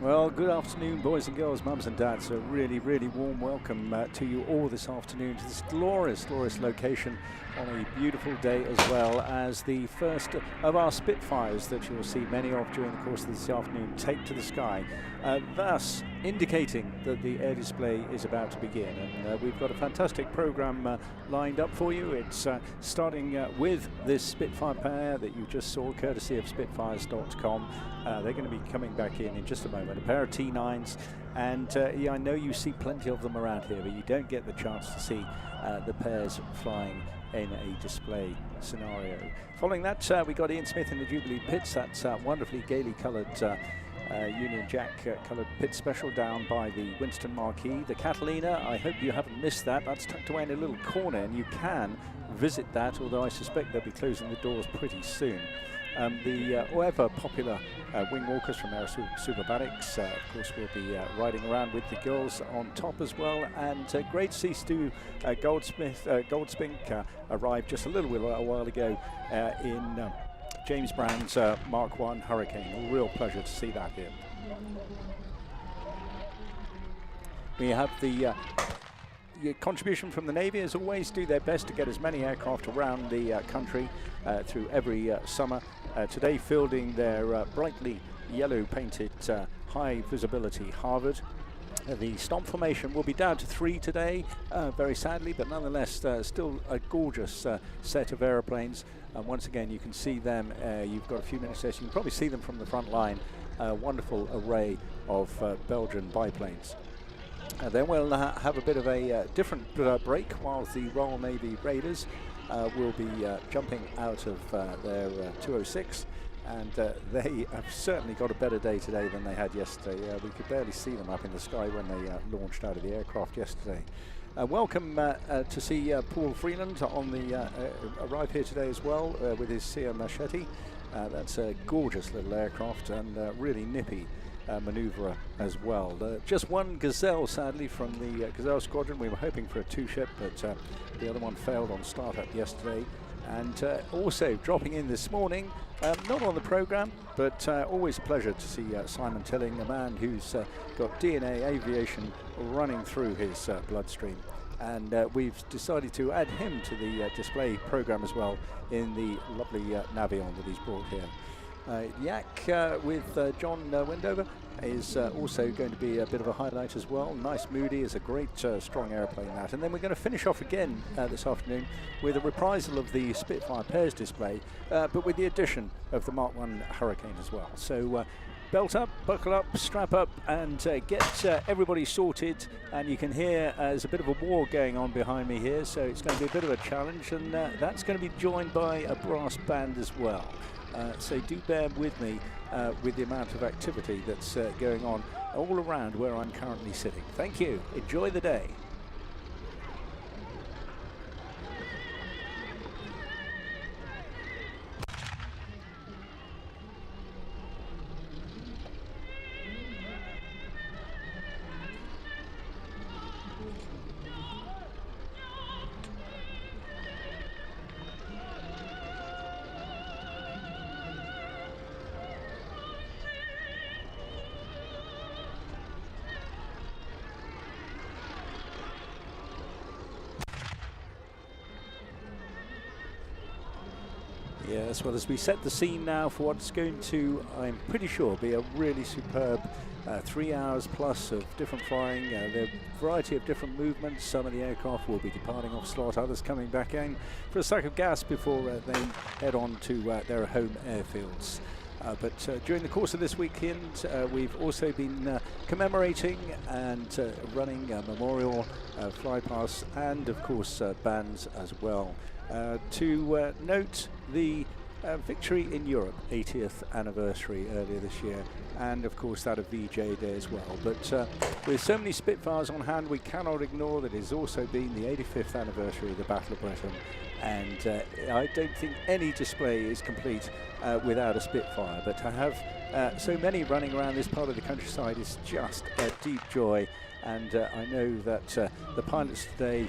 Well, good afternoon, boys and girls, mums and dads. A really, really warm welcome to you all this afternoon to this glorious, glorious location on a beautiful day, as well as the first of our Spitfires that you will see many of during the course of this afternoon take to the sky, thus indicating that the air display is about to begin. And we've got a fantastic program lined up for you. It's starting with this Spitfire pair that you just saw, courtesy of Spitfires.com. They're going to be coming back in just a moment. A pair of T9s, and yeah, I know you see plenty of them around here, but you don't get the chance to see the pairs flying in a display scenario. Following that, we got Ian Smith in the Jubilee Pitts. That's wonderfully gaily coloured Union Jack coloured pit special down by the Winston Marquee. The Catalina, I hope you haven't missed that. That's tucked away in a little corner, and you can visit that, although I suspect they'll be closing the doors pretty soon. The ever popular Wingwalkers from Aerosuperbatics, of course, will be riding around with the girls on top as well. And great to see Stu Goldspink arrived just a little while ago in James Brown's Mark 1 Hurricane. A real pleasure to see that here. We have the contribution from the Navy, as always, do their best to get as many aircraft around the country through every summer. Today fielding their brightly yellow painted high visibility Harvard. The Stampe formation will be down to 3 today, very sadly, but nonetheless still a gorgeous set of aeroplanes. And once again, you can see them. You've got a few minutes there, so you can probably see them from the front line. A wonderful array of Belgian biplanes. Then we'll have a bit of a different break, while the Royal Navy Raiders will be jumping out of their 206, and they have certainly got a better day today than they had yesterday. We could barely see them up in the sky when they launched out of the aircraft yesterday. Welcome to see Paul Freeland on the arrive here today as well with his Sea Marchetti. That's a gorgeous little aircraft and really nippy manoeuvrer as well. Just one Gazelle, sadly, from the Gazelle squadron. We were hoping for a 2-ship, but the other one failed on startup yesterday. And also dropping in this morning, not on the program, but always a pleasure to see Simon Tilling, a man who's got DNA aviation running through his bloodstream. And we've decided to add him to the display program as well in the lovely Navion that he's brought here. Yak with John Wendover is also going to be a bit of a highlight as well. Nice Moody is a great strong aeroplane, that. And then we're going to finish off again this afternoon with a reprisal of the Spitfire pairs display, but with the addition of the Mark 1 Hurricane as well. So belt up, buckle up, strap up, and get everybody sorted. And you can hear there's a bit of a war going on behind me here, so it's going to be a bit of a challenge, and that's going to be joined by a brass band as well. So do bear with me with the amount of activity that's going on all around where I'm currently sitting. Thank you. Enjoy the day. Yes, well, as we set the scene now for what's going to, I'm pretty sure, be a really superb 3 hours plus of different flying. There are a variety of different movements. Some of the aircraft will be departing off slot, others coming back in for a suck of gas before they head on to their home airfields. But during the course of this weekend, we've also been commemorating and running memorial flypasts and, of course, bands as well. To note the victory in Europe, 80th anniversary earlier this year, and of course that of VJ Day as well. But with so many Spitfires on hand, we cannot ignore that it has also been the 85th anniversary of the Battle of Britain, and I don't think any display is complete without a Spitfire. But to have so many running around this part of the countryside is just a deep joy. And I know that the pilots today,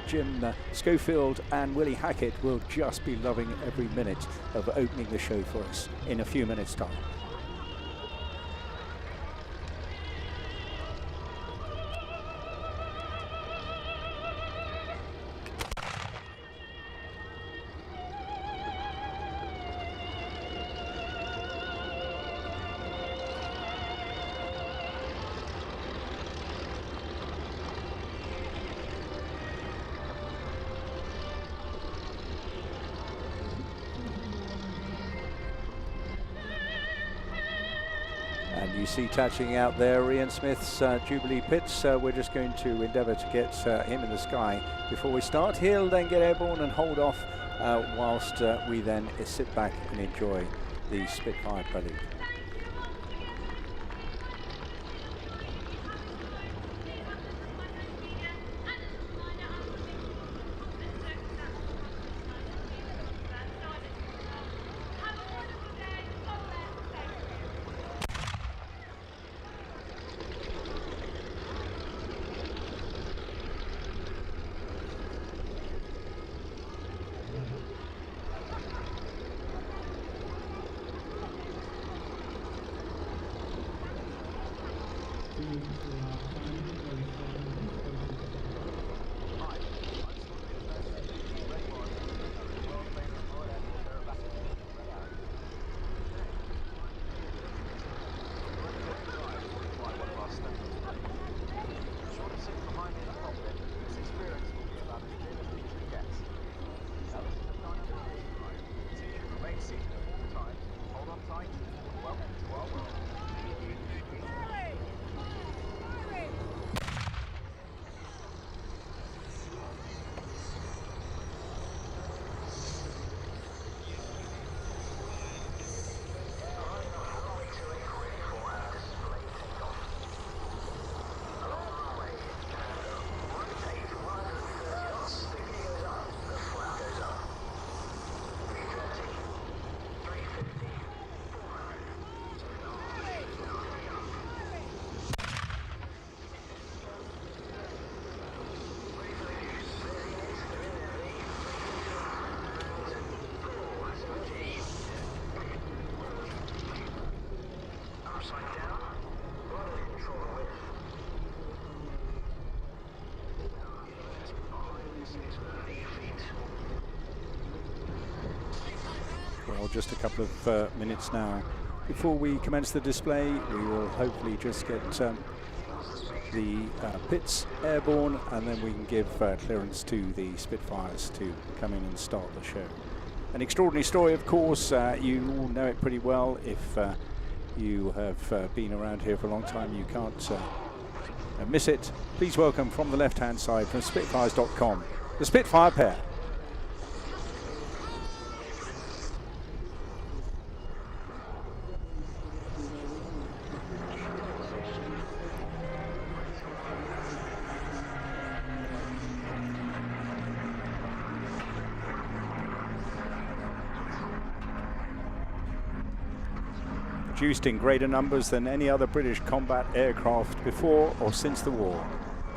Jim Schofield and Willie Hackett, will just be loving every minute of opening the show for us in a few minutes' time. And you see touching out there Ian Smith's Jubilee Pitts. We're just going to endeavour to get him in the sky before we start. He'll then get airborne and hold off whilst we then sit back and enjoy the Spitfire prelude. Well, just a couple of minutes now before we commence the display. We will hopefully just get the Pitts airborne, and then we can give clearance to the Spitfires to come in and start the show. An extraordinary story, of course. You all know it pretty well. If you have been around here for a long time, you can't miss it. Please welcome from the left-hand side, from Spitfires.com, the Spitfire pair. Produced in greater numbers than any other British combat aircraft before or since the war.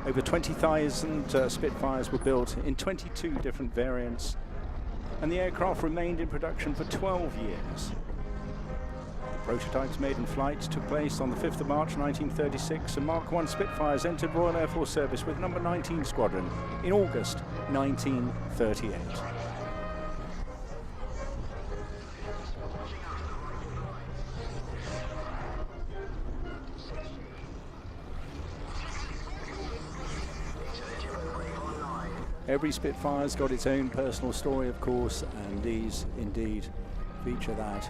Over 20,000 Spitfires were built in 22 different variants, and the aircraft remained in production for 12 years. The prototypes made in flight took place on the 5th of March 1936, and Mark I Spitfires entered Royal Air Force service with number 19 Squadron in August 1938. Every Spitfire's got its own personal story, of course, and these indeed feature that.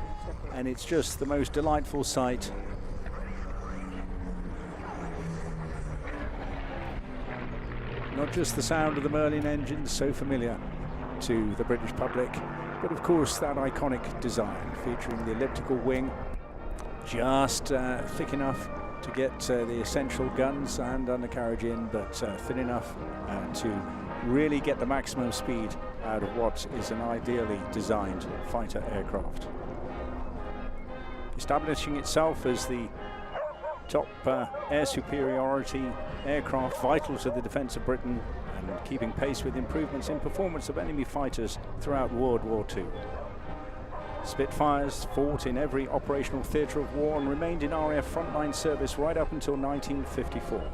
And it's just the most delightful sight. Not just the sound of the Merlin engines, so familiar to the British public, but of course that iconic design featuring the elliptical wing, just thick enough to get the essential guns and undercarriage in, but thin enough to really get the maximum speed out of what is an ideally designed fighter aircraft. Establishing itself as the top air superiority aircraft vital to the defence of Britain and keeping pace with improvements in performance of enemy fighters throughout World War II. Spitfires fought in every operational theatre of war and remained in RAF frontline service right up until 1954.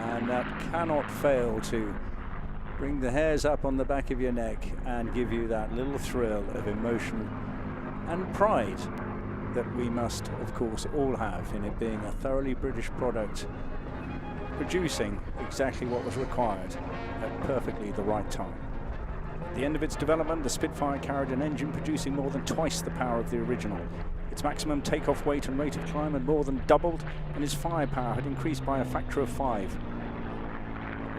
And that cannot fail to bring the hairs up on the back of your neck and give you that little thrill of emotion and pride that we must, of course, all have in it being a thoroughly British product, producing exactly what was required at perfectly the right time. At the end of its development, the Spitfire carried an engine producing more than twice the power of the original. Its maximum takeoff weight and rate of climb had more than doubled, and its firepower had increased by a factor of 5.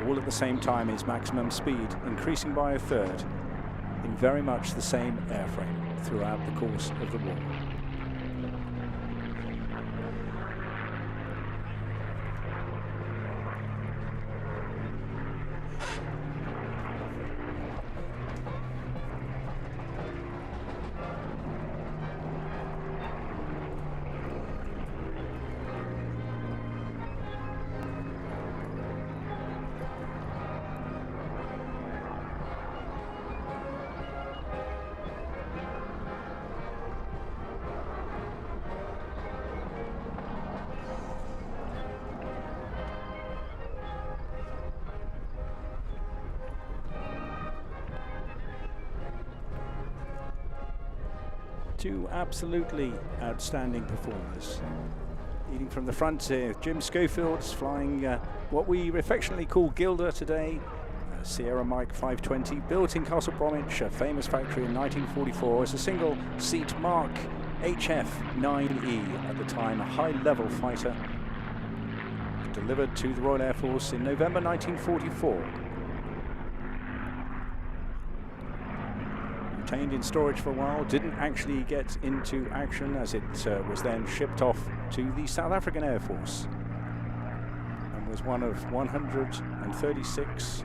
All at the same time, its maximum speed increasing by a third in very much the same airframe throughout the course of the war. Two absolutely outstanding performers. Leading from the front here, Jim Schofield's flying what we affectionately call Gilder today, Sierra Mike 520, built in Castle Bromwich, a famous factory in 1944 as a single-seat Mark HF-9E, at the time a high-level fighter, delivered to the Royal Air Force in November 1944. Retained in storage for a while, didn't actually get into action as it was then shipped off to the South African Air Force and was one of 136,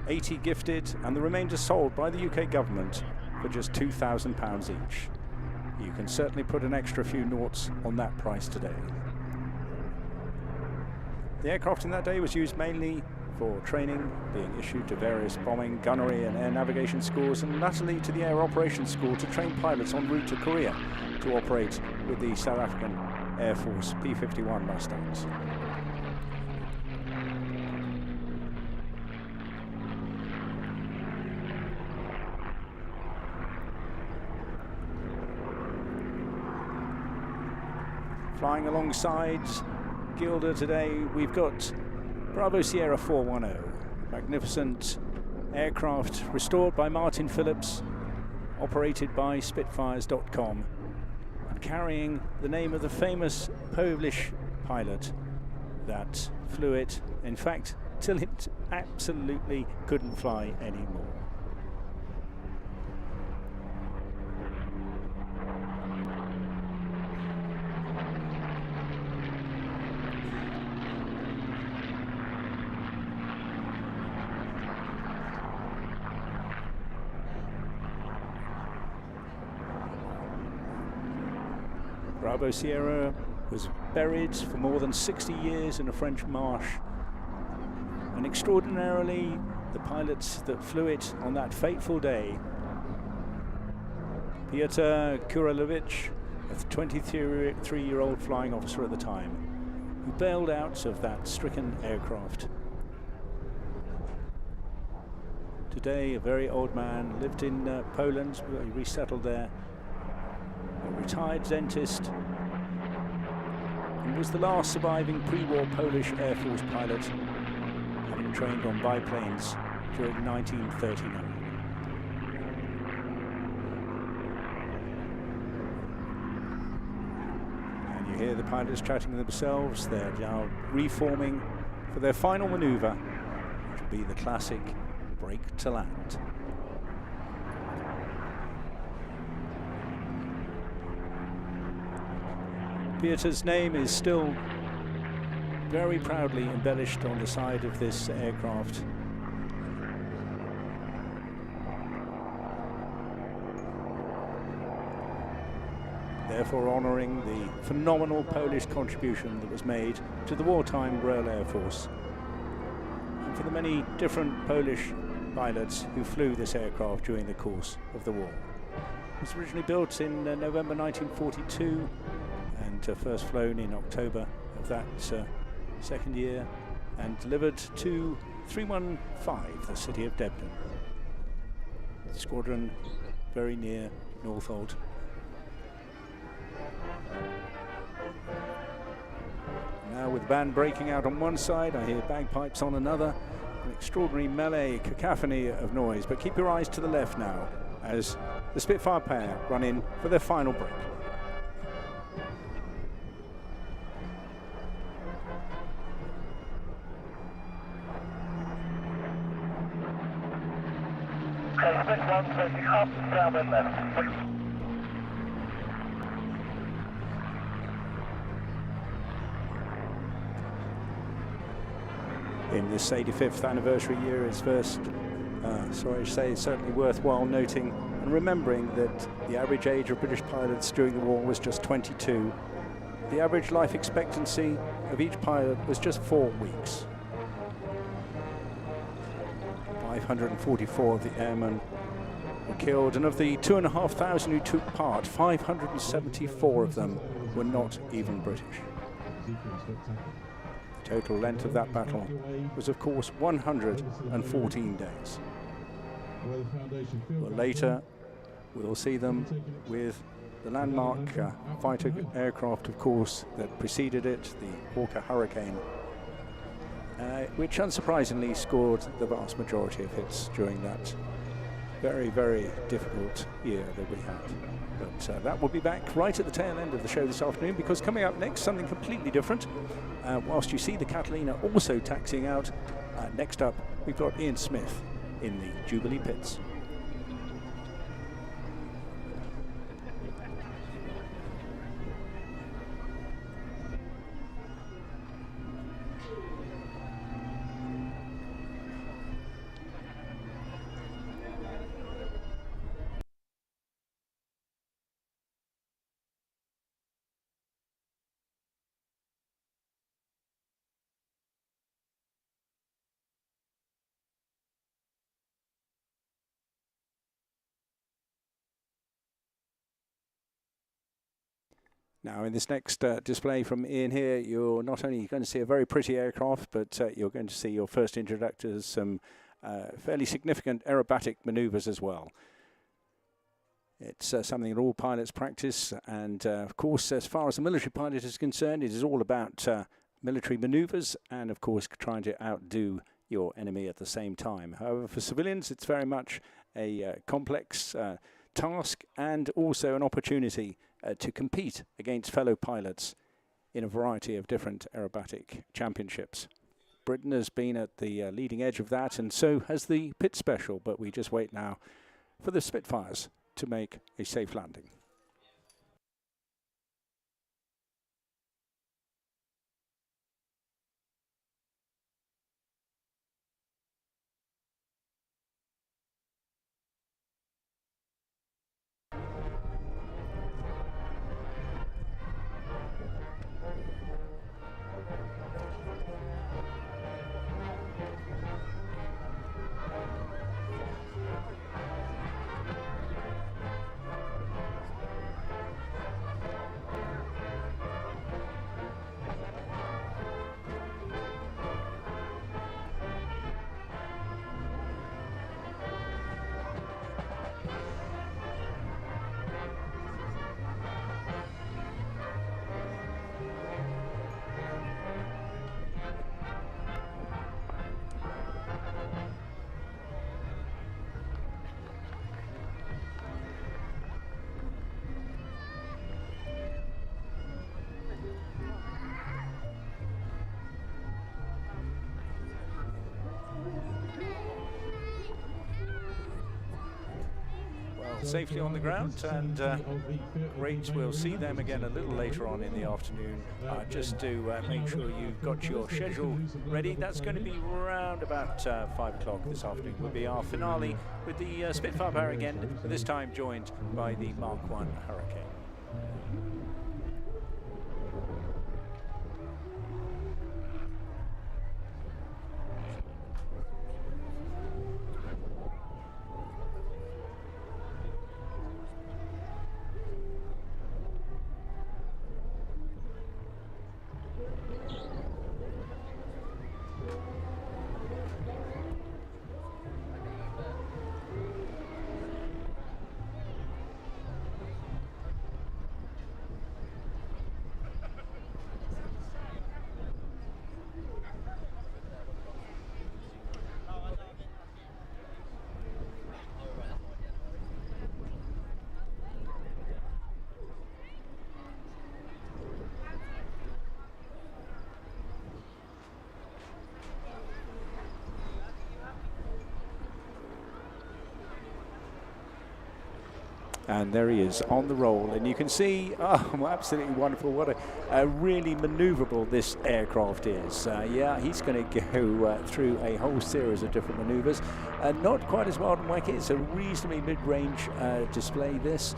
80 gifted and the remainder sold by the UK government for just £2,000 each. You can certainly put an extra few noughts on that price today. The aircraft in that day was used mainly for training, being issued to various bombing, gunnery and air navigation schools, and latterly to the Air Operations School to train pilots en route to Korea to operate with the South African Air Force P-51 Mustangs. Flying alongside Gilder today, we've got Bravo Sierra 410, magnificent aircraft restored by Martin Phillips, operated by Spitfires.com, and carrying the name of the famous Polish pilot that flew it, in fact, till it absolutely couldn't fly anymore. Bravo Sierra was buried for more than 60 years in a French marsh, and extraordinarily the pilots that flew it on that fateful day, Piotr Kuralevich, a 23-year-old flying officer at the time, who bailed out of that stricken aircraft. Today a very old man, lived in Poland, he resettled there, a retired dentist, and was the last surviving pre-war Polish Air Force pilot, having trained on biplanes during 1939. And you hear the pilots chatting to themselves. They're now reforming for their final maneuver, which will be the classic brake to land. Pieter's name is still very proudly embellished on the side of this aircraft. Therefore honouring the phenomenal Polish contribution that was made to the wartime Royal Air Force, and for the many different Polish pilots who flew this aircraft during the course of the war. It was originally built in November 1942 and first flown in October of that second year, and delivered to 315, the city of Debden. Squadron very near Northolt. Now with the band breaking out on one side, I hear bagpipes on another, an extraordinary melee cacophony of noise, but keep your eyes to the left now as the Spitfire pair run in for their final break. Up, down and left. In this 85th anniversary year, it's first, it's certainly worthwhile noting and remembering that the average age of British pilots during the war was just 22. The average life expectancy of each pilot was just 4 weeks. 544 of the airmen were killed, and of the 2,500 who took part, 574 of them were not even British. The total length of that battle was, of course, 114 days. Well, later, we'll see them with the landmark fighter aircraft, of course, that preceded it, the Hawker Hurricane, which unsurprisingly scored the vast majority of hits during that very, very difficult year that we had. But that will be back right at the tail end of the show this afternoon, because coming up next, something completely different. Whilst you see the Catalina also taxiing out, next up we've got Ian Smith in the Jubilee Pitts. Now, in this next display from Ian here, you're not only going to see a very pretty aircraft, but you're going to see your first introduction to some fairly significant aerobatic maneuvers as well. It's something that all pilots practice, and of course, as far as the military pilot is concerned, it is all about military maneuvers and, of course, trying to outdo your enemy at the same time. However, for civilians, it's very much a complex task and also an opportunity to compete against fellow pilots in a variety of different aerobatic championships. Britain has been at the leading edge of that, and so has the Pitt Special, but we just wait now for the Spitfires to make a safe landing. safely on the ground, and great, we'll see them again a little later on in the afternoon. Just to make sure you've got your schedule ready. That's going to be around about 5 o'clock this afternoon. Will be our finale with the Spitfire again, but this time joined by the Mark I Hurricane. And there he is on the roll, and you can see, oh, absolutely wonderful. What a really maneuverable this aircraft is. Yeah, he's going to go through a whole series of different maneuvers. Not quite as wild and wacky. It's a reasonably mid-range display, this,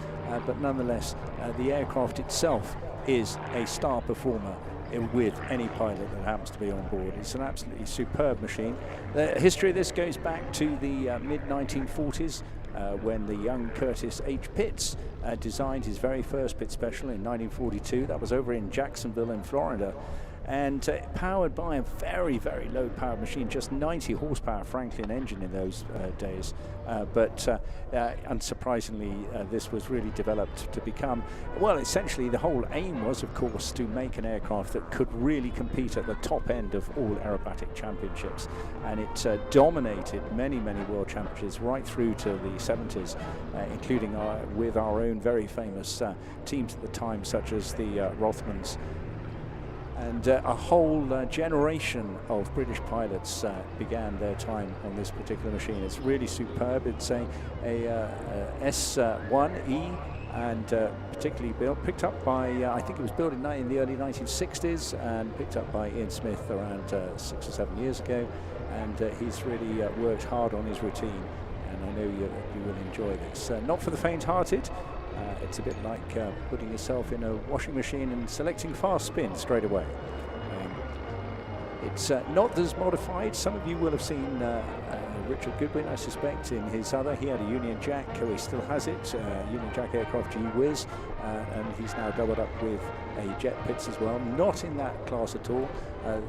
but nonetheless, the aircraft itself is a star performer with any pilot that happens to be on board. It's an absolutely superb machine. The history of this goes back to the mid-1940s. When the young Curtis H. Pitts designed his very first Pitts Special in 1942. That was over in Jacksonville in Florida, and powered by a very, very low powered machine, just 90 horsepower Franklin engine in those days. But unsurprisingly, this was really developed to become, well, essentially the whole aim was, of course, to make an aircraft that could really compete at the top end of all aerobatic championships. And it dominated many, many world championships right through to the 70s, including with our own very famous teams at the time, such as the Rothmans. And a whole generation of British pilots began their time on this particular machine. It's really superb. It's a S1E, and particularly picked up by, I think it was built in the early 1960s, and picked up by Ian Smith around 6 or 7 years ago. And he's really worked hard on his routine, and I know you will enjoy this. Not for the faint-hearted. It's a bit like putting yourself in a washing machine and selecting fast spin straight away. It's not as modified. Some of you will have seen Richard Goodwin, I suspect, in his other. He had a Union Jack, he still has it, Union Jack aircraft G-Whiz, and he's now doubled up with a Jet Pitts as well. Not in that class at all.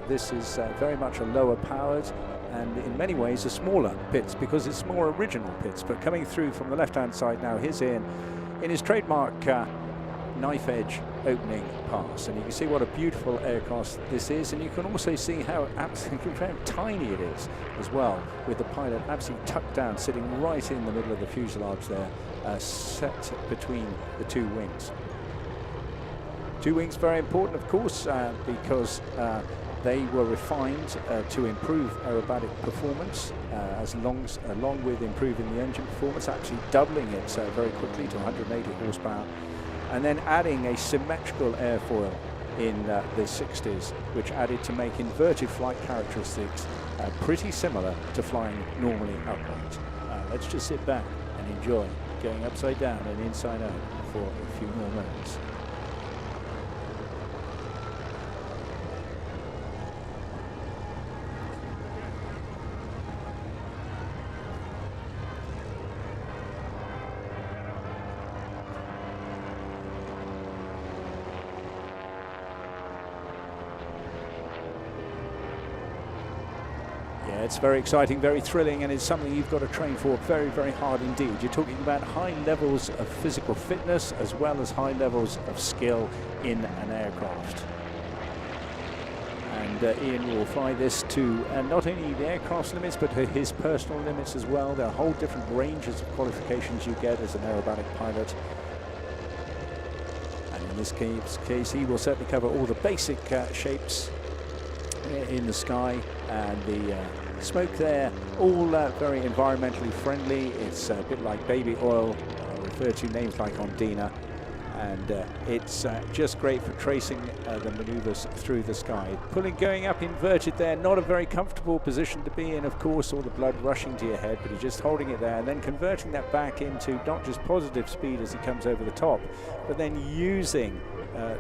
This is very much a lower powered and in many ways a smaller Pitts, because it's more original Pitts. But coming through from the left-hand side now, here's Ian in his trademark knife edge opening pass, and you can see what a beautiful aircraft this is, and you can also see how absolutely very tiny it is as well, with the pilot absolutely tucked down, sitting right in the middle of the fuselage there, set between the two wings. Two wings very important, of course, because they were refined to improve aerobatic performance, along with improving the engine performance, actually doubling it very quickly to 180 horsepower, and then adding a symmetrical airfoil in the 60s, which added to make inverted flight characteristics pretty similar to flying normally upright. Let's just sit back and enjoy going upside down and inside out for a few more moments. It's very exciting, very thrilling, and it's something you've got to train for very, very hard indeed. You're talking about high levels of physical fitness as well as high levels of skill in an aircraft. And Ian will fly this to not only the aircraft's limits, but his personal limits as well. There are whole different ranges of qualifications you get as an aerobatic pilot. And in this case, he will certainly cover all the basic shapes in the sky, and the smoke there, all very environmentally friendly. It's a bit like baby oil refer to names like Ondina, and it's just great for tracing the maneuvers through the sky. Going up inverted there, not a very comfortable position to be in, of course, all the blood rushing to your head, but he's just holding it there and then converting that back into not just positive speed as he comes over the top, but then using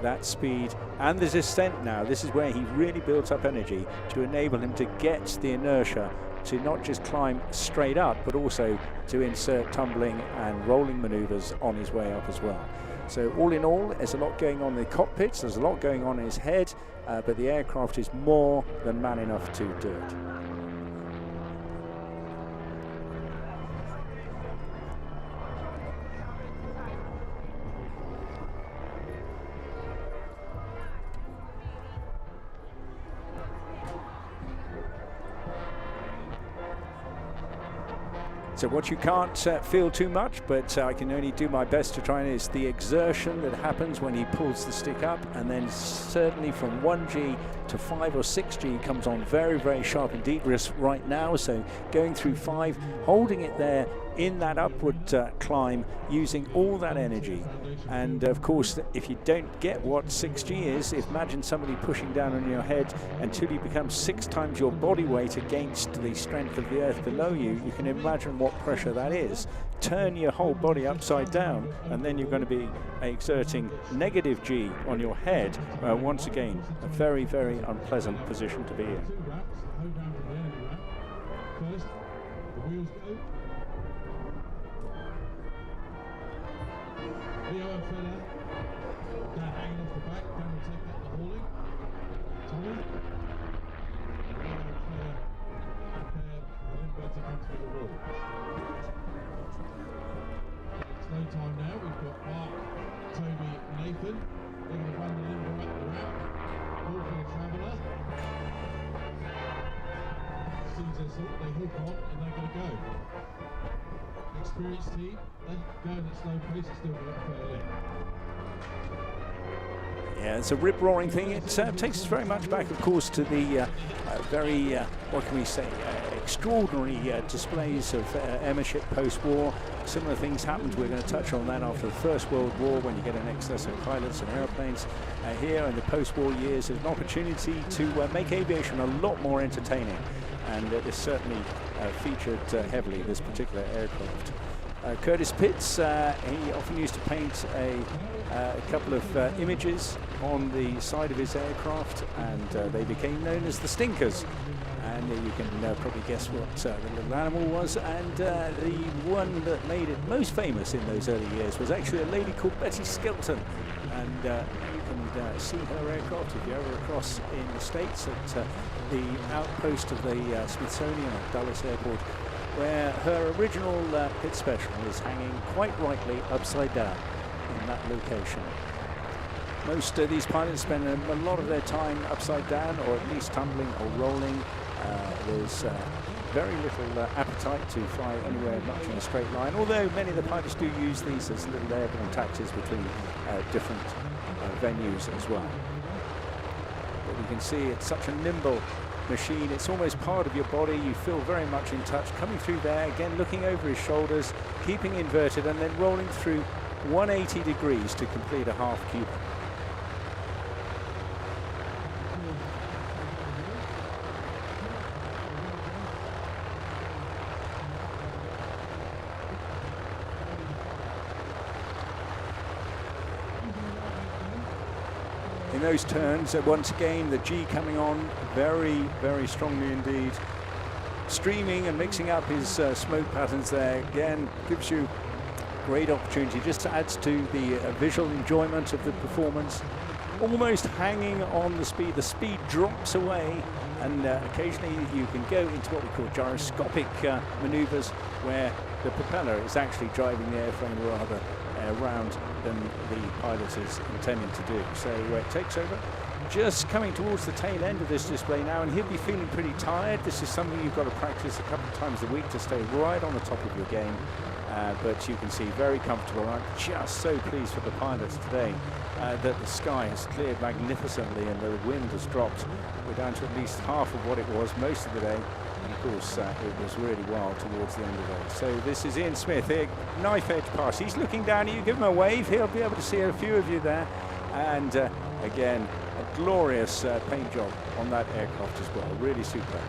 that speed and the descent now. This is where he really builds up energy to enable him to get the inertia to not just climb straight up, but also to insert tumbling and rolling maneuvers on his way up as well. So all in all, there's a lot going on in the cockpits, there's a lot going on in his head, but the aircraft is more than man enough to do it. So what you can't feel too much, but I can only do my best to try, and is the exertion that happens when he pulls the stick up, and then certainly from 1G to 5 or 6G comes on very, very sharp indeed right now. So going through 5, holding it there in that upward climb, using all that energy. And of course, if you don't get what 6G is, imagine somebody pushing down on your head until you become 6 times your body weight against the strength of the earth below you. You can imagine what pressure that is. Turn your whole body upside down, and then you're going to be exerting negative G on your head. Once again, a very, very unpleasant position to be in. Leo and Fella, Dan hanging off the back, Dan will take that to hauling. Tommy, Leo and Fella prepare for an inverted into the wall. Slow time now, we've got Mark, Toby, Nathan. They're going to run the limbo up the ramp. All for the Traveller. As soon as they hook on, and they're going to go. Experienced team, they go at slow pace, it's still got fairly. Yeah, it's a rip-roaring thing. It takes us very much back, of course, to the very, what can we say, extraordinary displays of airmanship post-war. Similar things happened. We're going to touch on that after the First World War, when you get an excess of pilots and airplanes. Here in the post-war years, there's an opportunity to make aviation a lot more entertaining. And it is certainly featured heavily, this particular aircraft. Curtis Pitts, he often used to paint a couple of images on the side of his aircraft, and they became known as the Stinkers. And you can probably guess what the little animal was. And the one that made it most famous in those early years was actually a lady called Betty Skelton. And you can see her aircraft if you're ever across in the States at the outpost of the Smithsonian at Dulles Airport, where her original pit special is hanging quite rightly upside down in that location. Most of these pilots spend a lot of their time upside down, or at least tumbling or rolling. There's very little appetite to fly anywhere much in a straight line, although many of the pilots do use these as little airborne taxis between different venues as well. But you can see it's such a nimble machine, it's almost part of your body. You feel very much in touch, coming through there, again looking over his shoulders, keeping inverted, and then rolling through 180 degrees to complete a half cube. In those turns, once again, the G coming on very, very strongly indeed. Streaming and mixing up his smoke patterns there, again, gives you great opportunity, just adds to the visual enjoyment of the performance. Almost hanging on the speed drops away, and occasionally you can go into what we call gyroscopic maneuvers, where the propeller is actually driving the airframe rather around than the pilot is intending to do. So it takes over. Just coming towards the tail end of this display now, and he'll be feeling pretty tired. This is something you've got to practice a couple of times a week to stay right on the top of your game. But you can see very comfortable. I'm just so pleased for the pilots today that the sky has cleared magnificently and the wind has dropped. We're down to at least half of what it was most of the day. And of course, it was really wild towards the end of the day. So this is Ian Smith here, knife edge pass. He's looking down at you, give him a wave. He'll be able to see a few of you there. And again, a glorious paint job on that aircraft as well. Really superb.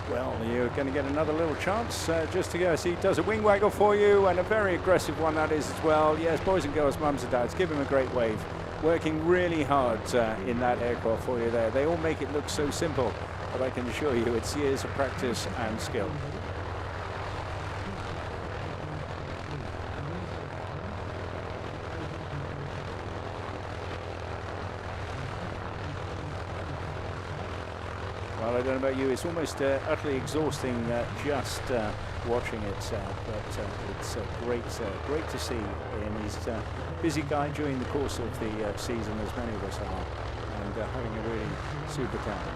Well, you're going to get another little chance just to go. See, he does a wing waggle for you, and a very aggressive one that is as well. Yes, boys and girls, mums and dads, give him a great wave. Working really hard in that aircraft for you there. They all make it look so simple, but I can assure you it's years of practice and skill. Well, I don't know about you, it's almost utterly exhausting just watching it, but it's great to see. And he's a busy guy during the course of the season, as many of us are, and having a really super time.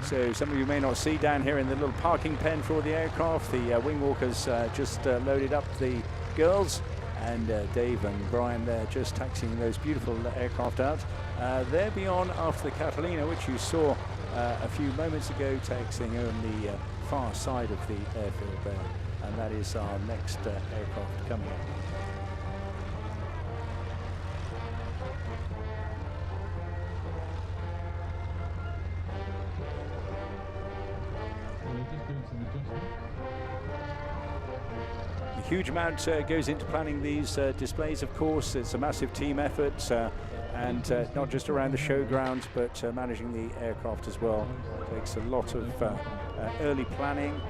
So some of you may not see down here in the little parking pen for the aircraft, the wingwalkers just loaded up the girls, and Dave and Brian there just taxiing those beautiful aircraft out. They'll be on after the Catalina, which you saw a few moments ago, taxiing on the far side of the airfield there, and that is our next aircraft coming up. A huge amount goes into planning these displays, of course. It's a massive team effort, and not just around the showground, but managing the aircraft as well. It takes a lot of early planning.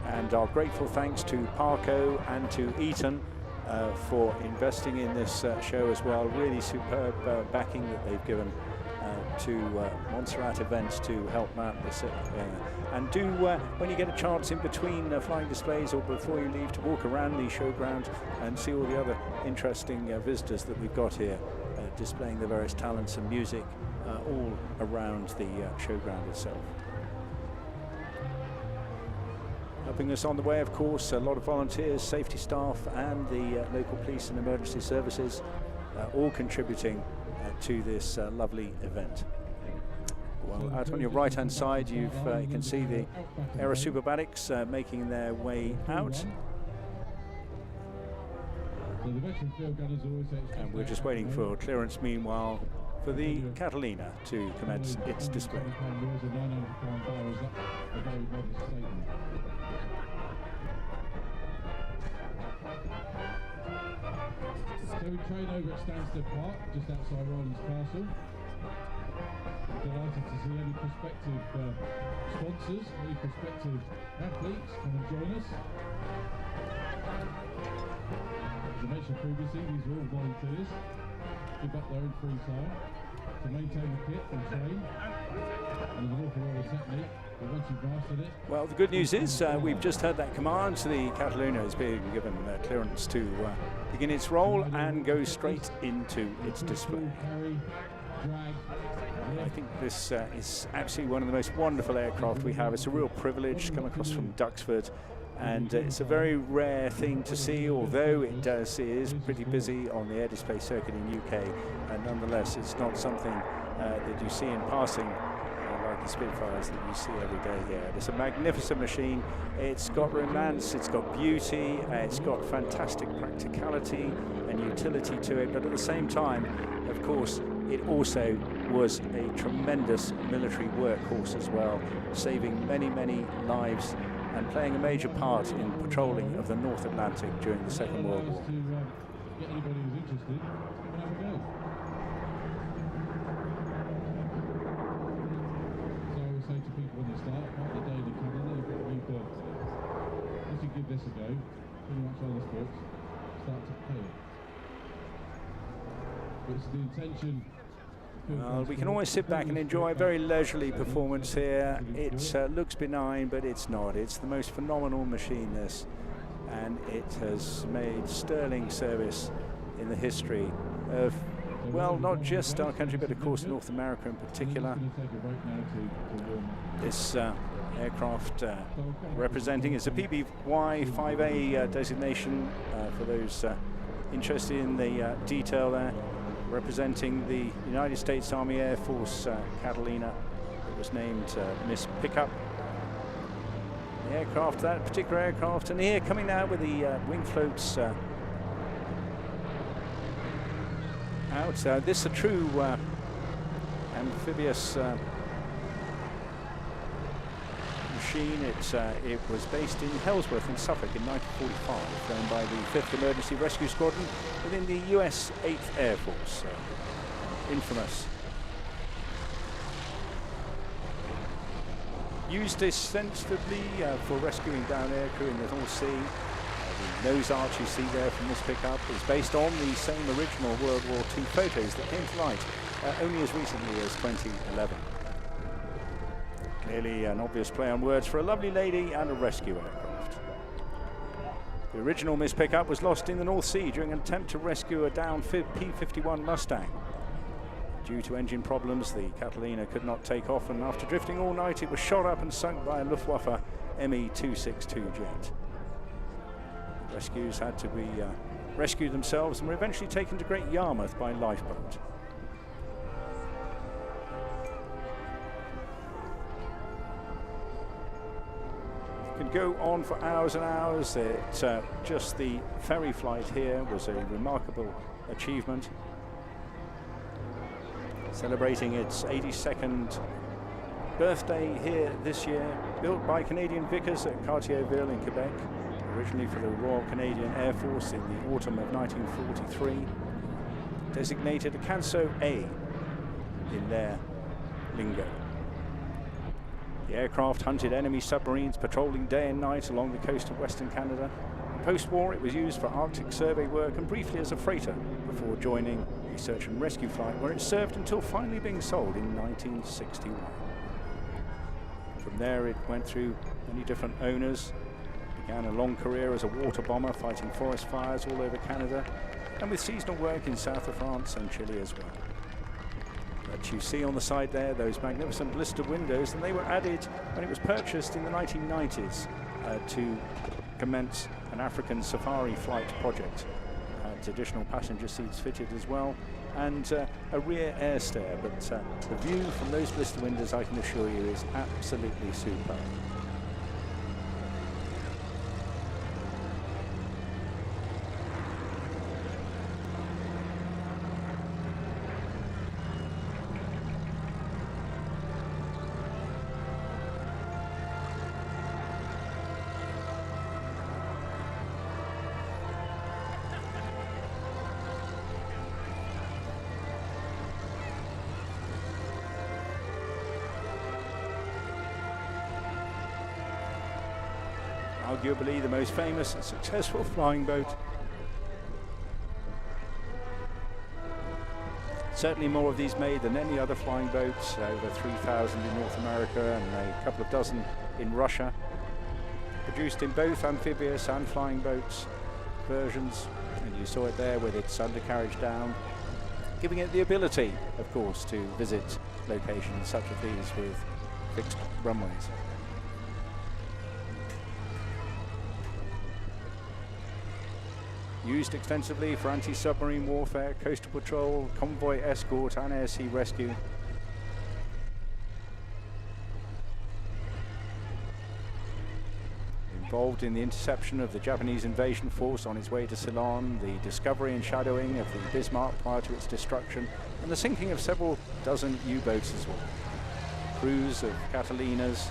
And our grateful thanks to Parco and to Eaton for investing in this show as well. Really superb backing that they've given to Montserrat events to help mount this. And do, when you get a chance in between flying displays or before you leave, to walk around the showground and see all the other interesting visitors that we've got here, displaying the various talents and music all around the showground itself. Helping us on the way, of course, a lot of volunteers, safety staff, and the local police and emergency services, all contributing to this lovely event. Well, out on your right-hand side, you can see the Aerosuperbatics making their way out. And we're just waiting for clearance, meanwhile, for the Catalina to commence its display. So we train over at Stampe Park, just outside Roland's Castle. Delighted to see any prospective sponsors, any prospective athletes come and join us. As I mentioned previously, these are all volunteers, give up their own free time to maintain the kit and train. And there's an awful lot of technique, but once you've mastered it... Well, the good news is we've just heard that command. The Catalina is being given clearance to begin its roll and go straight into its display. I think this is absolutely one of the most wonderful aircraft we have. It's a real privilege to come across from Duxford, and it's a very rare thing to see, although it is pretty busy on the air display circuit in UK, and nonetheless it's not something that you see in passing like the Spitfires that you see every day here. It's a magnificent machine. It's got romance, it's got beauty, it's got fantastic practicality and utility to it, but at the same time, of course, it also was a tremendous military workhorse as well, saving many, many lives and playing a major part in patrolling of the North Atlantic during the Second World War. Get anybody who's interested, have a go. So I always say to people when they start, like the day in the calendar, you've got a new birthday. Once you give this a go, pretty much all the sports start to pay it. It's the intention Well, we can always sit back and enjoy a very leisurely performance here. It looks benign, but it's not. It's the most phenomenal machine, this, and it has made sterling service in the history of, well, not just our country, but of course North America in particular. This aircraft representing is a PBY-5A designation for those interested in the detail there, representing the United States Army Air Force Catalina. It was named Miss Pickup. The aircraft, that particular aircraft, and here coming now with the wing floats out. This is a true amphibious machine. It was based in Hellsworth in Suffolk in 1945, flown by the 5th Emergency Rescue Squadron within the US 8th Air Force. Infamous. Used extensively for rescuing down aircrew in the North Sea. The nose arch you see there from this pickup is based on the same original World War II photos that came to light only as recently as 2011. Clearly an obvious play on words for a lovely lady and a rescue aircraft. The original Miss Pickup was lost in the North Sea during an attempt to rescue a downed P-51 Mustang. Due to engine problems, the Catalina could not take off, and after drifting all night, it was shot up and sunk by a Luftwaffe Me-262 jet. The rescues had to be rescued themselves and were eventually taken to Great Yarmouth by lifeboat. Could go on for hours and hours. Just the ferry flight here was a remarkable achievement. Celebrating its 82nd birthday here this year, built by Canadian Vickers at Cartierville in Quebec, originally for the Royal Canadian Air Force in the autumn of 1943, designated a Canso A in their lingo. The aircraft hunted enemy submarines patrolling day and night along the coast of Western Canada. Post-war, it was used for Arctic survey work and briefly as a freighter before joining a search and rescue flight, where it served until finally being sold in 1961. From there, it went through many different owners, began a long career as a water bomber fighting forest fires all over Canada, and with seasonal work in south of France and Chile as well. But you see on the side there those magnificent blister windows, and they were added when it was purchased in the 1990s to commence an African safari flight project. Had additional passenger seats fitted as well, and a rear air stair, but the view from those blister windows, I can assure you, is absolutely superb. Arguably the most famous and successful flying boat. Certainly more of these made than any other flying boats, over 3,000 in North America and a couple of dozen in Russia. Produced in both amphibious and flying boats versions, and you saw it there with its undercarriage down, giving it the ability, of course, to visit locations such as these with fixed runways. Used extensively for anti-submarine warfare, coastal patrol, convoy escort and air-sea rescue. Involved in the interception of the Japanese invasion force on its way to Ceylon, the discovery and shadowing of the Bismarck prior to its destruction, and the sinking of several dozen U-boats as well. Crews of Catalinas.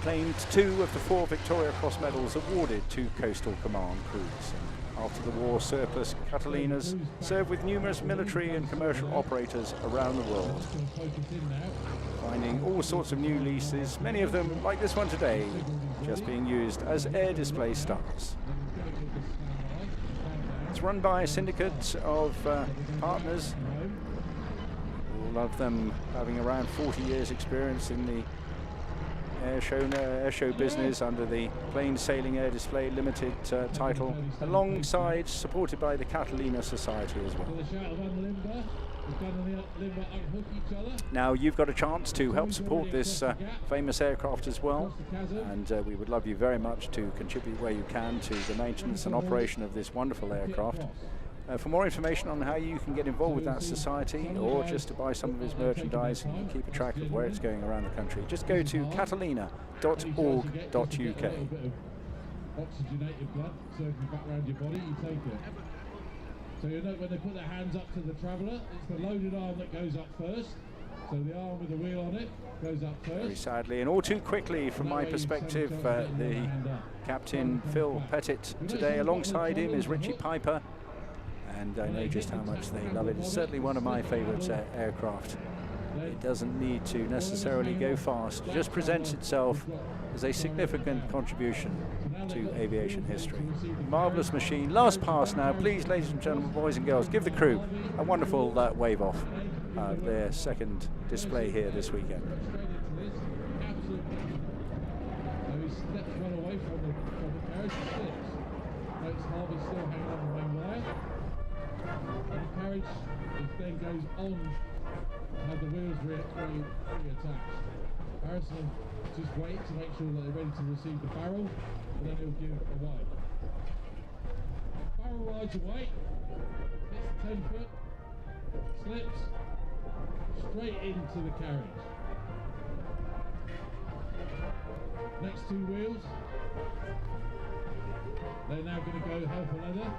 Claimed 2 of the 4 Victoria Cross medals awarded to Coastal Command crews. And after the war, surplus Catalinas served with numerous military and commercial operators around the world, finding all sorts of new leases, many of them, like this one today, just being used as air display stars. It's run by a syndicate of partners lot of them having around 40 years experience in the air show business under the Plain Sailing Air Display Limited title, alongside supported by the Catalina Society as well. Now you've got a chance to help support this famous aircraft as well, and we would love you very much to contribute where you can to the maintenance and operation of this wonderful aircraft. For more information on how you can get involved with that society, or just to buy some of his merchandise and keep a track of where it's going around the country, just go to catalina.org.uk. Oxygenated blood circling back around your body, you take it. So you know when they put their hands up to the traveller, it's the loaded arm that goes up first. So the arm with the wheel on it goes up first. Very sadly, and all too quickly from my perspective, the Captain Phil Pettit today. Alongside him is Richie Piper, and I know just how much they love it. It's certainly one of my favourite aircraft. It doesn't need to necessarily go fast. It just presents itself as a significant contribution to aviation history. Marvellous machine. Last pass now. Please, ladies and gentlemen, boys and girls, give the crew a wonderful wave off their second display here this weekend. The carriage then goes on, have the wheels reattached. Harrison just wait to make sure that they're ready to receive the barrel, and then he'll give a wide. Barrel rides away, hits the 10 foot, slips straight into the carriage. Next two wheels, they're now going to go hell for leather.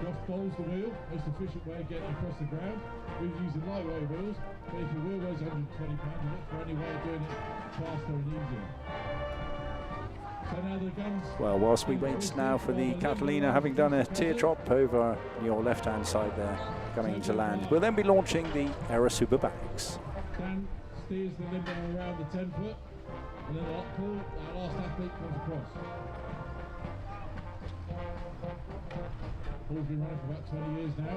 Josh bowls the wheel, most efficient way of getting across the ground. We're using lightweight wheels, but if your wheel weighs 120 pounds, you look for any way of doing it faster and easier. So now the guns. Well, whilst we wait now for the Catalina, having done a teardrop over your left-hand side there, coming into land, we'll then be launching the Aerosuperbatics. Dan steers the limbo around the 10 foot, and then the lock pull, our last athlete comes across. Paul's been running for about 20 years now.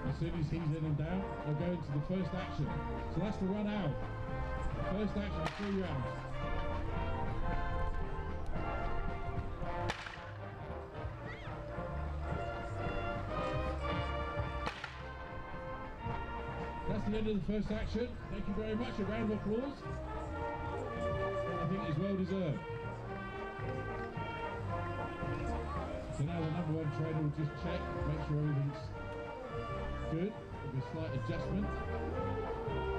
As soon as he's in and down, they'll go into the first action. So that's the run out. First action, 3 rounds. That's the end of the first action. Thank you very much. A round of applause. I think it's well deserved. So now the number 1 trainer will just check, make sure everything's good. There'll be a slight adjustment.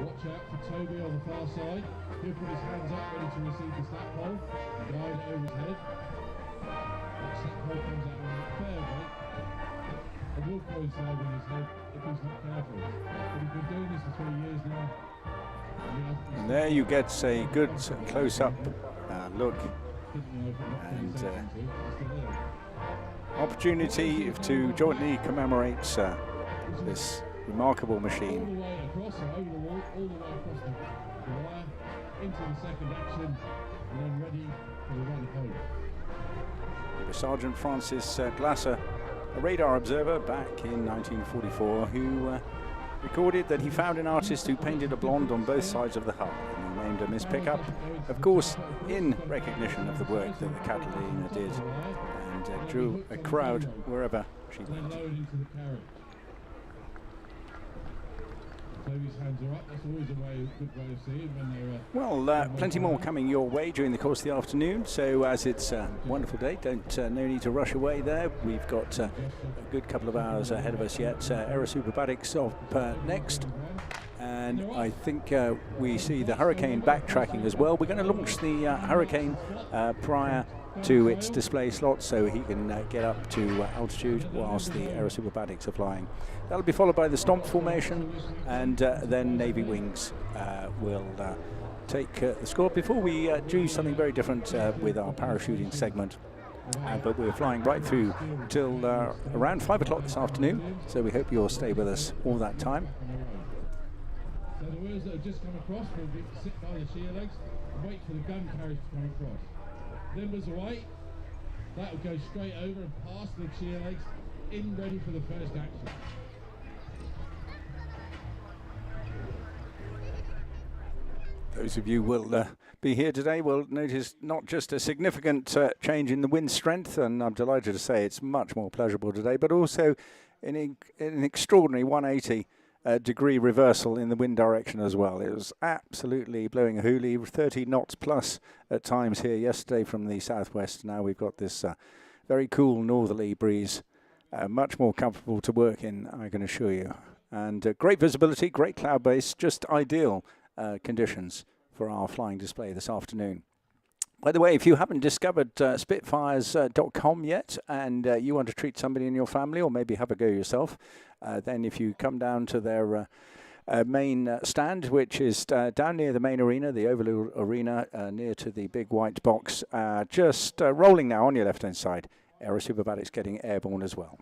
Watch out for Toby on the far side. He'll put his hands up ready to receive the snap pole. Guide it over his head. That snap pole comes out in a fair way. It will coincide with his head if he's not careful. But he's been doing this for 3 years now. And there you get a good close-up look. And opportunity to jointly commemorate this remarkable machine. All the way across, over the wall, all the way across the wire, into the second action, and then ready for the run home. It was Sergeant Francis Glasser, a radar observer back in 1944, who recorded that he found an artist who painted a blonde on both sides of the hull, and he named her Miss Pickup, of course in recognition of the work that the Catalina did, and drew a crowd wherever she went. That's always a good way of seeing when they're well, plenty more coming your way during the course of the afternoon, so as it's a wonderful day, no need to rush away there. We've got a good couple of hours ahead of us yet. Aerosuperbatics up next, and I think we see the Hurricane backtracking as well. We're going to launch the Hurricane prior to its display slot, so he can get up to altitude whilst the Aerosuperbatics are flying. That'll be followed by the Stampe formation, and then Navy Wings will take the score before we do something very different with our parachuting segment. But we're flying right through till around 5 o'clock this afternoon, so we hope you'll stay with us all that time. So the wheels that have just come across will sit by the shear legs and wait for the gun carriage to come across. Limbers away, that will go straight over and past the shear legs in ready for the first action. Those of you will be here today will notice not just a significant change in the wind strength, and I'm delighted to say it's much more pleasurable today, but also an extraordinary 180 degree reversal in the wind direction as well. It was absolutely blowing a hoolie, 30 knots plus at times here yesterday from the southwest. Now we've got this very cool northerly breeze, much more comfortable to work in, I can assure you. And great visibility, great cloud base, just ideal conditions for our flying display this afternoon. By the way, if you haven't discovered Spitfires.com yet, and you want to treat somebody in your family or maybe have a go yourself, then if you come down to their main stand, which is down near the main arena, the Oval Arena, near to the big white box, just rolling now on your left-hand side, Aerosuperbatics getting airborne as well.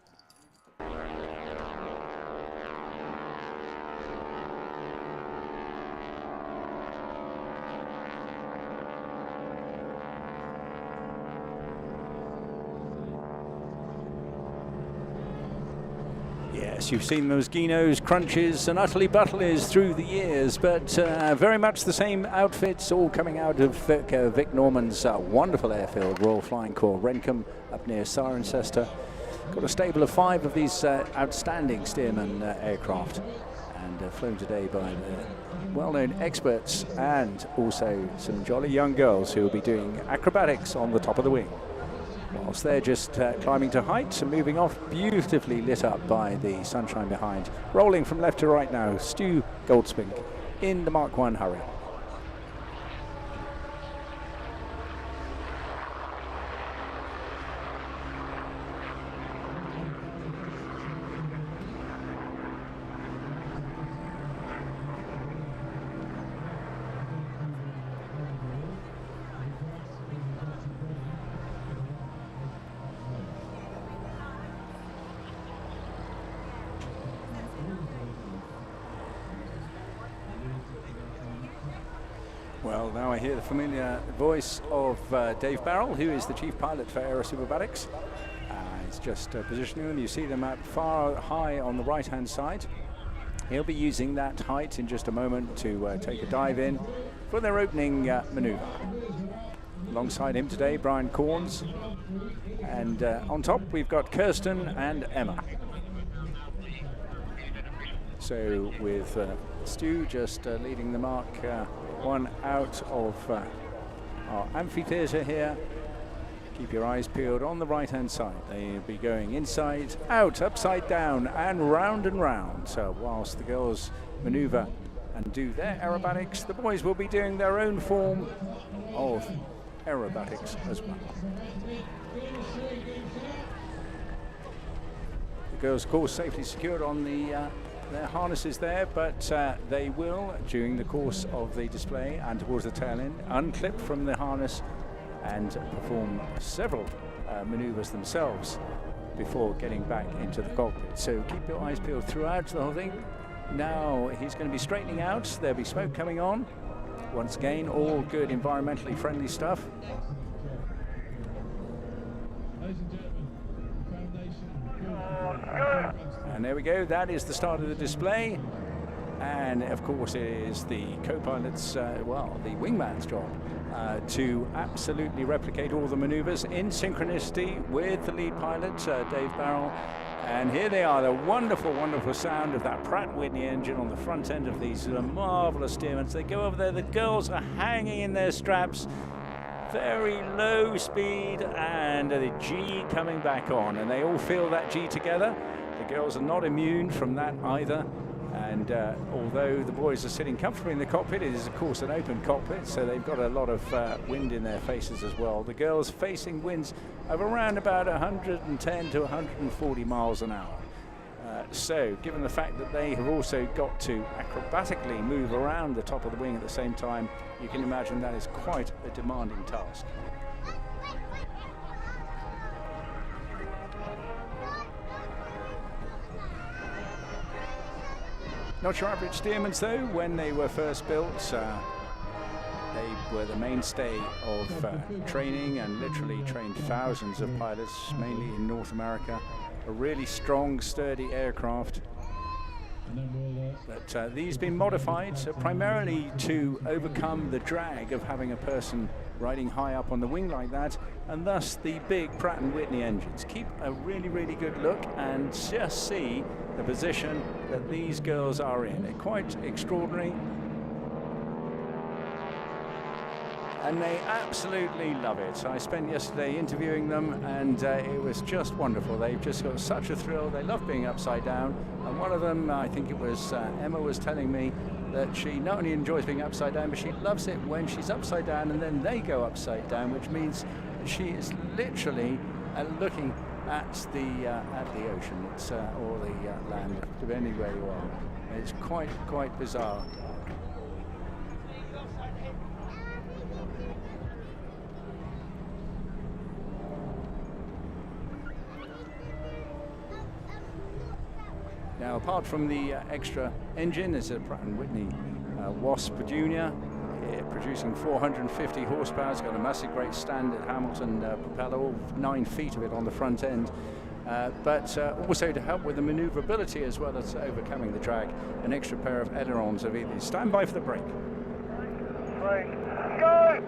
Yes, you've seen those Ginos, crunches and utterly buttleys through the years, but very much the same outfits, all coming out of Vic Norman's wonderful airfield, Royal Flying Corps, Rencombe, up near Cirencester. Got a stable of 5 of these outstanding Stearman aircraft, and flown today by the well-known experts and also some jolly young girls who will be doing acrobatics on the top of the wing, whilst they're just climbing to heights and moving off, beautifully lit up by the sunshine behind. Rolling from left to right now, Stu Goldspink in the Mark 1 hurry. Well, now I hear the familiar voice of Dave Barrell, who is the chief pilot for Aerosuperbatics. He's just positioning them. You see them at far high on the right-hand side. He'll be using that height in just a moment to take a dive in for their opening maneuver. Alongside him today, Brian Corns. And on top, we've got Kirsten and Emma. So with Stu just leading the Mark 1 out of our amphitheatre here. Keep your eyes peeled on the right-hand side. They'll be going inside, out, upside down, and round. So whilst the girls manoeuvre and do their aerobatics, the boys will be doing their own form of aerobatics as well. The girls, of course, safely secured on the their harnesses there, but they will, during the course of the display and towards the tail end, unclip from the harness and perform several maneuvers themselves before getting back into the cockpit. So keep your eyes peeled throughout the whole thing. Now he's going to be straightening out. There'll be smoke coming on. Once again, all good environmentally friendly stuff. And there we go, that is the start of the display. And of course it is the co-pilot's, well, the wingman's job to absolutely replicate all the maneuvers in synchronicity with the lead pilot, Dave Barrell. And here they are, the wonderful, wonderful sound of that Pratt & Whitney engine on the front end of these marvelous Stearmans. They go over there, the girls are hanging in their straps, very low speed, and the G coming back on, and they all feel that G together. The girls are not immune from that either, and although the boys are sitting comfortably in the cockpit, it is of course an open cockpit, so they've got a lot of wind in their faces as well. The girls facing winds of around about 110 to 140 miles an hour. So given the fact that they have also got to acrobatically move around the top of the wing at the same time, you can imagine that is quite a demanding task. Not your average Stearmans though. When they were first built, they were the mainstay of training and literally trained thousands of pilots, mainly in North America. a really strong, sturdy aircraft. But these have been modified primarily to overcome the drag of having a person riding high up on the wing like that, and thus the big Pratt & Whitney engines. Keep a really, really good look and just see the position that these girls are in. They're quite extraordinary. And they absolutely love it. I spent yesterday interviewing them, and it was just wonderful. They've just got such a thrill. They love being upside down. And one of them, I think it was Emma, was telling me that she not only enjoys being upside down, but she loves it when she's upside down and then they go upside down, which means she is literally looking at the ocean, or the land, depending where you are. It's quite bizarre. Now, apart from the extra engine, there's a Pratt & Whitney Wasp Junior, producing 450 horsepower. It's got a massive great standard Hamilton propeller, all 9 feet of it on the front end. But also to help with the maneuverability as well as overcoming the drag, an extra pair of ailerons of either. Stand by for the brake. Brake. Go!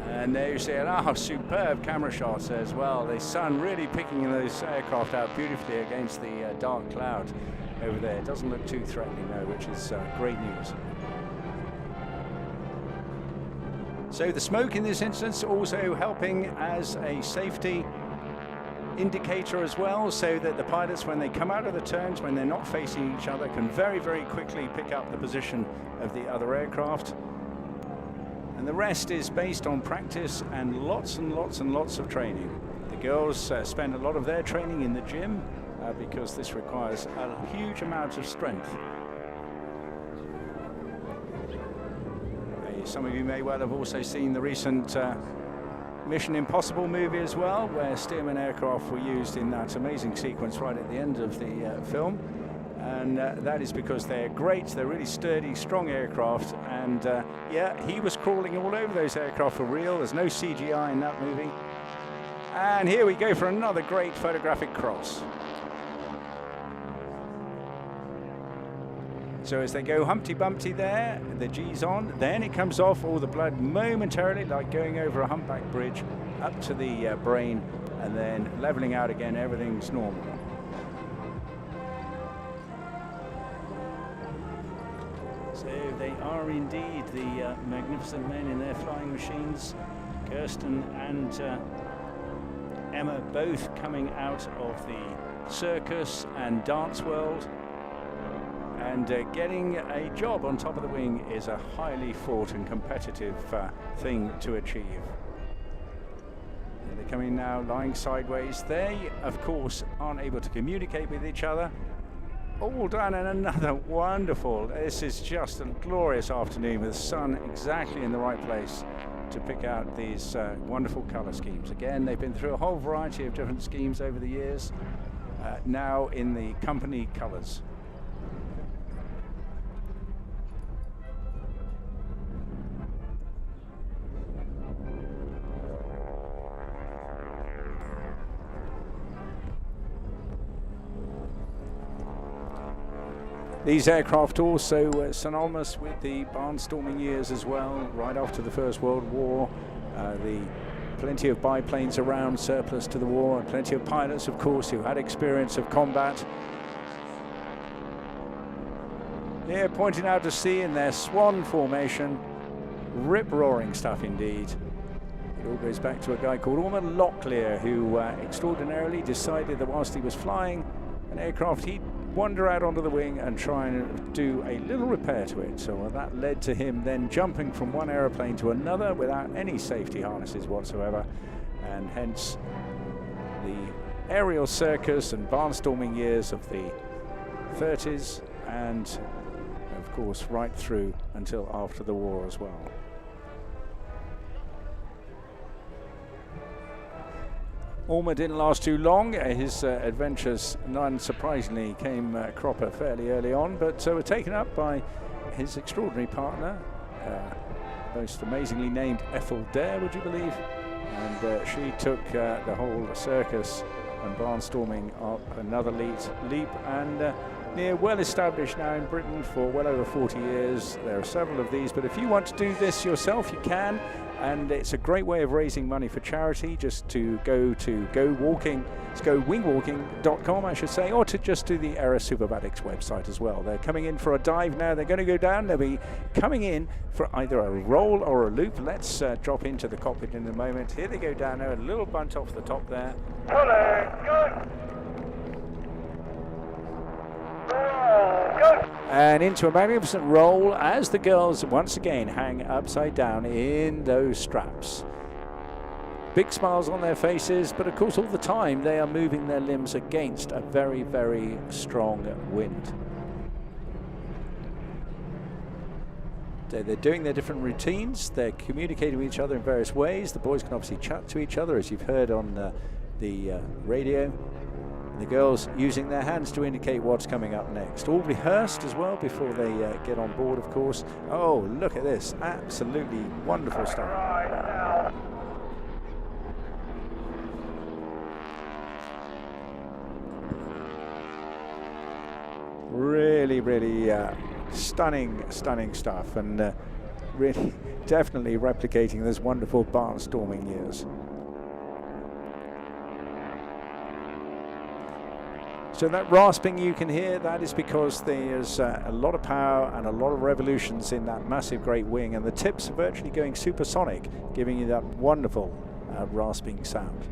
And there you see it. Superb camera shots as well. The sun really picking those aircraft out beautifully against the dark cloud over there. It doesn't look too threatening though, which is great news. So the smoke in this instance also helping as a safety indicator as well, so that the pilots, when they come out of the turns, when they're not facing each other, can very, very quickly pick up the position of the other aircraft. And the rest is based on practice and lots of training. The girls spend a lot of their training in the gym because this requires a huge amount of strength. Some of you may well have also seen the recent Mission Impossible movie as well, where Stearman aircraft were used in that amazing sequence right at the end of the film. And that is because they're great, they're really sturdy, strong aircraft, and yeah, he was crawling all over those aircraft for real. There's no CGI in that movie. And here we go for another great photographic cross. So as they go Humpty Bumpty there, the G's on, then it comes off, all the blood momentarily, like going over a humpback bridge, up to the brain, and then leveling out again, everything's normal. So they are indeed the magnificent men in their flying machines. Kirsten and Emma both coming out of the circus and dance world. And getting a job on top of the wing is a highly fought and competitive thing to achieve. And they're coming now lying sideways. They, of course, aren't able to communicate with each other. All done in another wonderful, this is just a glorious afternoon with the sun exactly in the right place to pick out these wonderful color schemes. Again, they've been through a whole variety of different schemes over the years, now in the company colors. These aircraft also synonymous with the barnstorming years as well, right after the First World War. The plenty of biplanes around, surplus to the war, and plenty of pilots, of course, who had experience of combat. Here, pointing out to sea in their swan formation, rip-roaring stuff indeed. It all goes back to a guy called Ormond Locklear, who extraordinarily decided that whilst he was flying an aircraft, he'd wander out onto the wing and try and do a little repair to it. So that led to him then jumping from one aeroplane to another without any safety harnesses whatsoever, and hence the aerial circus and barnstorming years of the 30s, and of course right through until after the war as well. Orma didn't last too long. His adventures, unsurprisingly, came cropper fairly early on, but were taken up by his extraordinary partner, most amazingly named Ethel Dare, would you believe? And she took the whole circus and barnstorming up another leap, and they're well established now in Britain for well over 40 years. There are several of these, but if you want to do this yourself, you can, and it's a great way of raising money for charity. Just to go to wingwalking.com, I should say, or to just do the Aerosuperbatics website as well. They're coming in for a dive now. They're going to go down. They'll be coming in for either a roll or a loop. Let's drop into the cockpit in a moment. Here they go down now, a little bunt off the top there. And into a magnificent roll as the girls once again hang upside down in those straps. Big smiles on their faces, but of course all the time they are moving their limbs against a very, very strong wind. They're doing their different routines. They're communicating with each other in various ways. The boys can obviously chat to each other, as you've heard on the radio. The girls using their hands to indicate what's coming up next. All rehearsed as well before they get on board, of course. Oh, look at this. Absolutely wonderful stuff. Really, really stunning stuff, and really definitely replicating those wonderful barnstorming years. So that rasping you can hear, that is because there's a lot of power and a lot of revolutions in that massive great wing, and the tips are virtually going supersonic, giving you that wonderful rasping sound.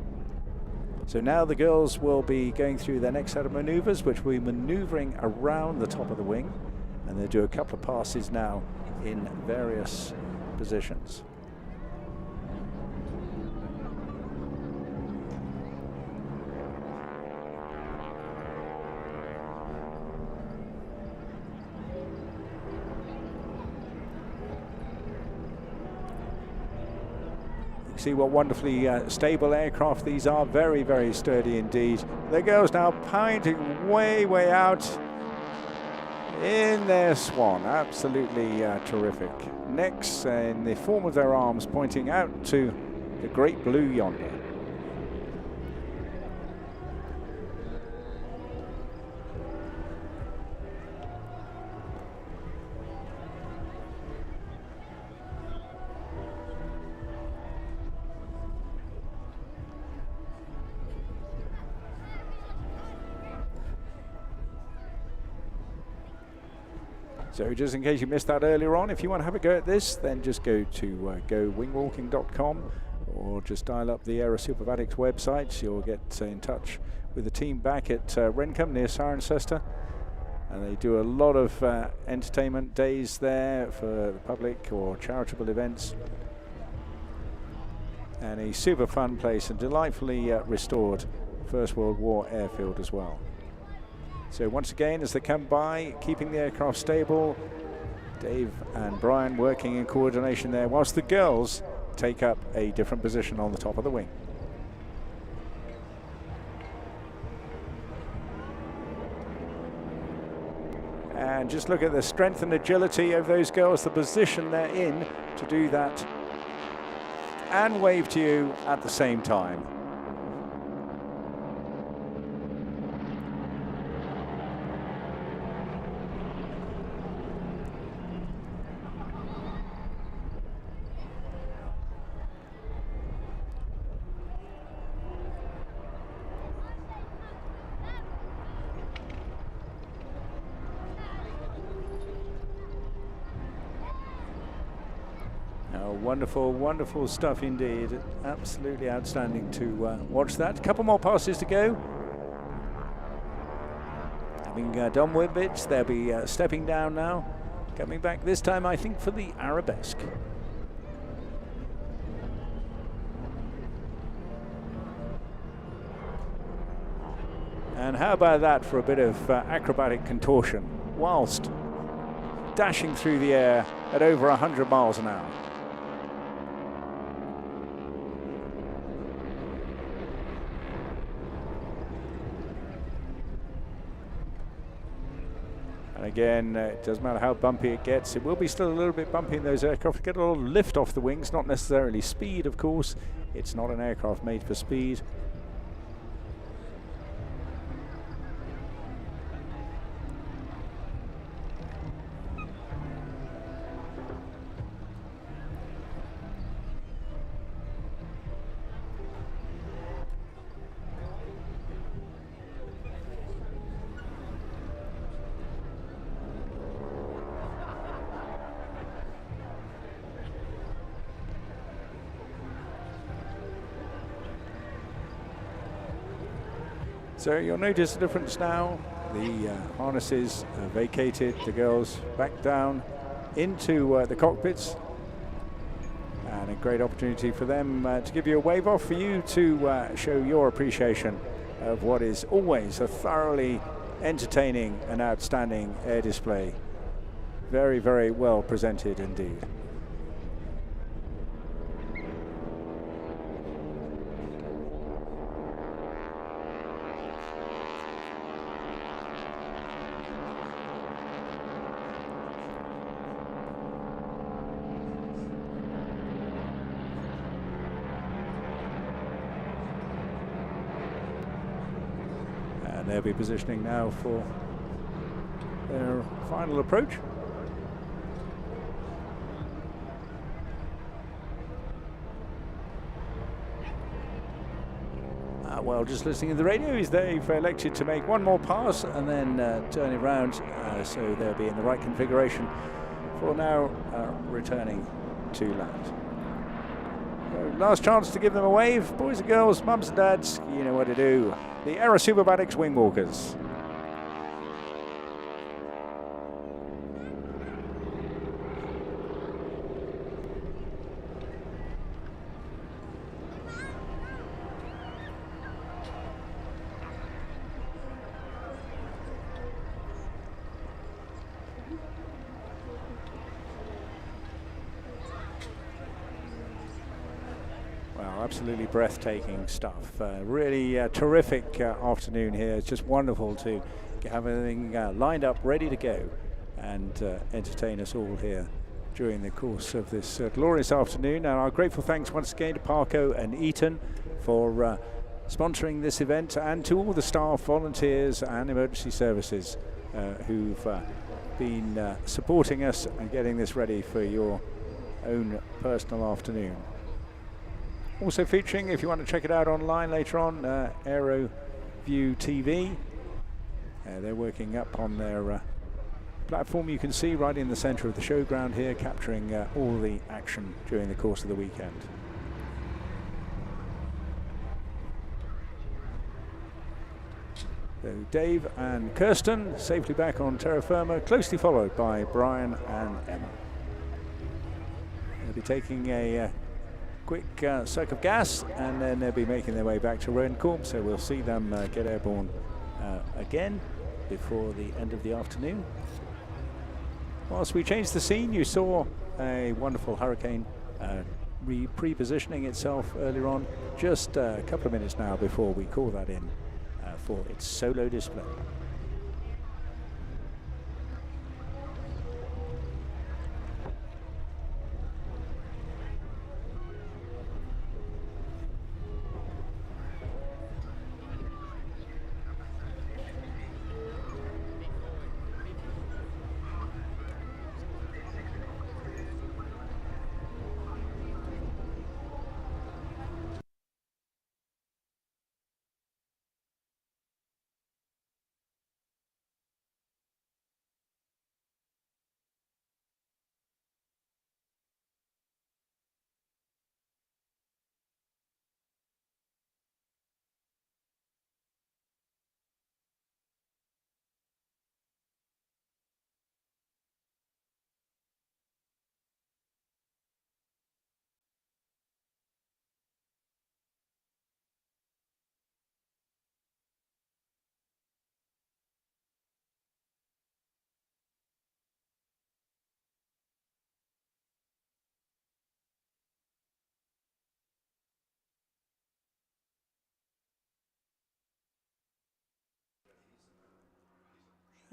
So now the girls will be going through their next set of maneuvers, which will be maneuvering around the top of the wing, and they'll do a couple of passes now in various positions. See what wonderfully stable aircraft these are. Very, very sturdy indeed. The girls now pointing way out in their swan. Absolutely terrific. Necks in the form of their arms pointing out to the great blue yonder. So just in case you missed that earlier on, if you want to have a go at this, then just go to wingwalking.com or just dial up the Aerosuperbatics website. You'll get in touch with the team back at Rencombe near Cirencester. And they do a lot of entertainment days there for the public or charitable events. And a super fun place, and delightfully restored First World War airfield as well. So once again, as they come by, keeping the aircraft stable, Dave and Brian working in coordination there, whilst the girls take up a different position on the top of the wing. And just look at the strength and agility of those girls, the position they're in to do that and wave to you at the same time. Wonderful, wonderful stuff indeed. Absolutely outstanding to watch that. A couple more passes to go. Having done with bits, they'll be stepping down now. Coming back this time, I think, for the arabesque. And how about that for a bit of acrobatic contortion whilst dashing through the air at over 100 miles an hour. Again, it doesn't matter how bumpy it gets. It will be still a little bit bumpy in those aircraft. Get a little lift off the wings, not necessarily speed, of course. It's not an aircraft made for speed. So you'll notice the difference now. The harnesses are vacated, the girls back down into the cockpits, and a great opportunity for them to give you a wave off, for you to show your appreciation of what is always a thoroughly entertaining and outstanding air display. Very, very well presented indeed. They'll be positioning now for their final approach. Well, just listening to the radios, they've elected to make one more pass and then turn it around, so they'll be in the right configuration for now returning to land. So last chance to give them a wave. Boys and girls, mums and dads, you know what to do. The Aerosuperbatics Wingwalkers. Absolutely breathtaking stuff. Really terrific afternoon here. It's just wonderful to have everything lined up, ready to go, and entertain us all here during the course of this glorious afternoon. And our grateful thanks once again to Parco and Eaton for sponsoring this event, and to all the staff, volunteers and emergency services who've been supporting us and getting this ready for your own personal afternoon. Also featuring, if you want to check it out online later on, AeroView TV. They're working up on their platform, you can see right in the center of the showground here, capturing all the action during the course of the weekend. So Dave and Kirsten safely back on terra firma, closely followed by Brian and Emma. They'll be taking a quick suck of gas, and then they'll be making their way back to Rencorp, so we'll see them get airborne again before the end of the afternoon. Whilst we changed the scene, you saw a wonderful Hurricane pre-positioning itself earlier on, just a couple of minutes now before we call that in for its solo display.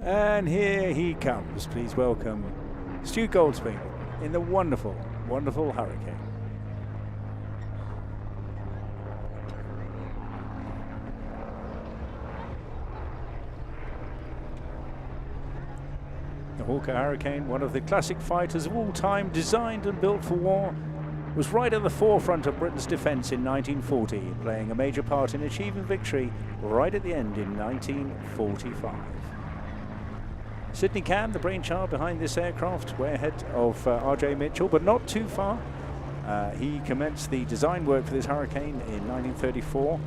And here he comes. Please welcome Stu Goldsby in the wonderful, wonderful Hurricane. The Hawker Hurricane, one of the classic fighters of all time, designed and built for war, was right at the forefront of Britain's defence in 1940, playing a major part in achieving victory right at the end in 1945. Sidney Cam, the brainchild behind this aircraft, way ahead of R.J. Mitchell, but not too far. He commenced the design work for this Hurricane in 1934,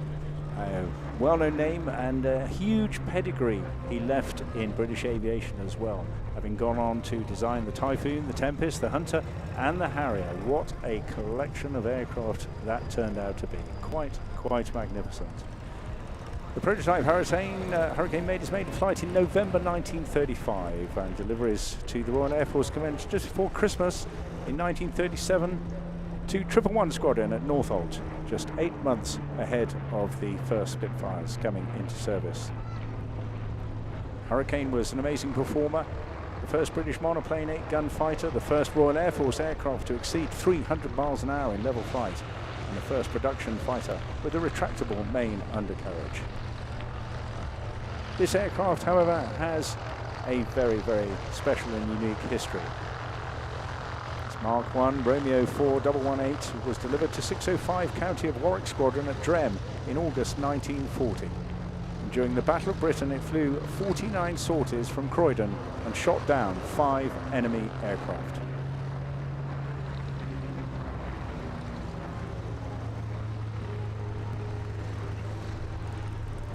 A well-known name and a huge pedigree he left in British aviation as well, having gone on to design the Typhoon, the Tempest, the Hunter and the Harrier. What a collection of aircraft that turned out to be. Quite magnificent. The prototype Hurricane made its maiden flight in November 1935, and deliveries to the Royal Air Force commenced just before Christmas in 1937 to 111 Squadron at Northolt, just 8 months ahead of the first Spitfires coming into service. Hurricane was an amazing performer, the first British monoplane 8-gun fighter, the first Royal Air Force aircraft to exceed 300 miles an hour in level flight, and the first production fighter with a retractable main undercarriage. This aircraft, however, has a very special and unique history. Mark 1 Romeo 4118 was delivered to 605 County of Warwick Squadron at Drem in August 1940. And during the Battle of Britain, it flew 49 sorties from Croydon and shot down 5 enemy aircraft.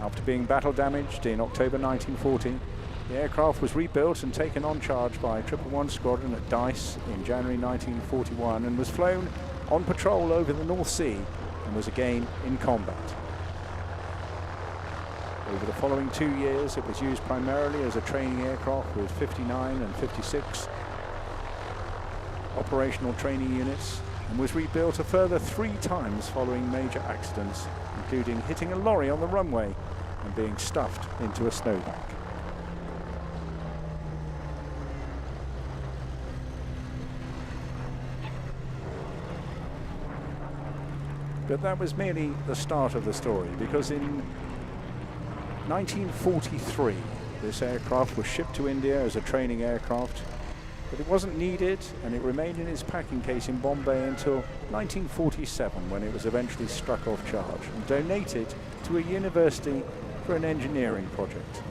After being battle damaged in October 1940, the aircraft was rebuilt and taken on charge by 111 Squadron at Dice in January 1941 and was flown on patrol over the North Sea and was again in combat. Over the following 2 years, it was used primarily as a training aircraft with 59 and 56 operational training units, and was rebuilt a further 3 times following major accidents, including hitting a lorry on the runway and being stuffed into a snowbank. But that was merely the start of the story, because in 1943 this aircraft was shipped to India as a training aircraft, but it wasn't needed and it remained in its packing case in Bombay until 1947, when it was eventually struck off charge and donated to a university for an engineering project.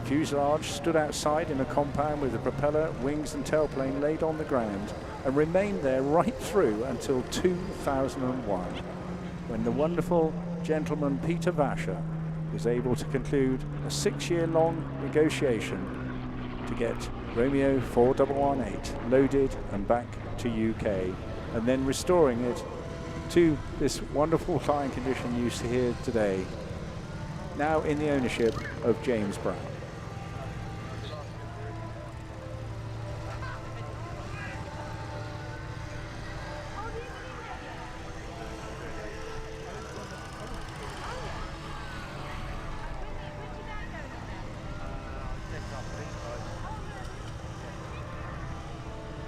Fuselage stood outside in a compound with the propeller, wings and tailplane laid on the ground, and remained there right through until 2001, when the wonderful gentleman Peter Vasher was able to conclude a 6-year-long negotiation to get Romeo 4118 loaded and back to UK, and then restoring it to this wonderful flying condition you see here today, now in the ownership of James Brown.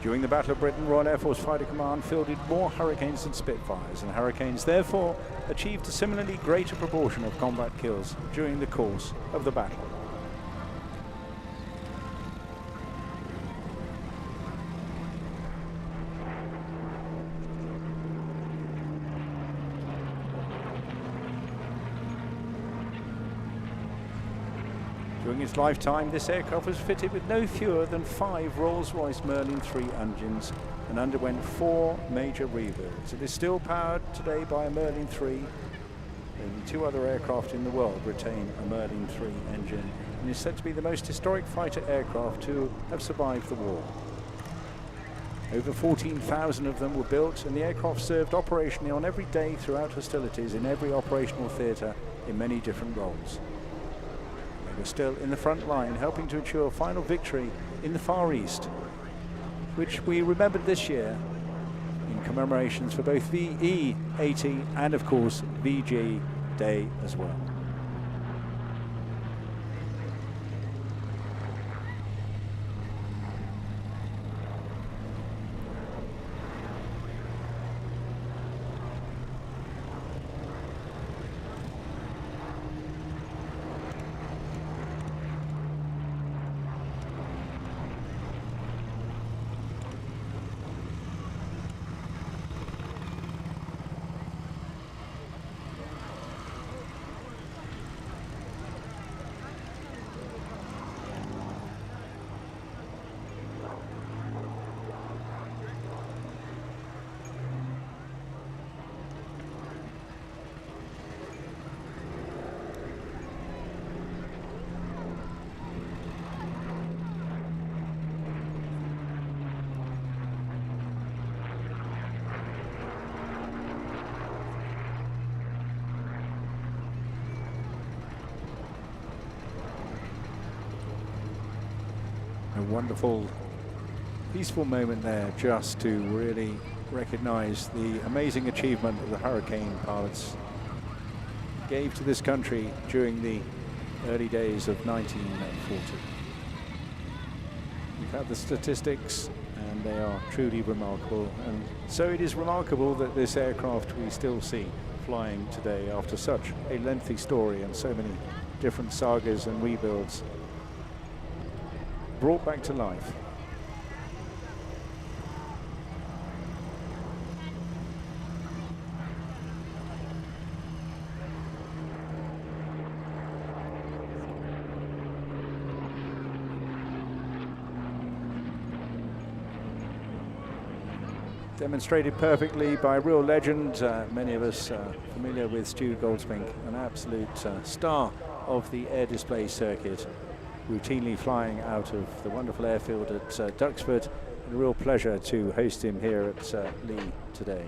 During the Battle of Britain, Royal Air Force Fighter Command fielded more Hurricanes than Spitfires, and Hurricanes therefore achieved a similarly greater proportion of combat kills during the course of the battle. During its lifetime, this aircraft was fitted with no fewer than 5 Rolls-Royce Merlin III engines and underwent 4 major rebuilds. It is still powered today by a Merlin III. Only 2 other aircraft in the world retain a Merlin III engine, and is said to be the most historic fighter aircraft to have survived the war. Over 14,000 of them were built, and the aircraft served operationally on every day throughout hostilities in every operational theatre in many different roles. We're still in the front line, helping to ensure final victory in the Far East, which we remembered this year in commemorations for both VE 80 and of course VG Day as well. wonderful, peaceful moment there just to really recognize the amazing achievement that the Hurricane pilots gave to this country during the early days of 1940. We've had the statistics, and they are truly remarkable. And so it is remarkable that this aircraft we still see flying today after such a lengthy story and so many different sagas and rebuilds brought back to life. Demonstrated perfectly by a real legend. Many of us familiar with Stu Goldsmink, an absolute star of the air display circuit, routinely flying out of the wonderful airfield at Duxford. And a real pleasure to host him here at Lee today.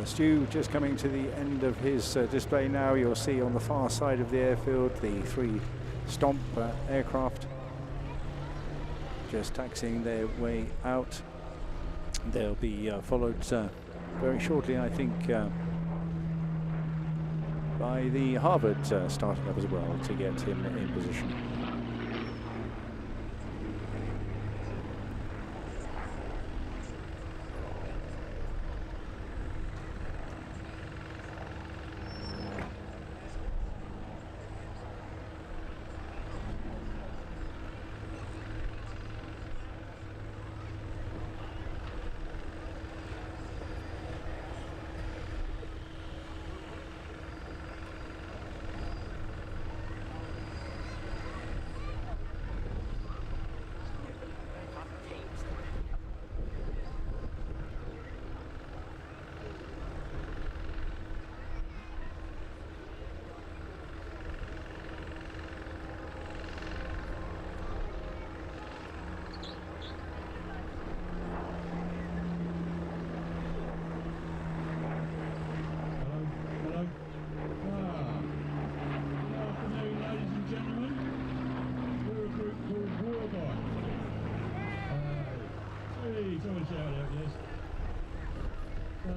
Stu just coming to the end of his display now. You'll see on the far side of the airfield the 3 Stampe aircraft just taxiing their way out. They'll be followed very shortly, I think, by the Harvard starting up as well to get him in position.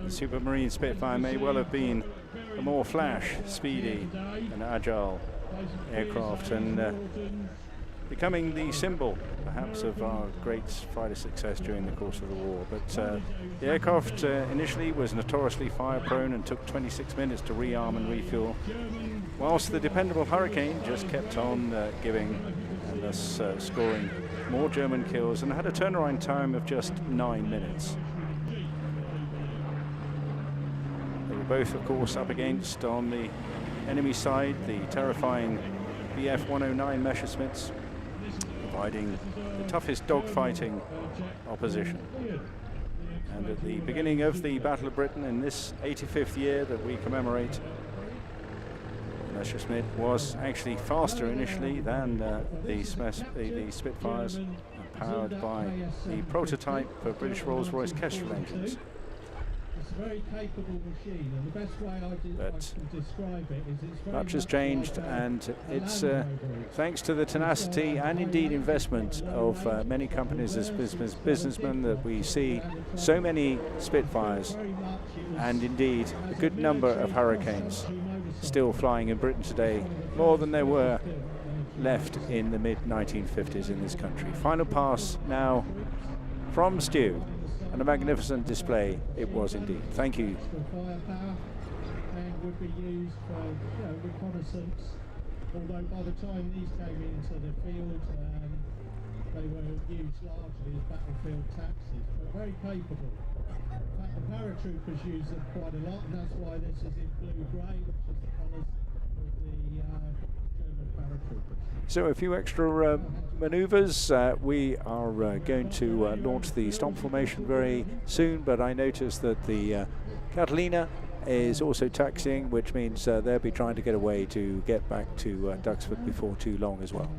The Supermarine Spitfire may well have been a more flash, speedy and agile aircraft, and becoming the symbol perhaps of our great fighter success during the course of the war. But the aircraft initially was notoriously fire prone and took 26 minutes to rearm and refuel, whilst the dependable Hurricane just kept on giving and thus scoring more German kills and had a turnaround time of just 9 minutes. They were both, of course, up against, on the enemy side, the terrifying Bf-109 Messerschmitts, providing the toughest dogfighting opposition. And at the beginning of the Battle of Britain, in this 85th year that we commemorate, Messerschmitt was actually faster initially than the Spitfires, and powered by the prototype for British Rolls-Royce Kestrel engines. It's a very capable machine, and the best way I can describe it is it's very much has changed, and it's thanks to the tenacity and indeed investment of many companies as businessmen that we see so many Spitfires and indeed a good number of Hurricanes still flying in Britain today, more than there were left in the mid-1950s in this country. Final pass now from Stu, and a magnificent display it was indeed. Thank you. Firepower, and would be used for reconnaissance, although by the time these came into the field they were used largely as battlefield taxis, but very capable. In fact, the paratroopers use them quite a lot, and that's why this is in blue-grey, which is the colours of the German paratroopers. So a few extra manoeuvres. We are going to launch the stomp formation very soon, but I noticed that the Catalina is also taxiing, which means they'll be trying to get away to get back to Duxford before too long as well.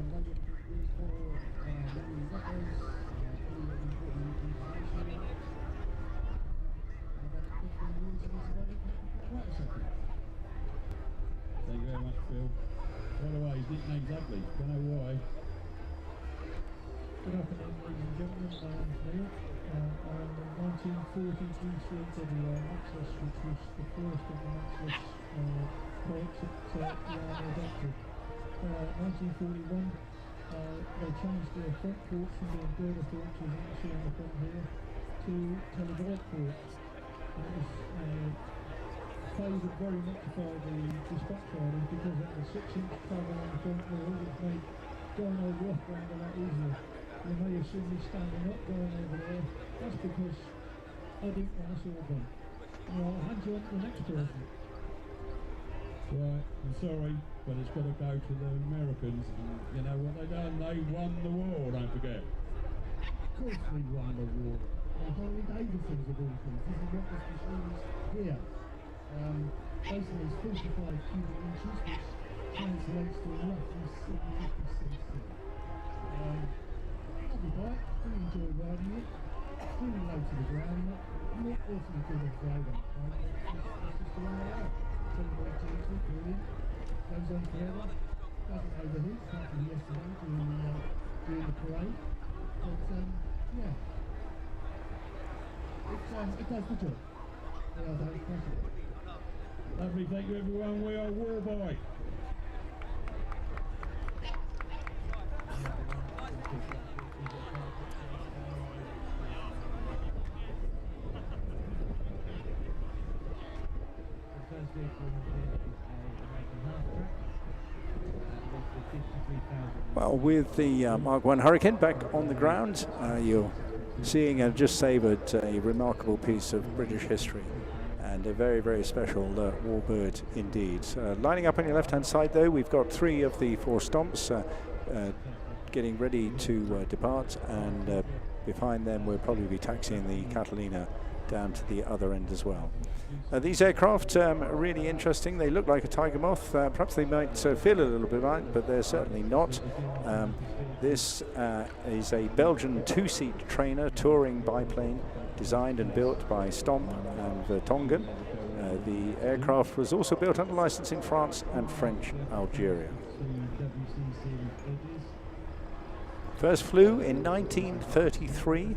Thank you very much, Phil. By the way, his nickname's ugly, don't know why. Good afternoon, ladies and gentlemen. Neil. On 1940 G3WR Maxless, which was the first of the Maxless products that Yarn adopted. 1941, they changed their front ports from being girder ports, as you can see on the front here, to televert ports. And it was favoured very much by the dispatch riders because it was 6-inch cover on the front wheel, which made going over off ground a lot easier. You may have seen me standing up going over there. That's because I didn't want us all done. I'll hand you on to the next person. Right, I'm sorry, but it's got to go to the Americans. And you know what they done? They won the war, don't forget. Of course we won the war. Harley Davidson's of all things. This is what this machine is here. Basically it's 45 cubic inches, which translates to roughly 750 cc. Lovely bike, really enjoy riding it. Really low to the ground, not awfully good off road on the bike. That's just the way they are. Very gentle, brilliant. Goes on forever. Doesn't overheat, apart from yesterday during the parade. But yeah, it does the job. Yeah, that's possible. Lovely, thank you everyone. We are Warbike. Well, with the Mark I Hurricane back on the ground, you're seeing and just savoured a remarkable piece of British history. And a very, very special warbird indeed. Lining up on your left-hand side, though, we've got 3 of the 4 stomps getting ready to depart, and behind them we'll probably be taxiing the Catalina down to the other end as well. These aircraft are really interesting. They look like a tiger moth. Perhaps they might feel a little bit like, but they're certainly not. This is a Belgian 2-seat trainer touring biplane, designed and built by Stampe and Tongan. The aircraft was also built under license in France and French Algeria. First flew in 1933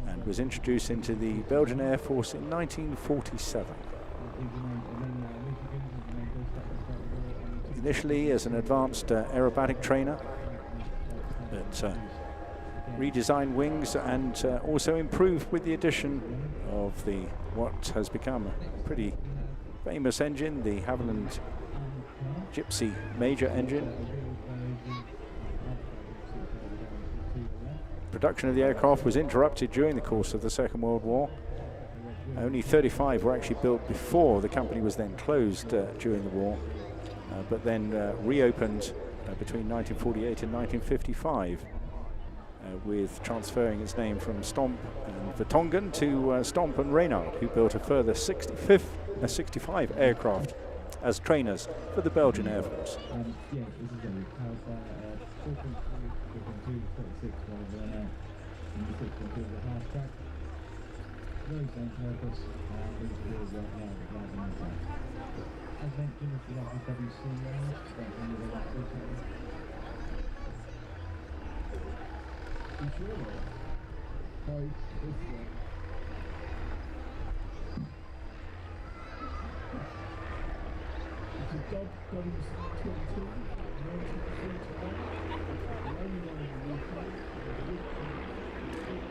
and was introduced into the Belgian Air Force in 1947. Initially as an advanced aerobatic trainer, but redesigned wings and also improved with the addition of what has become a pretty famous engine, the Havilland Gypsy Major engine. Production of the aircraft was interrupted during the course of the Second World War. Only 35 were actually built before the company was then closed during the war, but then reopened between 1948 and 1955. with transferring its name from Stampe and Vertonghen to Stampe and Reynard, who built a further 65 aircraft as trainers for the Belgian Air Force. Yeah, this is going to be powered by 4.2, 36 rather than 6.2 the half track. Very same purpose, and this is right now the flag on the as mentioned, if you like the WC range, that's one of the last recently. You sure though? Sorry, this way. It's a Dodge W22, 1931.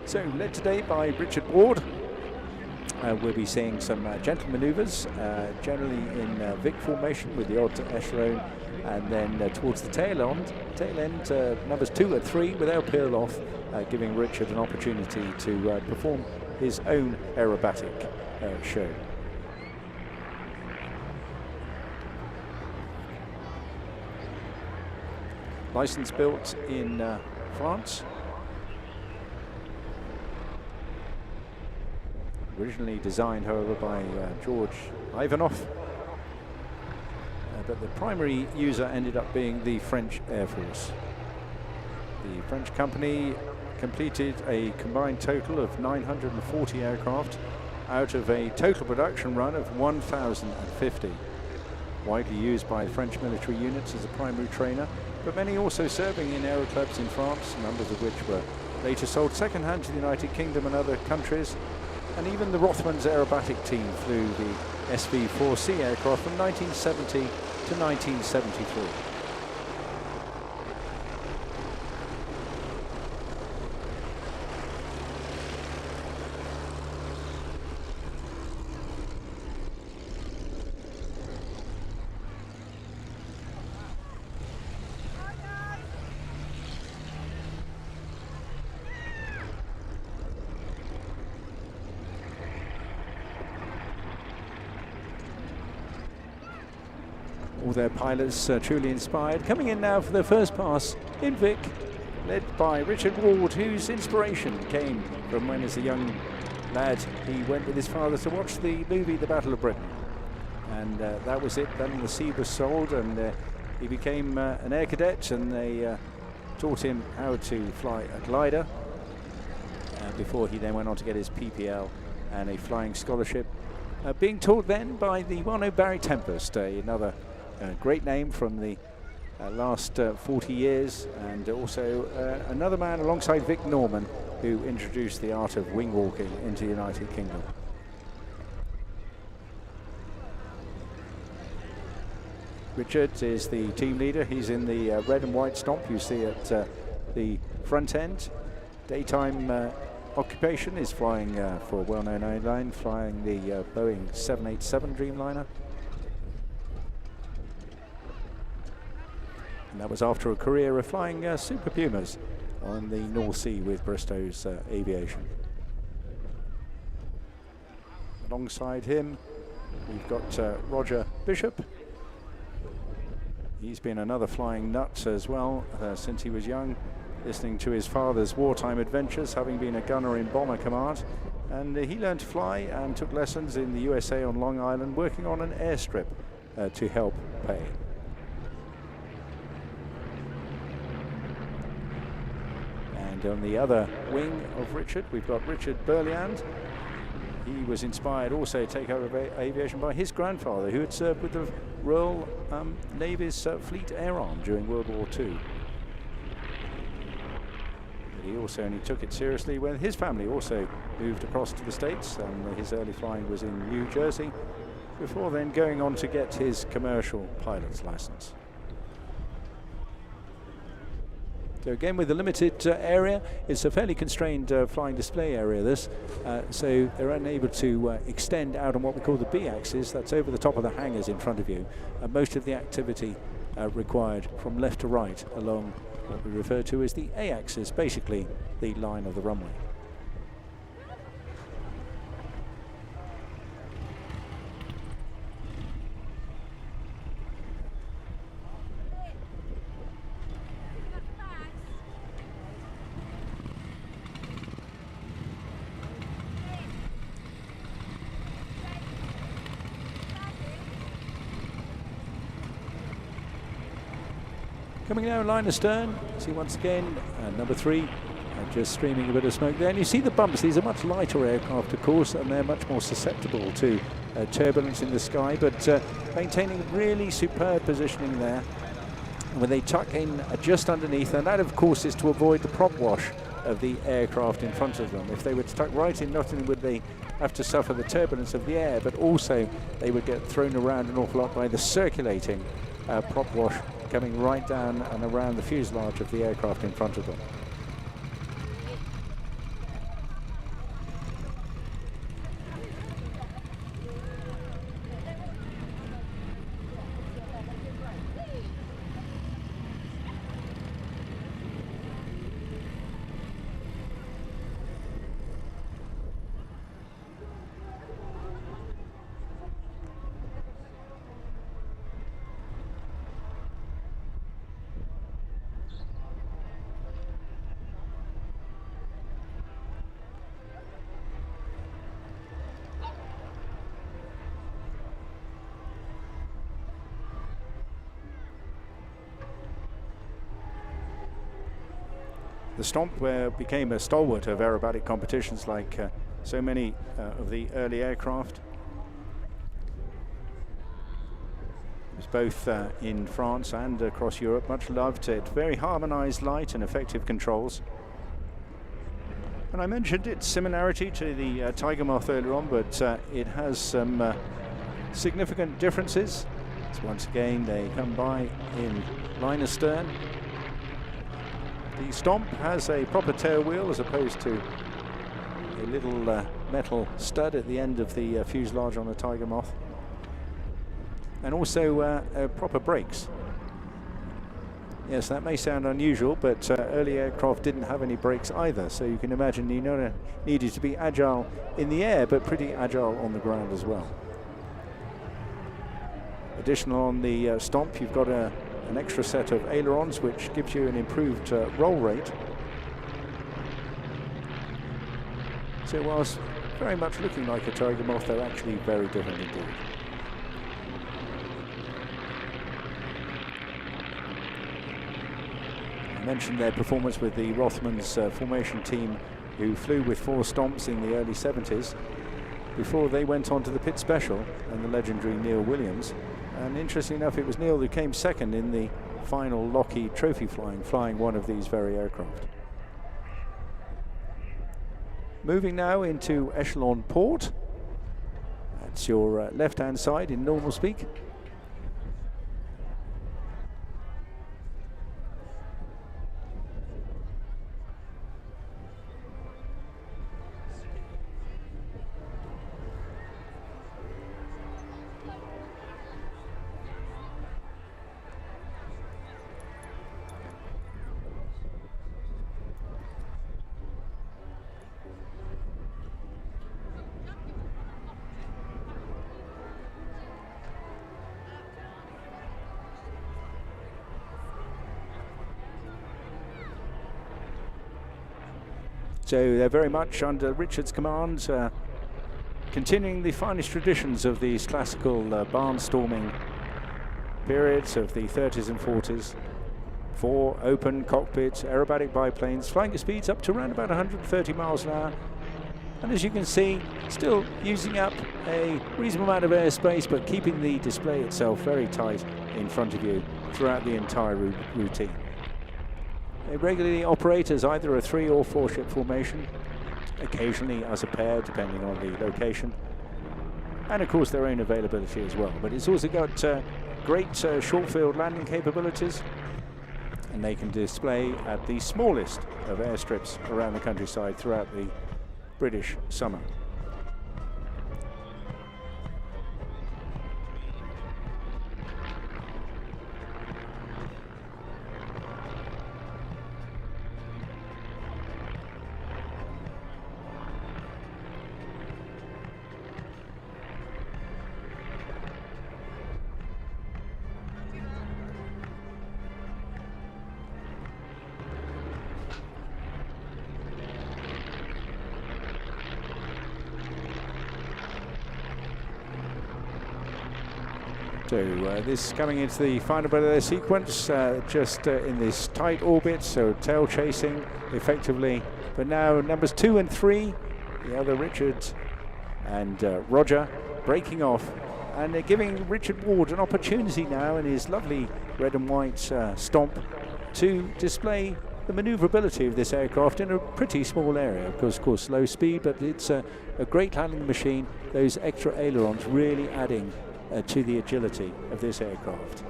So, led today by Richard Ward. We'll be seeing some gentle manoeuvres, generally in Vic formation with the odd echelon, and then towards the tail end, numbers 2 and 3 with our peel off, giving Richard an opportunity to perform his own aerobatic show. License built in France. Originally designed, however, by George Ivanov, but the primary user ended up being the French Air Force. The French company completed a combined total of 940 aircraft out of a total production run of 1,050, widely used by French military units as a primary trainer, but many also serving in aero clubs in France, numbers of which were later sold second-hand to the United Kingdom and other countries. And even the Rothmans aerobatic team flew the SV-4C aircraft from 1970 to 1973. All their pilots truly inspired. Coming in now for their first pass in Vic, led by Richard Ward, whose inspiration came from when, as a young lad, he went with his father to watch the movie The Battle of Britain. And that was it. Then the sea was sold, and he became an air cadet, and they taught him how to fly a glider before he then went on to get his PPL and a flying scholarship. Being taught then by the well-known Barry Tempest, another great name from the last 40 years, and also another man alongside Vic Norman who introduced the art of wing walking into the United Kingdom. Richard is the team leader. He's in the red and white Stampe you see at the front end. Daytime occupation is flying for a well-known airline, flying the Boeing 787 Dreamliner. And that was after a career of flying Super Pumas on the North Sea with Bristow's Aviation. Alongside him, we've got Roger Bishop. He's been another flying nut as well since he was young, listening to his father's wartime adventures, having been a gunner in Bomber Command. And he learned to fly and took lessons in the USA on Long Island, working on an airstrip to help pay. On the other wing of Richard, we've got Richard Burliand. He was inspired also to take over aviation by his grandfather, who had served with the Royal Navy's Fleet Air Arm during World War II. But he also only took it seriously when his family also moved across to the States, and his early flying was in New Jersey, before then going on to get his commercial pilot's license. So again, with the limited area, it's a fairly constrained flying display area, this. So they're unable to extend out on what we call the B-axis. That's over the top of the hangars in front of you. Most of the activity required from left to right along what we refer to as the A-axis, basically the line of the runway. Coming down line astern, see once again number 3 just streaming a bit of smoke there. And you see the bumps. These are much lighter aircraft, of course, and they're much more susceptible to turbulence in the sky, but maintaining really superb positioning there. When they tuck in just underneath, and that of course is to avoid the prop wash of the aircraft in front of them. If they were to tuck right in, not only would they have to suffer the turbulence of the air, but also they would get thrown around an awful lot by the circulating prop wash coming right down and around the fuselage of the aircraft in front of them. The Stampe became a stalwart of aerobatic competitions like so many of the early aircraft. It was both in France and across Europe, much loved. It very harmonized light and effective controls. And I mentioned its similarity to the Tiger Moth earlier on, but it has some significant differences. So once again, they come by in line astern. The Stampe has a proper tail wheel as opposed to a little metal stud at the end of the fuselage on a Tiger Moth, and also proper brakes. Yes, that may sound unusual, but early aircraft didn't have any brakes either, so you can imagine you needed to be agile in the air, but pretty agile on the ground as well. Additional on the Stampe, you've got an extra set of ailerons, which gives you an improved roll rate. So whilst very much looking like a Tiger Moth, they're actually very different indeed. I mentioned their performance with the Rothmans formation team, who flew with 4 Stampes in the early 70s before they went on to the Pitt Special and the legendary Neil Williams. And interestingly enough, it was Neil who came second in the final Lockheed trophy flying one of these very aircraft. Moving now into Echelon Port. That's your left-hand side in normal speak. So they're very much under Richard's command, continuing the finest traditions of these classical barnstorming periods of the 30s and 40s. 4 open cockpits, aerobatic biplanes, flying at speeds up to around about 130 miles an hour. And as you can see, still using up a reasonable amount of airspace, but keeping the display itself very tight in front of you throughout the entire routine. They regularly operate as either a 3 or 4 ship formation, occasionally as a pair depending on the location, and of course their own availability as well. But it's also got great short field landing capabilities, and they can display at the smallest of airstrips around the countryside throughout the British summer. So this coming into the final bit of their sequence, just in this tight orbit, so tail chasing effectively. But now numbers 2 and 3, the other Richard and Roger, breaking off. And they're giving Richard Ward an opportunity now in his lovely red and white Stampe to display the maneuverability of this aircraft in a pretty small area. Of course, low speed, but it's a great handling machine. Those extra ailerons really adding to the agility of this aircraft.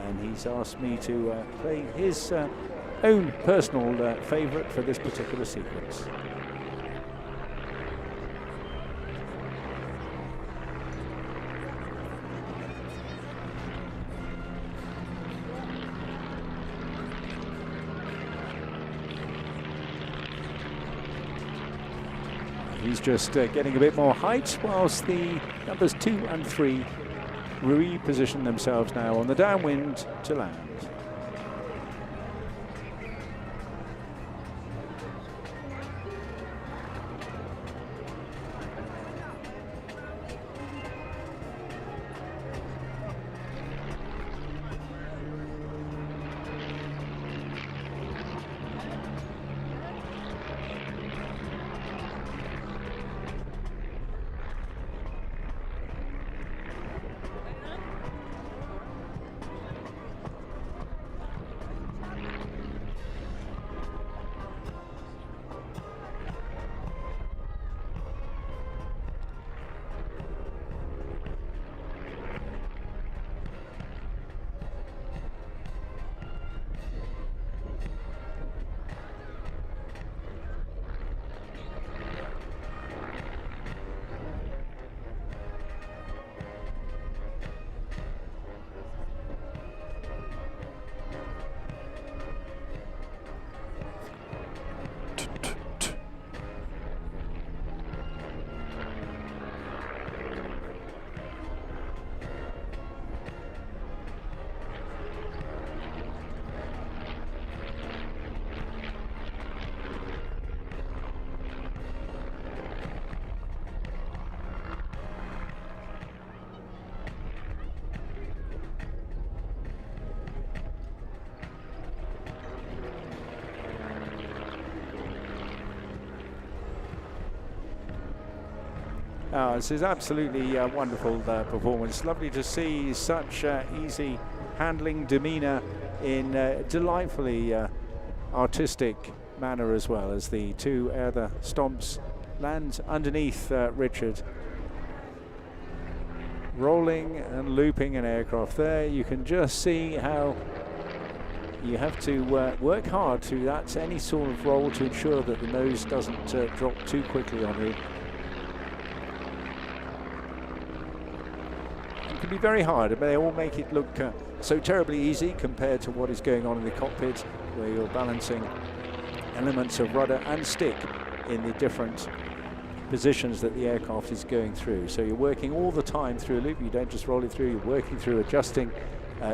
And he's asked me to play his own personal favourite for this particular sequence. He's just getting a bit more height, whilst the numbers 2 and 3 reposition themselves now on the downwind to land. Oh, this is absolutely wonderful performance. Lovely to see such easy handling demeanour in delightfully artistic manner, as well as the two other Stampes land underneath Richard. Rolling and looping an aircraft there. You can just see how you have to work hard through that, any sort of roll, to ensure that the nose doesn't drop too quickly on you. Can be very hard, but they all make it look so terribly easy compared to what is going on in the cockpit, where you're balancing elements of rudder and stick in the different positions that the aircraft is going through. So you're working all the time through a loop. You don't just roll it through, you're working through adjusting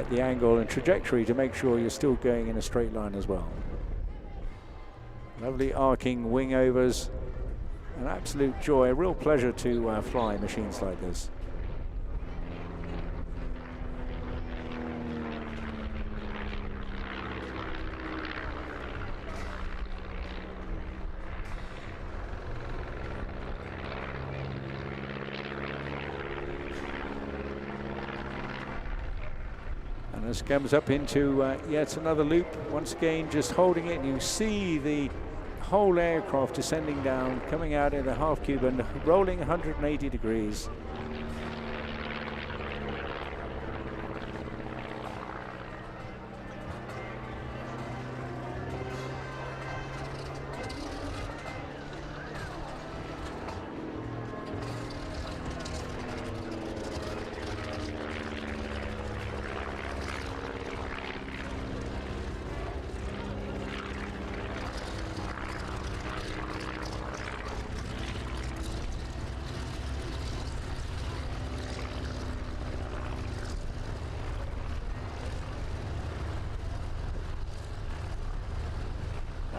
the angle and trajectory to make sure you're still going in a straight line as well. Lovely arcing wing overs, an absolute joy, a real pleasure to fly machines like this. This comes up into yet another loop. Once again, just holding it. You see the whole aircraft descending down, coming out in a half cube and rolling 180 degrees.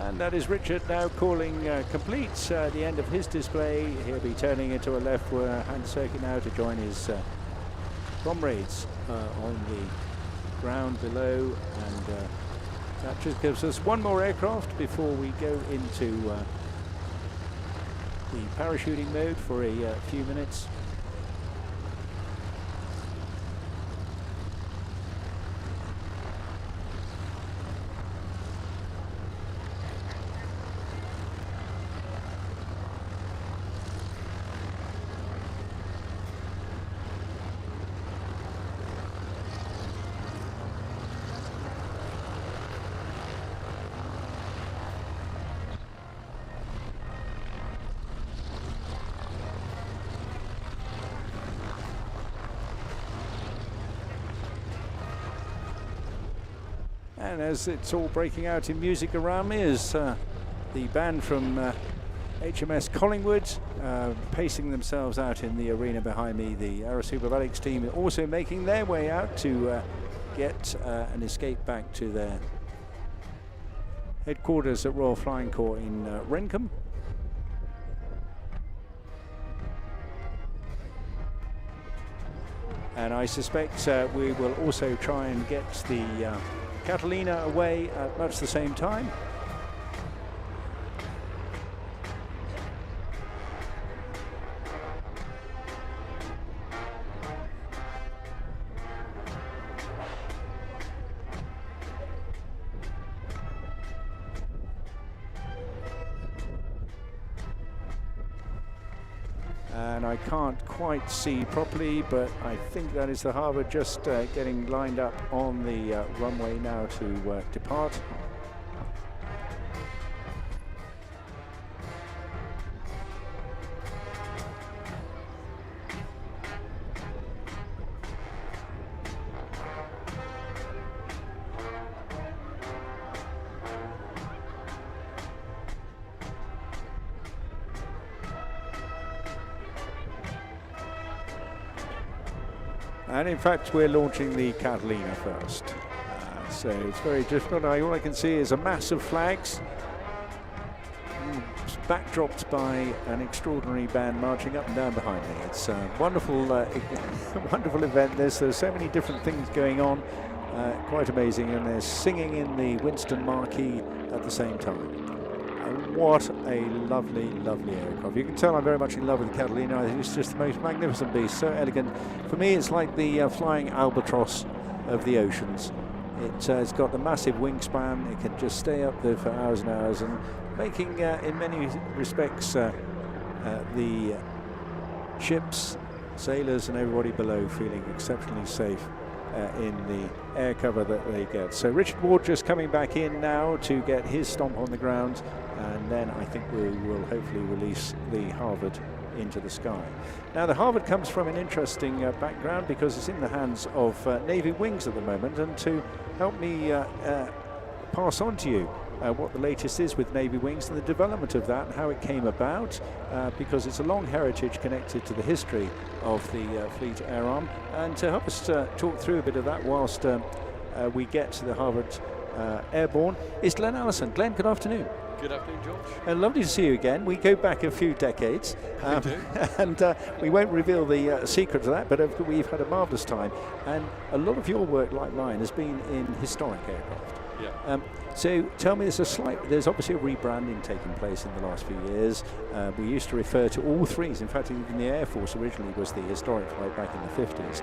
And that is Richard now calling complete the end of his display. He'll be turning into a left hand circuit now to join his comrades on the ground below, and that just gives us one more aircraft before we go into the parachuting mode for a few minutes. And as it's all breaking out in music around me, is the band from HMS Collingwood pacing themselves out in the arena behind me. The Aerosuperbatics team also making their way out to get an escape back to their headquarters at Royal Flying Corps in Rencombe. And I suspect we will also try and get the Catalina away at much the same time. And I can't quite see properly, but I think that is the Harvard just getting lined up on the runway now to depart. And in fact, we're launching the Catalina first. So it's very difficult. All I can see is a mass of flags, backdropped by an extraordinary band marching up and down behind me. It's a wonderful, wonderful event. There's so many different things going on. Quite amazing. And they're singing in the Winston Marquee at the same time. What a lovely, lovely aircraft. You can tell I'm very much in love with the Catalina. I think it's just the most magnificent beast, so elegant. For me, it's like the flying albatross of the oceans. It's got the massive wingspan. It can just stay up there for hours and hours, and making, in many respects, the ships, sailors and everybody below feeling exceptionally safe in the air cover that they get. So Richard Ward just coming back in now to get his stomp on the ground, and then I think we will hopefully release the Harvard into the sky. Now the Harvard comes from an interesting background, because it's in the hands of Navy Wings at the moment, and to help me pass on to you what the latest is with Navy Wings and the development of that and how it came about, because it's a long heritage connected to the history of the Fleet Air Arm. And to help us talk through a bit of that whilst we get to the Harvard Airborne is Glenn Allison. Glenn, good afternoon. Good afternoon, George. Lovely to see you again. We go back a few decades, We do. and we won't reveal the secret to that, but we've had a marvellous time. And a lot of your work, like mine, has been in historic aircraft. Yeah. So tell me, there's obviously a rebranding taking place in the last few years. We used to refer to all threes. In fact, even the Air Force originally was the historic flight back in the 50s.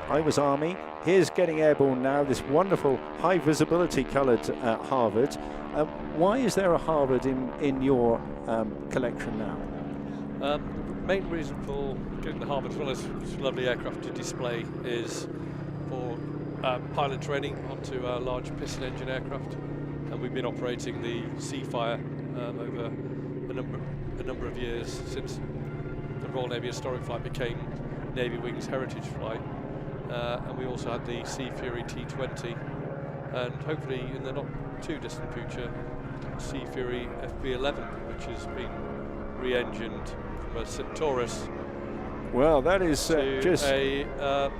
I was Army. Here's getting airborne now, this wonderful high visibility coloured Harvard. Why is there a Harvard in your collection now? The main reason for getting the Harvard, as well as this lovely aircraft to display, is for pilot training onto a large piston engine aircraft, and we've been operating the Seafire over a number of years since the Royal Navy Historic Flight became Navy Wings Heritage Flight, and we also had the Sea Fury T20, and hopefully in the not too distant future, Sea Fury FB11, which has been re-engined from a Centaurus. Well, that is just a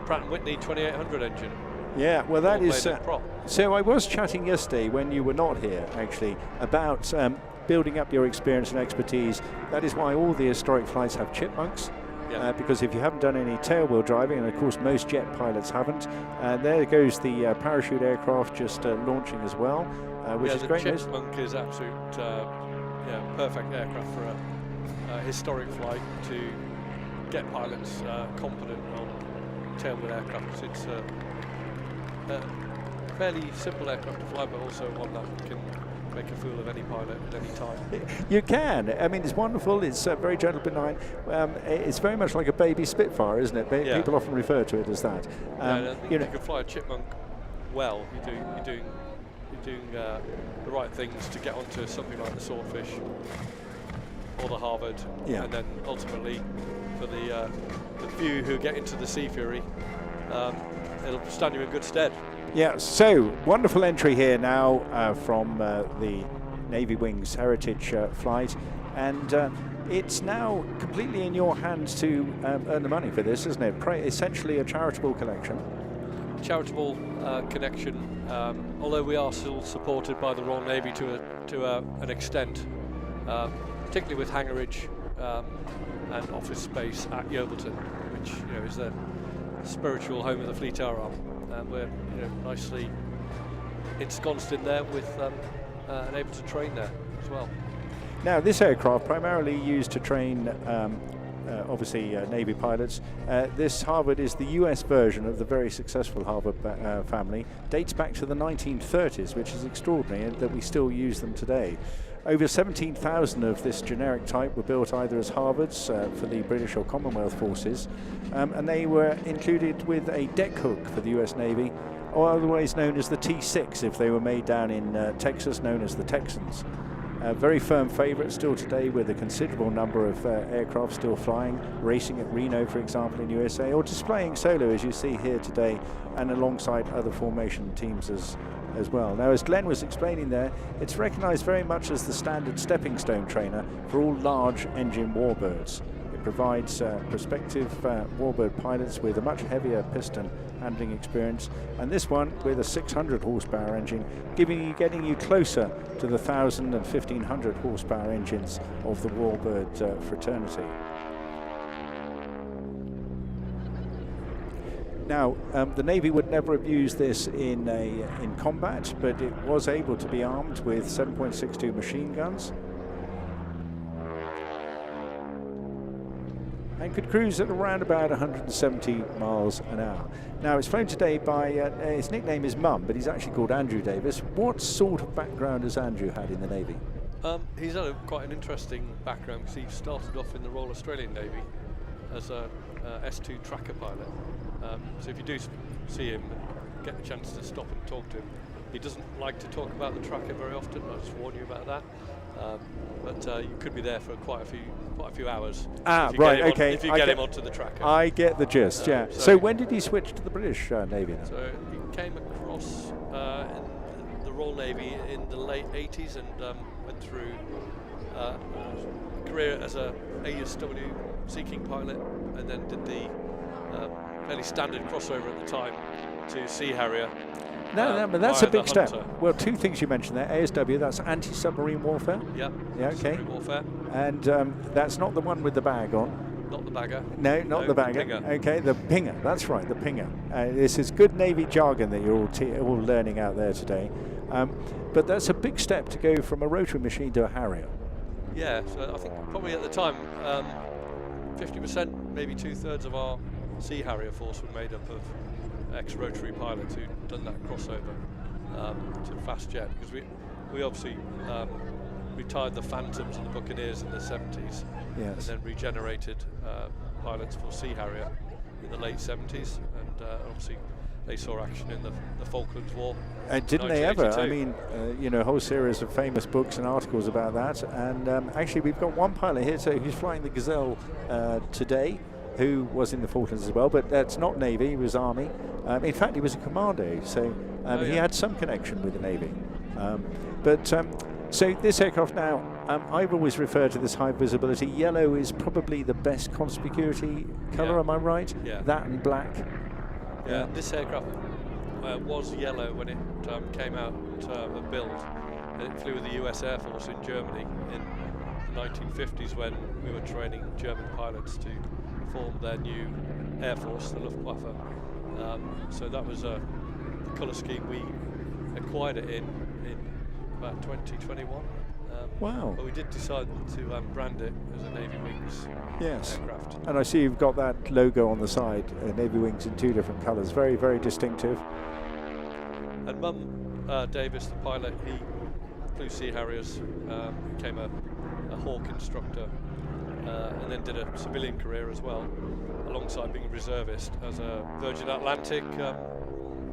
Pratt & Whitney 2800 engine. Yeah, well, that is. Prop. So I was chatting yesterday when you were not here, actually, about building up your experience and expertise. That is why all the historic flights have chipmunks. because if you haven't done any tailwheel driving, and of course most jet pilots haven't, there goes the parachute aircraft just launching as well, which is great news. The Chipmunk is absolute, perfect aircraft for a historic flight to get pilots competent on tailwheel aircraft. It's a fairly simple aircraft to fly, but also one that can make a fool of any pilot at any time. You can. I mean, it's wonderful. It's very gentle, benign. It's very much like a baby Spitfire, isn't it? People often refer to it as that. You can fly a Chipmunk well. You're doing the right things to get onto something like the Swordfish or the Harvard, and then ultimately for the few who get into the Sea Fury, it'll stand you in good stead. Yeah, so wonderful entry here now from the Navy Wings Heritage flight, and it's now completely in your hands to earn the money for this, isn't it? Essentially a charitable collection. Charitable connection, although we are still supported by the Royal Navy to an extent, particularly with hangarage and office space at Yeovilton, which is the spiritual home of the Fleet Air Arm. And we're nicely ensconced in there with and able to train there as well. Now, this aircraft primarily used to train obviously Navy pilots. This Harvard is the US version of the very successful Harvard family. Dates back to the 1930s, which is extraordinary that we still use them today. Over 17,000 of this generic type were built either as Harvards for the British or Commonwealth forces, and they were included with a deck hook for the US Navy, or otherwise known as the T6 if they were made down in Texas, known as the Texans. Very firm favourite still today, with a considerable number of aircraft still flying, racing at Reno, for example, in USA, or displaying solo, as you see here today, and alongside other formation teams as well. Now, as Glenn was explaining there, it's recognised very much as the standard stepping stone trainer for all large engine warbirds. It provides prospective warbird pilots with a much heavier piston handling experience, and this one with a 600 horsepower engine, getting you closer to the 1,000 and 1,500 horsepower engines of the warbird fraternity. Now, the Navy would never have used this in combat, but it was able to be armed with 7.62 machine guns and could cruise at around about 170 miles an hour. Now, it's flown today by, his nickname is Mum, but he's actually called Andrew Davis. What sort of background has Andrew had in the Navy? He's had quite an interesting background, because he started off in the Royal Australian Navy as a S2 tracker pilot. So if you do see him, get the chance to stop and talk to him. He doesn't like to talk about the tracker very often. I'll just warn you about that. But you could be there for quite a few hours. Right, okay. If you get him onto the tracker. I get the gist. Yeah. So when did he switch to the British Navy then? So he came across in the Royal Navy in the late 80s and went through a career as a ASW Sea King pilot, and then did the fairly standard crossover at the time to Sea Harrier. No, but that's a big step. Well, two things you mentioned there. ASW, that's anti-submarine warfare. Yeah. Yeah. Okay. Submarine warfare. And that's not the one with the bag on. Not the bagger. No, not the bagger. Pinger. Okay, the pinger. That's right, the pinger. This is good Navy jargon that you're all learning out there today. But that's a big step to go from a rotary machine to a Harrier. Yeah. So I think probably at the time, 50%, maybe 2/3 of our Sea Harrier force were made up of ex-rotary pilots who'd done that crossover to fast jet, because we obviously retired the Phantoms and the Buccaneers in the 70s, yes, and then regenerated pilots for Sea Harrier in the late 70s, and obviously they saw action in the Falklands War. And didn't they ever? I mean, a whole series of famous books and articles about that. And actually, we've got one pilot here who's flying the Gazelle today, who was in the Falklands as well, but that's not Navy, he was Army. In fact, he was a commando, so he had some connection with the Navy. So this aircraft now, I've always referred to this high visibility. Yellow is probably the best conspicuity colour, am I right? Yeah. That and black. Yeah, this aircraft was yellow when it came out of build. It flew with the US Air Force in Germany in the 1950s when we were training German pilots to formed their new Air Force, the Luftwaffe. So that was the colour scheme we acquired it in about 2021. Wow. But we did decide to brand it as a Navy Wings aircraft. And I see you've got that logo on the side, Navy Wings in 2 different colours, very, very distinctive. And Mum Davis, the pilot, he flew Sea Harriers, became a Hawk instructor, and then did a civilian career as well, alongside being a reservist as a Virgin Atlantic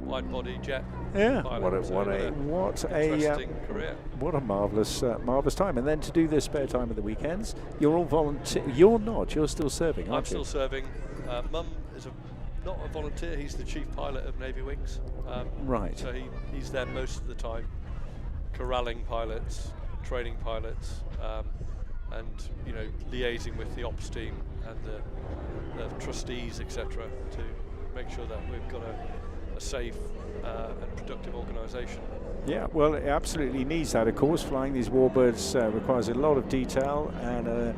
wide-body jet pilot. What a marvelous time. And then to do this spare time at the weekends, you're all volunteer. You're not. You're still serving, aren't you? I'm still serving. Mum is not a volunteer. He's the chief pilot of Navy Wings. Right. So he's there most of the time, corralling pilots, training pilots, and liaising with the ops team and the trustees, etc., to make sure that we've got a safe and productive organisation. Yeah, well, it absolutely needs that, of course. Flying these warbirds requires a lot of detail and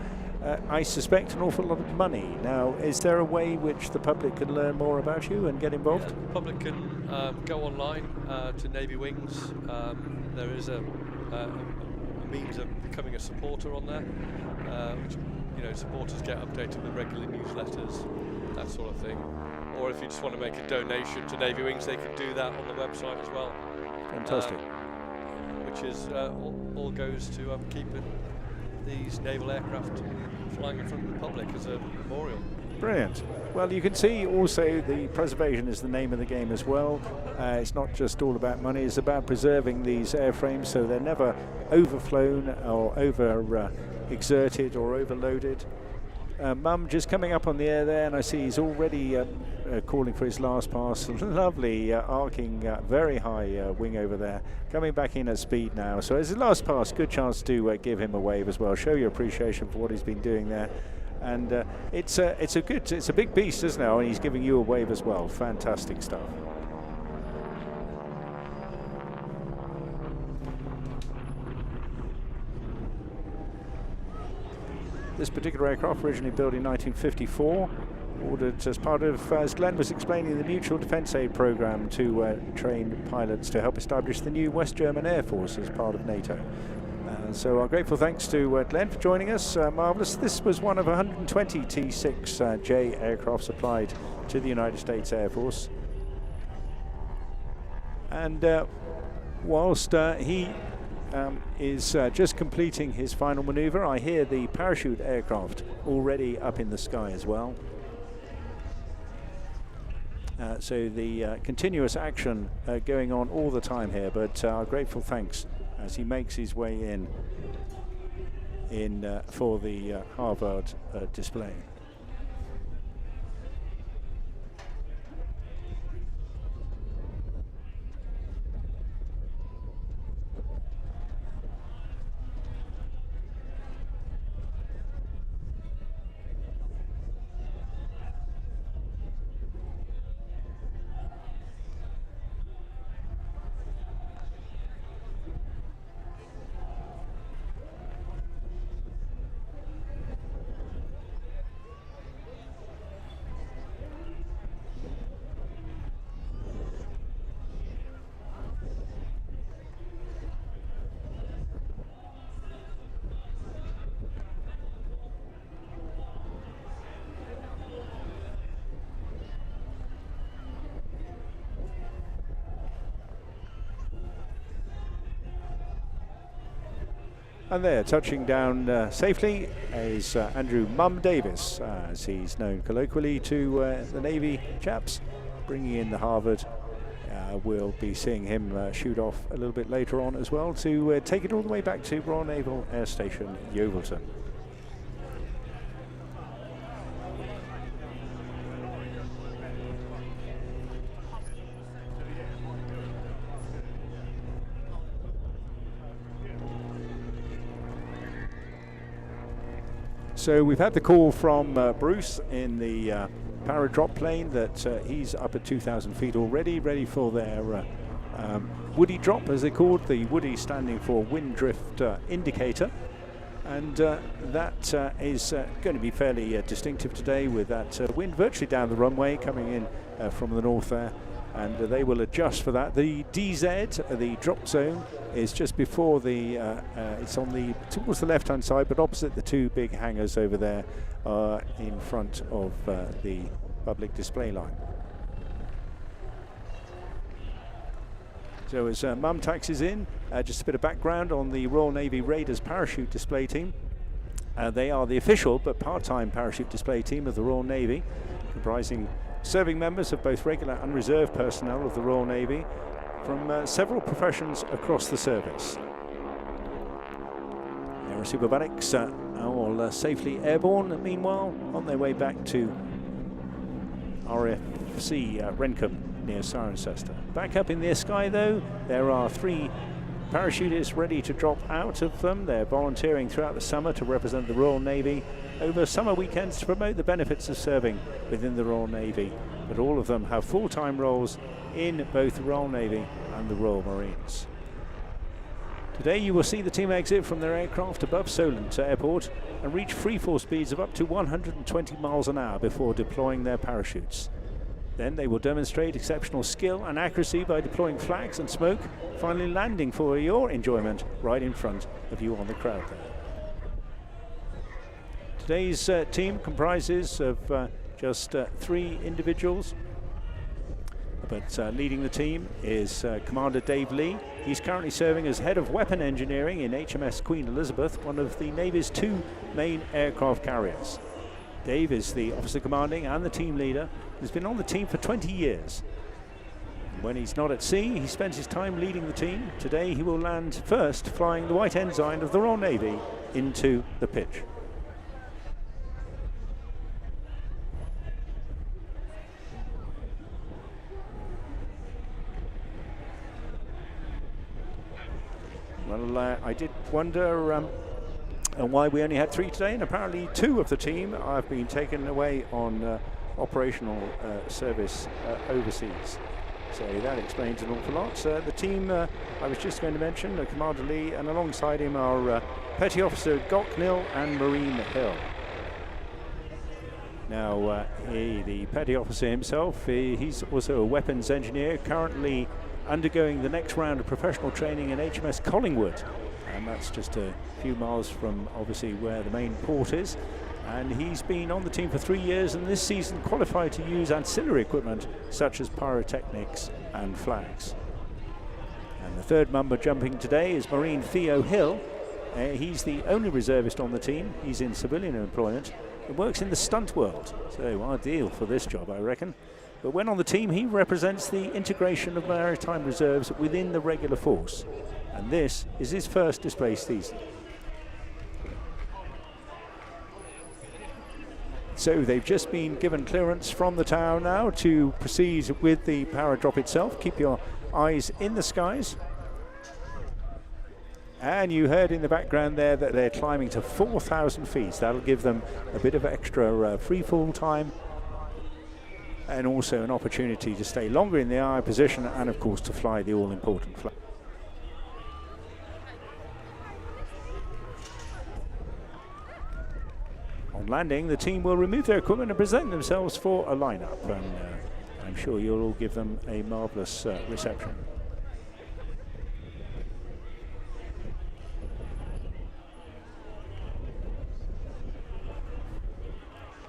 I suspect an awful lot of money. Now, is there a way which the public can learn more about you and get involved? The public can go online to Navy Wings. There is a means of becoming a supporter on there, which supporters get updated with regular newsletters, that sort of thing. Or if you just want to make a donation to Navy Wings, they can do that on the website as well. Fantastic. Which is all goes to keeping these naval aircraft flying in front of the public as a memorial. Brilliant. Well, you can see also the preservation is the name of the game as well. It's not just all about money, it's about preserving these airframes so they're never overflown or exerted or overloaded. Mum just coming up on the air there, and I see he's already calling for his last pass. Lovely arcing very high wing over there, coming back in at speed now. So as his last pass, good chance to give him a wave as well, show your appreciation for what he's been doing there. And it's a big beast, isn't it? And he's giving you a wave as well. Fantastic stuff. This particular aircraft, originally built in 1954, ordered as part of, as Glenn was explaining, the Mutual Defence Aid Programme to train pilots to help establish the new West German Air Force as part of NATO. So our grateful thanks to Glenn for joining us. Marvellous. This was one of 120 T6J aircraft supplied to the United States Air Force. And whilst he is just completing his final manoeuvre, I hear the parachute aircraft already up in the sky as well. So the continuous action going on all the time here, but our grateful thanks as he makes his way in for the Harvard display. And there, touching down safely, is Andrew Mum Davis, as he's known colloquially to the Navy chaps, bringing in the Harvard. We'll be seeing him shoot off a little bit later on as well to take it all the way back to Royal Naval Air Station Yeovilton. So we've had the call from Bruce in the paradrop plane that he's up at 2,000 feet already, ready for their woody drop, as they called, the woody standing for wind drift indicator. And that is going to be fairly distinctive today, with that wind virtually down the runway coming in from the north there. And they will adjust for that. The DZ, the drop zone, is just before the, it's on the, towards the left-hand side, but opposite the two big hangars over there, in front of the public display line. So as Mum taxis in, just a bit of background on the Royal Navy Raiders parachute display team. They are the official but part-time parachute display team of the Royal Navy, comprising serving members of both regular and reserve personnel of the Royal Navy from several professions across the service. Aerosuperbatics are all safely airborne, meanwhile, on their way back to RFC Rencombe near Cirencester. Back up in the sky, though, there are 3 parachutists ready to drop out of them. They're volunteering throughout the summer to represent the Royal Navy over summer weekends to promote the benefits of serving within the Royal Navy. But all of them have full-time roles in both the Royal Navy and the Royal Marines. Today you will see the team exit from their aircraft above Solent Airport and reach freefall speeds of up to 120 miles an hour before deploying their parachutes. Then they will demonstrate exceptional skill and accuracy by deploying flags and smoke, finally landing for your enjoyment right in front of you on the crowd there. Today's team comprises of just 3 individuals, but leading the team is Commander Dave Lee. He's currently serving as Head of Weapon Engineering in HMS Queen Elizabeth, one of the Navy's 2 main aircraft carriers. Dave is the officer commanding and the team leader. He's been on the team for 20 years. When he's not at sea, he spends his time leading the team. Today he will land first, flying the white ensign of the Royal Navy into the pitch. Well, I did wonder why we only had 3 today, and apparently 2 of the team have been taken away on operational service overseas. So that explains an awful lot. The team I was just going to mention, Commander Lee, and alongside him are Petty Officer Gocknell and Marine Hill. Now, the Petty Officer himself, he's also a weapons engineer, currently undergoing the next round of professional training in HMS Collingwood, and that's just a few miles from obviously where the main port is. And he's been on the team for 3 years, and this season qualified to use ancillary equipment such as pyrotechnics and flags. And the 3rd member jumping today is Marine Theo Hill. He's the only reservist on the team. He's in civilian employment and works in the stunt world, so ideal for this job, I reckon. But when on the team, he represents the integration of maritime reserves within the regular force, and this is his first display season. So they've just been given clearance from the tower now to proceed with the power drop itself. Keep your eyes in the skies. And you heard in the background there that they're climbing to 4,000 feet. That'll give them a bit of extra free fall time, and also an opportunity to stay longer in the eye position, and of course to fly the all-important flag. On landing, the team will remove their equipment and present themselves for a lineup, and I'm sure you'll all give them a marvellous reception.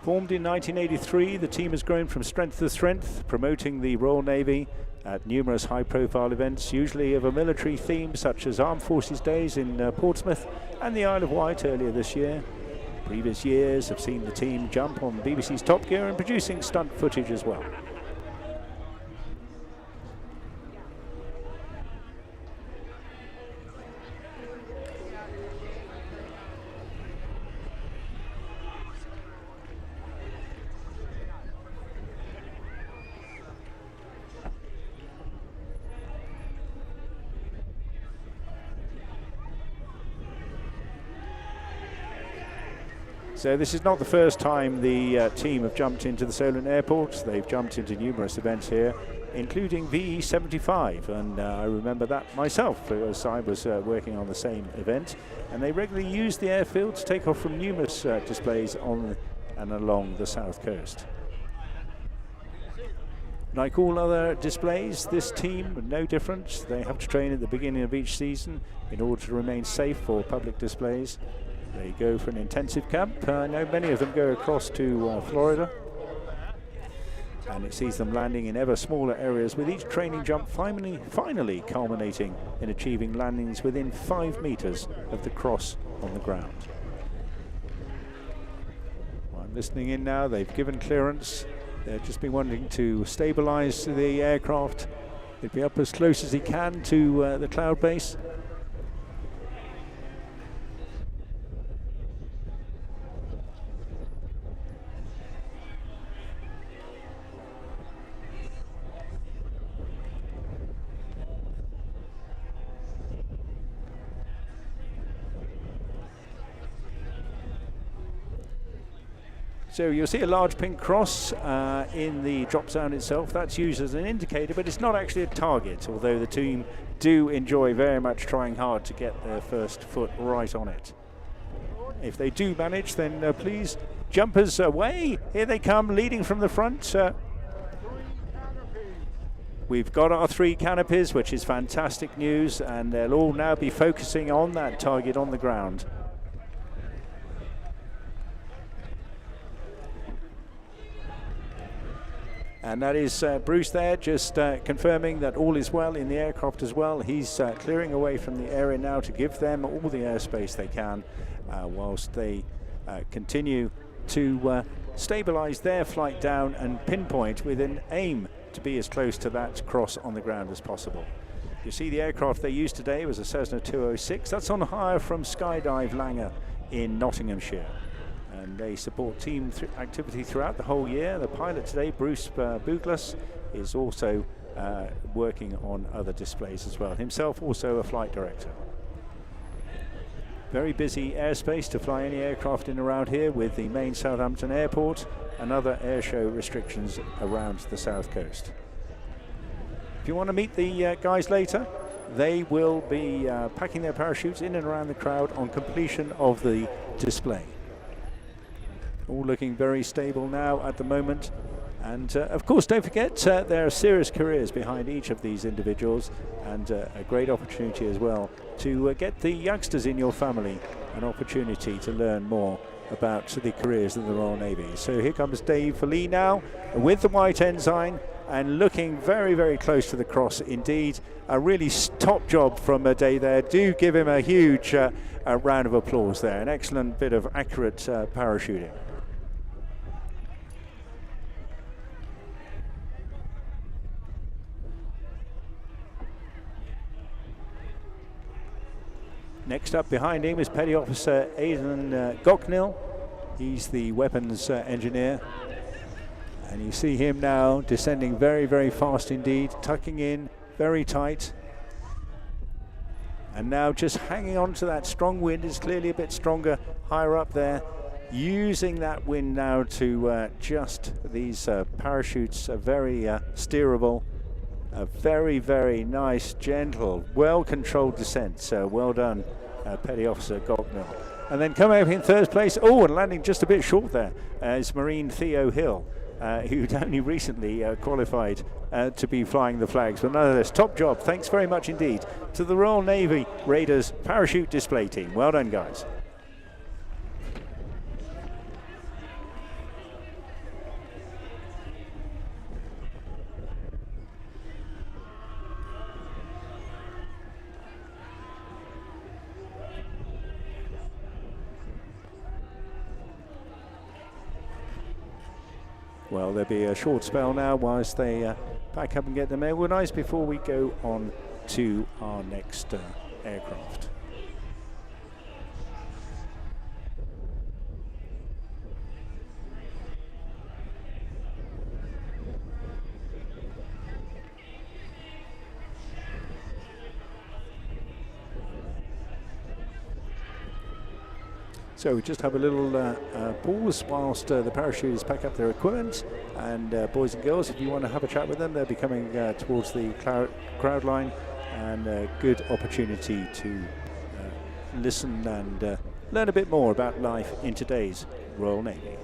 Formed in 1983, the team has grown from strength to strength, promoting the Royal Navy at numerous high-profile events, usually of a military theme, such as Armed Forces Days in Portsmouth and the Isle of Wight earlier this year. Previous years have seen the team jump on BBC's Top Gear and producing stunt footage as well. So this is not the first time the team have jumped into the Solent Airport. They've jumped into numerous events here, including VE75, and I remember that myself as I was working on the same event, and they regularly use the airfield to take off from numerous displays on and along the south coast. Like all other displays, this team, no different. They have to train at the beginning of each season in order to remain safe for public displays. They go for an intensive camp. I know many of them go across to Florida, and it sees them landing in ever smaller areas, with each training jump finally culminating in achieving landings within 5 meters of the cross on the ground. Well, I'm listening in now. They've given clearance. They've just been wanting to stabilize the aircraft. He'll be up as close as he can to the cloud base. So you'll see a large pink cross in the drop zone itself. That's used as an indicator, but it's not actually a target, although the team do enjoy very much trying hard to get their first foot right on it. If they do manage, then please, jumpers away. Here they come, leading from the front. We've got our 3 canopies, which is fantastic news, and they'll all now be focusing on that target on the ground. And that is Bruce there, just confirming that all is well in the aircraft as well. He's clearing away from the area now to give them all the airspace they can, whilst they continue to stabilize their flight down and pinpoint with an aim to be as close to that cross on the ground as possible. You see the aircraft they used today was a Cessna 206. That's on hire from Skydive Langer in Nottinghamshire. And they support team activity throughout the whole year. The pilot today, Bruce Buglas, is also working on other displays as well. Himself also a flight director. Very busy airspace to fly any aircraft in around here, with the main Southampton airport and other airshow restrictions around the south coast. If you want to meet the guys later, they will be packing their parachutes in and around the crowd on completion of the display. All looking very stable now at the moment. And of course, don't forget, there are serious careers behind each of these individuals, and a great opportunity as well to get the youngsters in your family an opportunity to learn more about the careers of the Royal Navy. So here comes Dave Lee now with the white ensign and looking very, very close to the cross indeed. A really top job from Dave there. Do give him a huge round of applause there. An excellent bit of accurate parachuting. Next up behind him is Petty Officer Aidan Gocknell. He's the weapons engineer. And you see him now descending very, very fast indeed, tucking in very tight. And now just hanging on to that strong wind. Is clearly a bit stronger higher up there. Using that wind now to adjust these parachutes are very steerable. A very, very nice, gentle, well-controlled descent. So well done, Petty Officer Gocknell. And then coming up in third place, and landing just a bit short there, is Marine Theo Hill, who'd only recently qualified to be flying the flags. But nonetheless, top job. Thanks very much indeed to the Royal Navy Raiders parachute display team. Well done, guys. Well, there'll be a short spell now whilst they pack up and get them organised before we go on to our next aircraft. So we just have a little pause whilst the parachutists pack up their equipment. And boys and girls, if you want to have a chat with them, they'll be coming towards the crowd line, and a good opportunity to listen and learn a bit more about life in today's Royal Navy.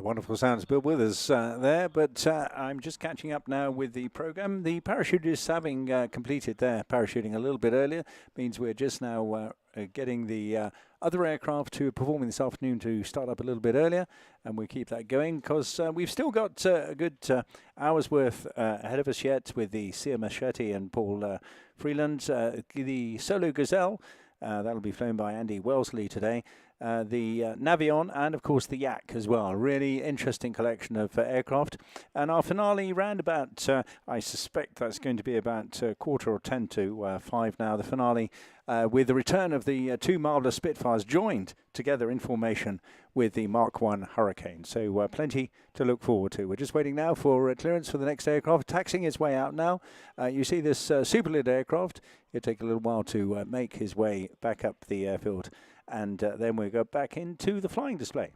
Wonderful sounds, Bill Withers there, but I'm just catching up now with the program. The parachutists, having completed their parachuting a little bit earlier, means we're just now getting the other aircraft to performing this afternoon to start up a little bit earlier, and we keep that going because we've still got a good hour's worth ahead of us yet with the Sia Marchetti and Paul Freeland. The Solent Gazelle, that'll be flown by Andy Wellesley today. the Navion, and of course the Yak as well. Really interesting collection of aircraft. And our finale round about, I suspect that's going to be about quarter or 10 to 5 now. The finale with the return of the two marvellous Spitfires joined together in formation with the Mark I Hurricane. So plenty to look forward to. We're just waiting now for clearance for the next aircraft, taxiing its way out now. You see this superlit aircraft. It'll take a little while to make his way back up the airfield, and then we go back into the flying display.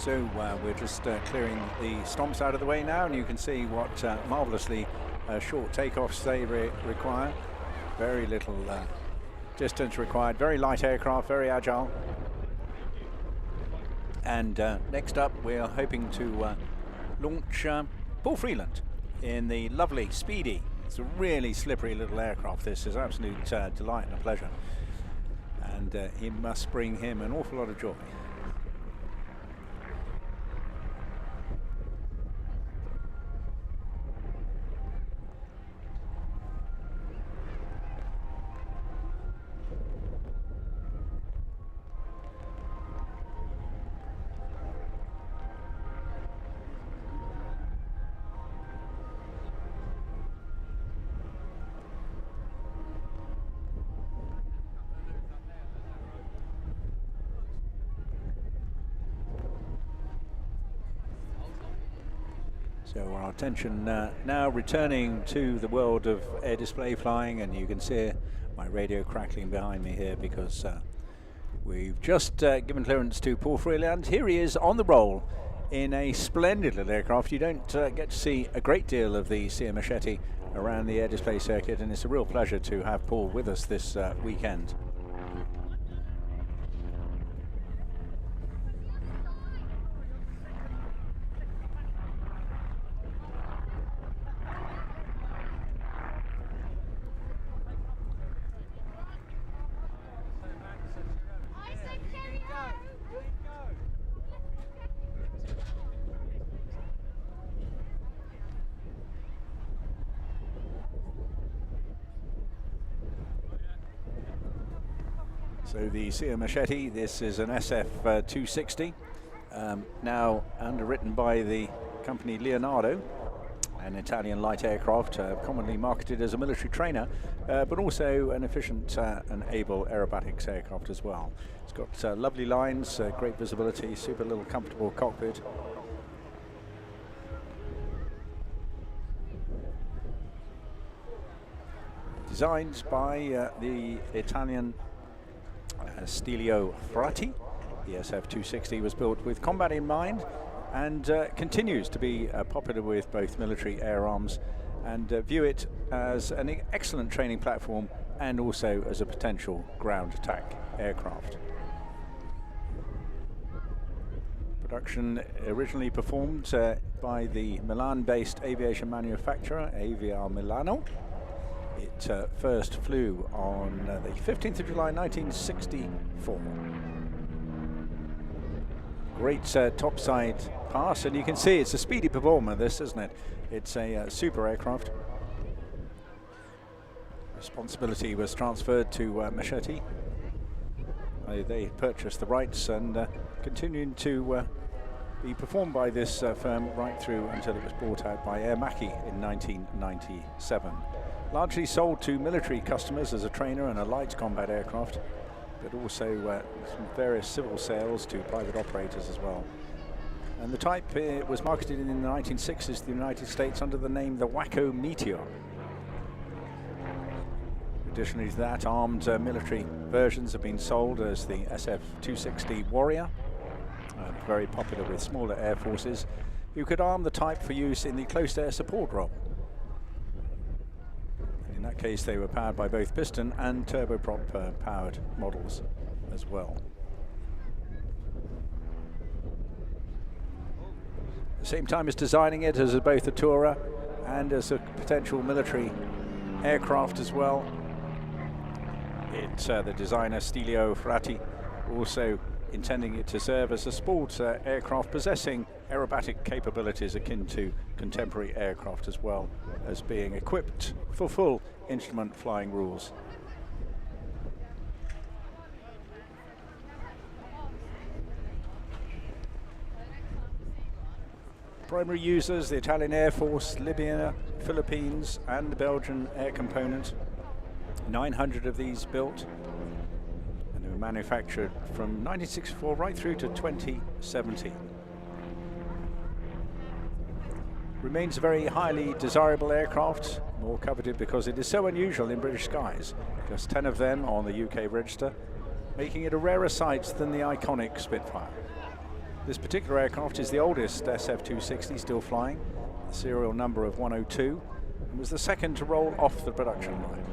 So we're just clearing the stumps out of the way now, and you can see what marvellously short takeoffs they require. Very little distance required, very light aircraft, very agile. And next up, we're hoping to launch Paul Freeland in the lovely, speedy, it's a really slippery little aircraft. This is absolute delight and a pleasure. And it must bring him an awful lot of joy. So our attention now returning to the world of air display flying, and you can see my radio crackling behind me here because we've just given clearance to Paul Freeland. Here he is on the roll in a splendid little aircraft. You don't get to see a great deal of the CM Marchetti around the air display circuit, and it's a real pleasure to have Paul with us this weekend. So the CM Marchetti, this is an SF.260, now underwritten by the company Leonardo, an Italian light aircraft, commonly marketed as a military trainer, but also an efficient and able aerobatics aircraft as well. It's got lovely lines, great visibility, super little comfortable cockpit. Designed by the Italian Stelio Frati. The SF.260 was built with combat in mind and continues to be popular with both military air arms, and view it as an excellent training platform and also as a potential ground attack aircraft. Production originally performed by the Milan-based aviation manufacturer AVR Milano. It first flew on the 15th of July 1964. Great topside pass, and you can see it's a speedy performer, this, isn't it? It's a super aircraft. Responsibility was transferred to Marchetti. They purchased the rights and continuing to be performed by this firm right through until it was bought out by Air Macchi in 1997. Largely sold to military customers as a trainer and a light combat aircraft, but also some various civil sales to private operators as well. And the type was marketed in the 1960s to the United States under the name the Waco Meteor. Additionally to that, armed military versions have been sold as the SF.260 Warrior, very popular with smaller air forces who could arm the type for use in the close air support role. In that case, they were powered by both piston and turboprop powered models as well. At the same time as designing it as both a tourer and as a potential military aircraft as well, the designer Stelio Frati also intending it to serve as a sports aircraft possessing aerobatic capabilities akin to contemporary aircraft, as well as being equipped for full instrument flying rules. Primary users: the Italian Air Force, Libya, Philippines, and the Belgian Air Component. 900 of these built, and they were manufactured from 1964 right through to 2017. Remains a very highly desirable aircraft, more coveted because it is so unusual in British skies. Just 10 of them on the UK register, making it a rarer sight than the iconic Spitfire. This particular aircraft is the oldest SF.260 still flying, the serial number of 102, and was the second to roll off the production line.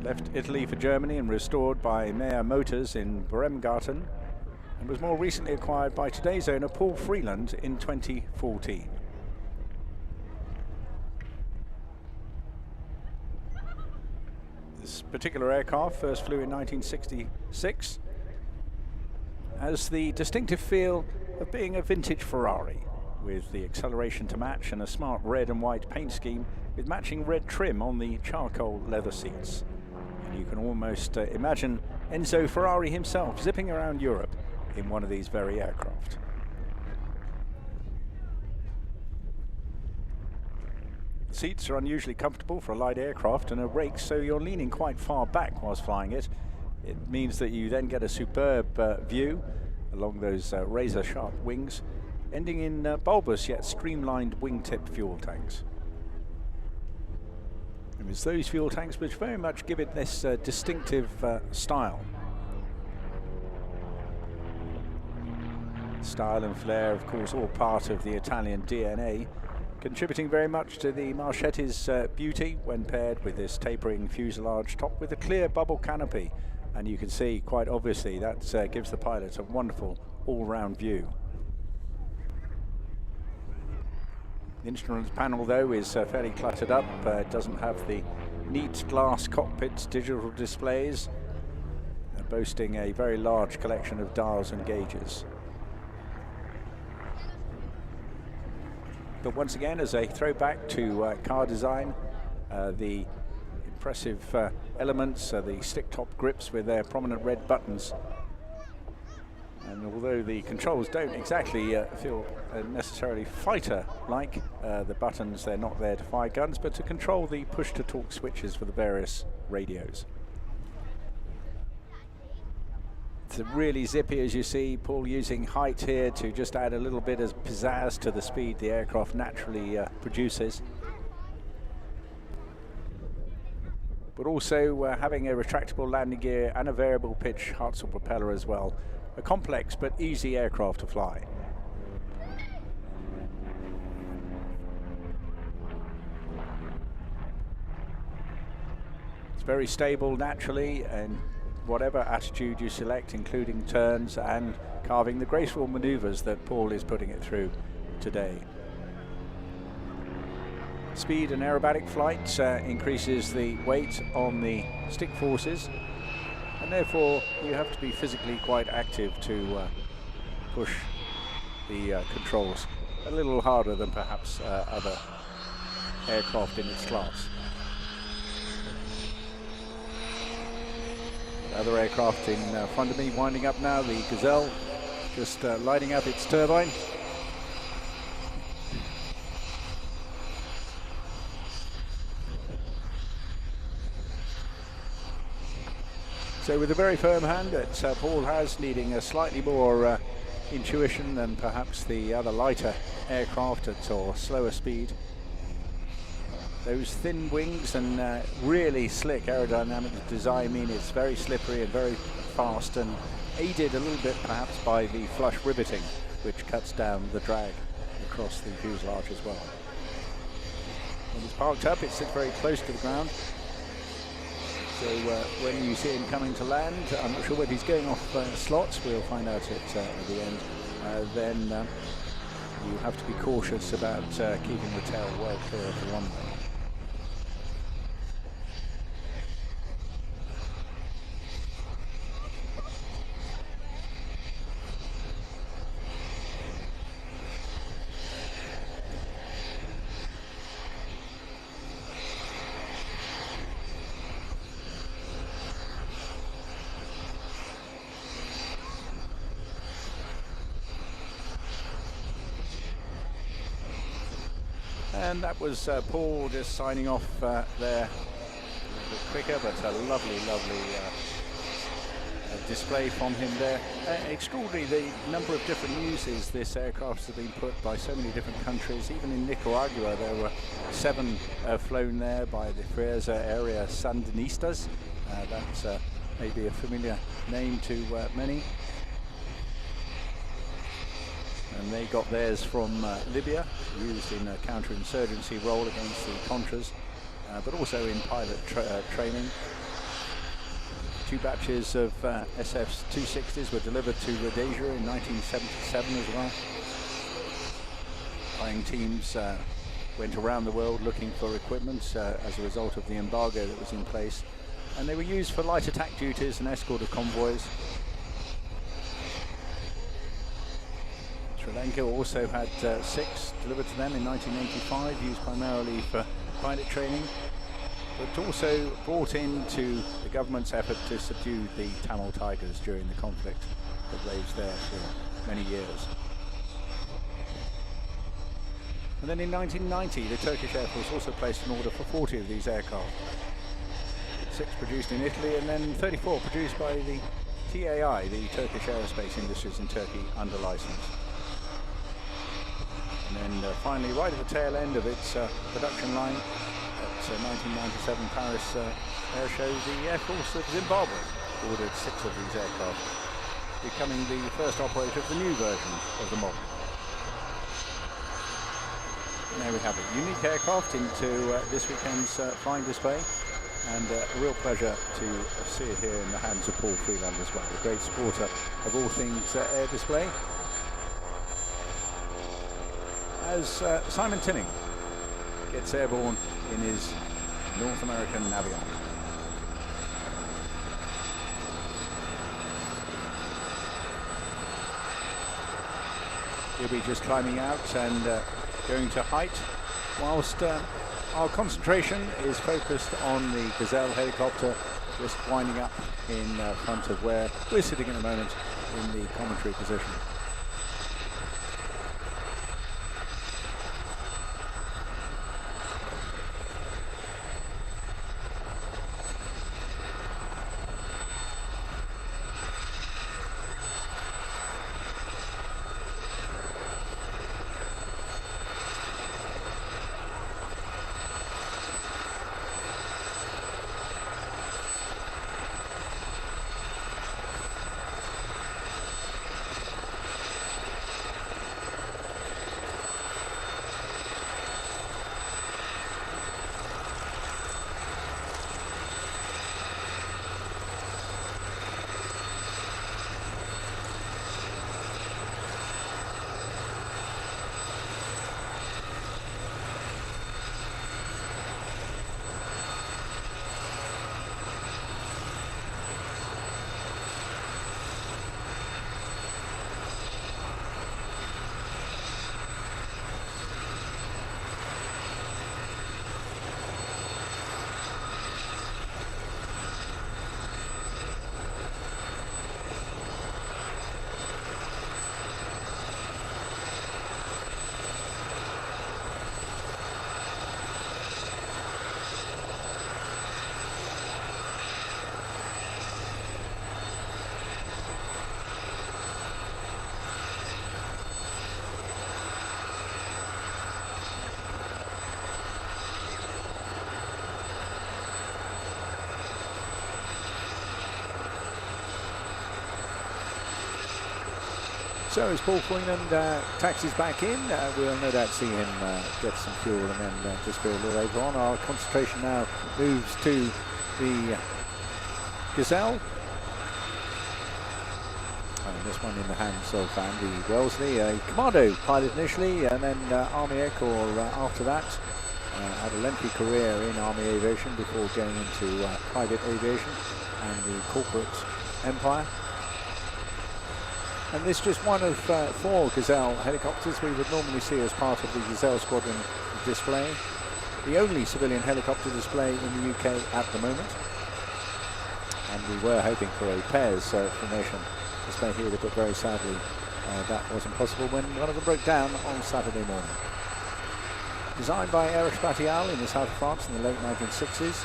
Left Italy for Germany and restored by Meyer Motors in Bremgarten, and was more recently acquired by today's owner Paul Freeland in 2014. This particular aircraft first flew in 1966, has the distinctive feel of being a vintage Ferrari, with the acceleration to match and a smart red and white paint scheme with matching red trim on the charcoal leather seats. And you can almost imagine Enzo Ferrari himself zipping around Europe in one of these very aircraft. The seats are unusually comfortable for a light aircraft and are raked so you're leaning quite far back whilst flying it. It means that you then get a superb view along those razor sharp wings, ending in bulbous yet streamlined wingtip fuel tanks. And it's those fuel tanks which very much give it this distinctive style. Style and flair, of course, all part of the Italian DNA, contributing very much to the Marchetti's beauty when paired with this tapering fuselage topped with a clear bubble canopy. And you can see quite obviously that gives the pilot a wonderful all-round view. The instruments panel though is fairly cluttered up. It doesn't have the neat glass cockpit digital displays, boasting a very large collection of dials and gauges. But once again, as a throwback to car design, the impressive elements, the stick top grips with their prominent red buttons. And although the controls don't exactly feel necessarily fighter-like, the buttons, they're not there to fire guns, but to control the push-to-talk switches for the various radios. It's really zippy, as you see. Paul using height here to just add a little bit of pizzazz to the speed the aircraft naturally produces. But also having a retractable landing gear and a variable pitch Hartzell propeller as well. A complex but easy aircraft to fly. It's very stable naturally, and whatever attitude you select, including turns and carving, the graceful maneuvers that Paul is putting it through today. Speed and aerobatic flight increases the weight on the stick forces, and therefore you have to be physically quite active to push the controls a little harder than perhaps other aircraft in its class. Other aircraft in front of me winding up now, the Gazelle just lighting up its turbine. So with a very firm hand that Paul has, needing a slightly more intuition than perhaps the other lighter aircraft at or slower speed. Those thin wings and really slick aerodynamic design mean it's very slippery and very fast, and aided a little bit perhaps by the flush riveting, which cuts down the drag across the fuselage as well. When it's parked up, it sits very close to the ground. So when you see him coming to land, I'm not sure whether he's going off slots, we'll find out at the end, then you have to be cautious about keeping the tail well clear of the runway. And that was Paul just signing off there a little bit quicker, but a lovely display from him there. Extraordinary the number of different uses this aircraft has been put by so many different countries. Even in Nicaragua there were 7 flown there by the Fresa area Sandinistas. That's maybe a familiar name to many. and they got theirs from Libya, used in a counterinsurgency role against the Contras, but also in pilot training. 2 batches of SF.260s were delivered to Rhodesia in 1977 as well. Flying teams went around the world looking for equipment as a result of the embargo that was in place, and they were used for light attack duties and escort of convoys. Sri Lanka also had 6 delivered to them in 1985, used primarily for pilot training, but also brought into the government's effort to subdue the Tamil Tigers during the conflict that raged there for many years. And then in 1990, the Turkish Air Force also placed an order for 40 of these aircraft. 6 produced in Italy, and then 34 produced by the TAI, the Turkish Aerospace Industries in Turkey, under license. And then finally, right at the tail end of its production line, at 1997 Paris Air Show, the Air Force of Zimbabwe ordered 6 of these aircraft, becoming the first operator of the new version of the model. And there we have it, unique aircraft into this weekend's flying display, and a real pleasure to see it here in the hands of Paul Freeland as well, a great supporter of all things air display. As Simon Tinning gets airborne in his North American Navion. He'll be just climbing out and going to height, whilst our concentration is focused on the Gazelle helicopter, just winding up in front of where we're sitting at the moment in the commentary position. So as Paul Freeland taxis back in, we'll no doubt see him get some fuel and then disappear a little later on. Our concentration now moves to the Gazelle. And this one in the hands of Andy Wellesley, a Commando pilot initially, and then Army Air Corps after that. Had a lengthy career in Army aviation before going into private aviation and the corporate empire. And this is just one of 4 Gazelle helicopters we would normally see as part of the Gazelle squadron display. The only civilian helicopter display in the UK at the moment. And we were hoping for a pairs formation display here, but very sadly that wasn't possible when one of them broke down on Saturday morning. Designed by Aerosuperbatics in the south of France in the late 1960s.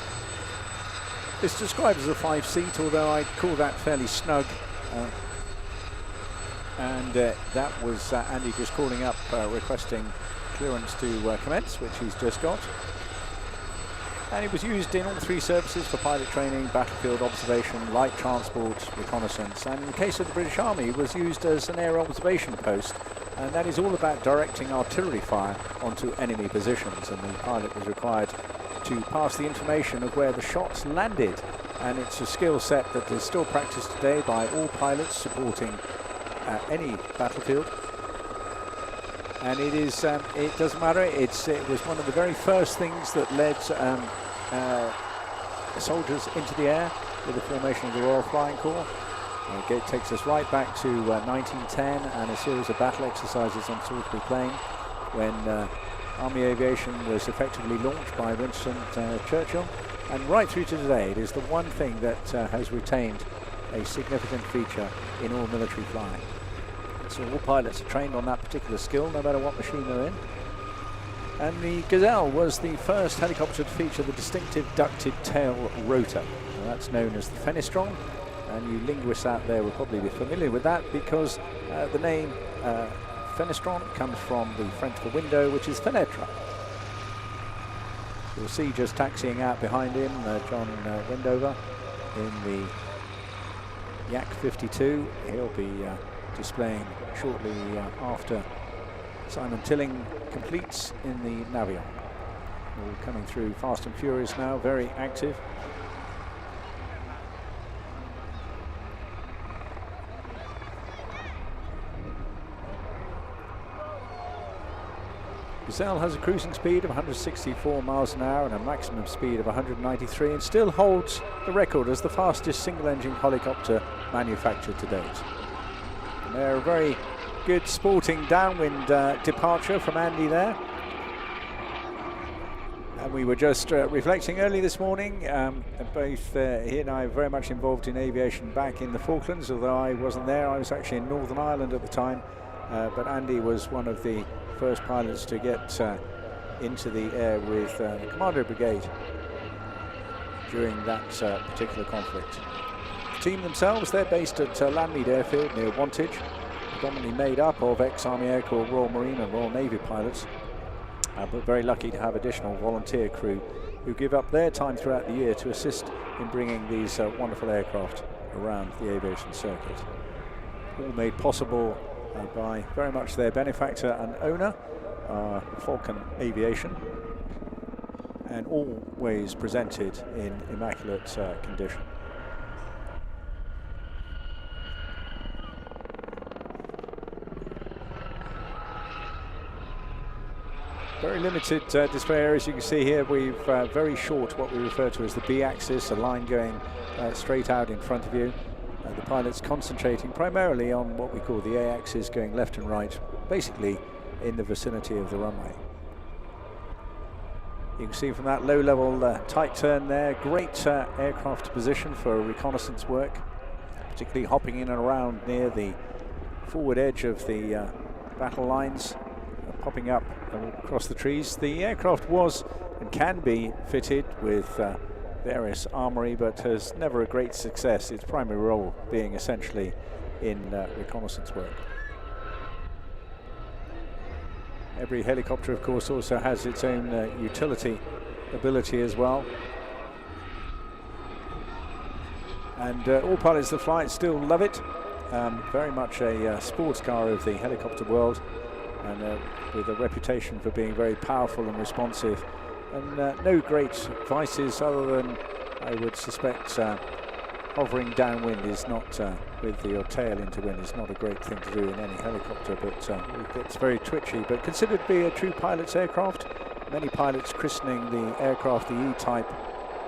It's described as a 5-seat, although I'd call that fairly snug. And that was Andy just calling up, requesting clearance to commence, which he's just got. And it was used in all 3 services for pilot training, battlefield observation, light transport, reconnaissance. And in the case of the British Army, it was used as an air observation post and that is all about directing artillery fire onto enemy positions, and the pilot was required to pass the information of where the shots landed, and it's a skill set that is still practiced today by all pilots supporting any battlefield. And it is it doesn't matter, it was one of the very first things that led soldiers into the air with the formation of the Royal Flying Corps. It takes us right back to 1910 and a series of battle exercises on Salisbury Plain when Army aviation was effectively launched by Winston Churchill, and right through to today it is the one thing that has retained a significant feature in all military flying. So all pilots are trained on that particular skill no matter what machine they're in. And the Gazelle was the first helicopter to feature the distinctive ducted tail rotor. Now that's known as the fenestron, and you linguists out there will probably be familiar with that because the name fenestron comes from the French for window, which is fenêtre. You'll see just taxiing out behind him John Wendover in the Yak 52. He'll be displaying shortly after Simon Tilling completes in the Navion. All coming through fast and furious now, very active. Gazelle has a cruising speed of 164 miles an hour and a maximum speed of 193, and still holds the record as the fastest single-engine helicopter manufactured to date. And they're a very good sporting downwind departure from Andy there. And we were just reflecting early this morning, both he and I are very much involved in aviation back in the Falklands, although I wasn't there. I was actually in Northern Ireland at the time, but Andy was one of the first pilots to get into the air with the Commando Brigade during that particular conflict. The team themselves, they're based at Lanmead Airfield near Wantage, predominantly made up of ex-Army Air Corps, Royal Marine and Royal Navy pilots, but very lucky to have additional volunteer crew who give up their time throughout the year to assist in bringing these wonderful aircraft around the aviation circuit. All made possible by very much their benefactor and owner, Falcon Aviation, and always presented in immaculate condition. Very limited display areas. You can see here we've very short, what we refer to as the B-axis, a line going straight out in front of you. The pilot's concentrating primarily on what we call the A-axis, going left and right, basically in the vicinity of the runway. You can see from that low-level tight turn there, great aircraft position for reconnaissance work, particularly hopping in and around near the forward edge of the battle lines, popping up across the trees. The aircraft was and can be fitted with various armory, but has never a great success, its primary role being essentially in reconnaissance work. Every helicopter, of course, also has its own utility ability as well. And all pilots that fly it still love it. Very much a sports car of the helicopter world, and with a reputation for being very powerful and responsive. And no great vices other than, I would suspect, hovering downwind is not, with your tail into wind, is not a great thing to do in any helicopter, but it's very twitchy, but considered to be a true pilot's aircraft. Many pilots christening the aircraft the E-type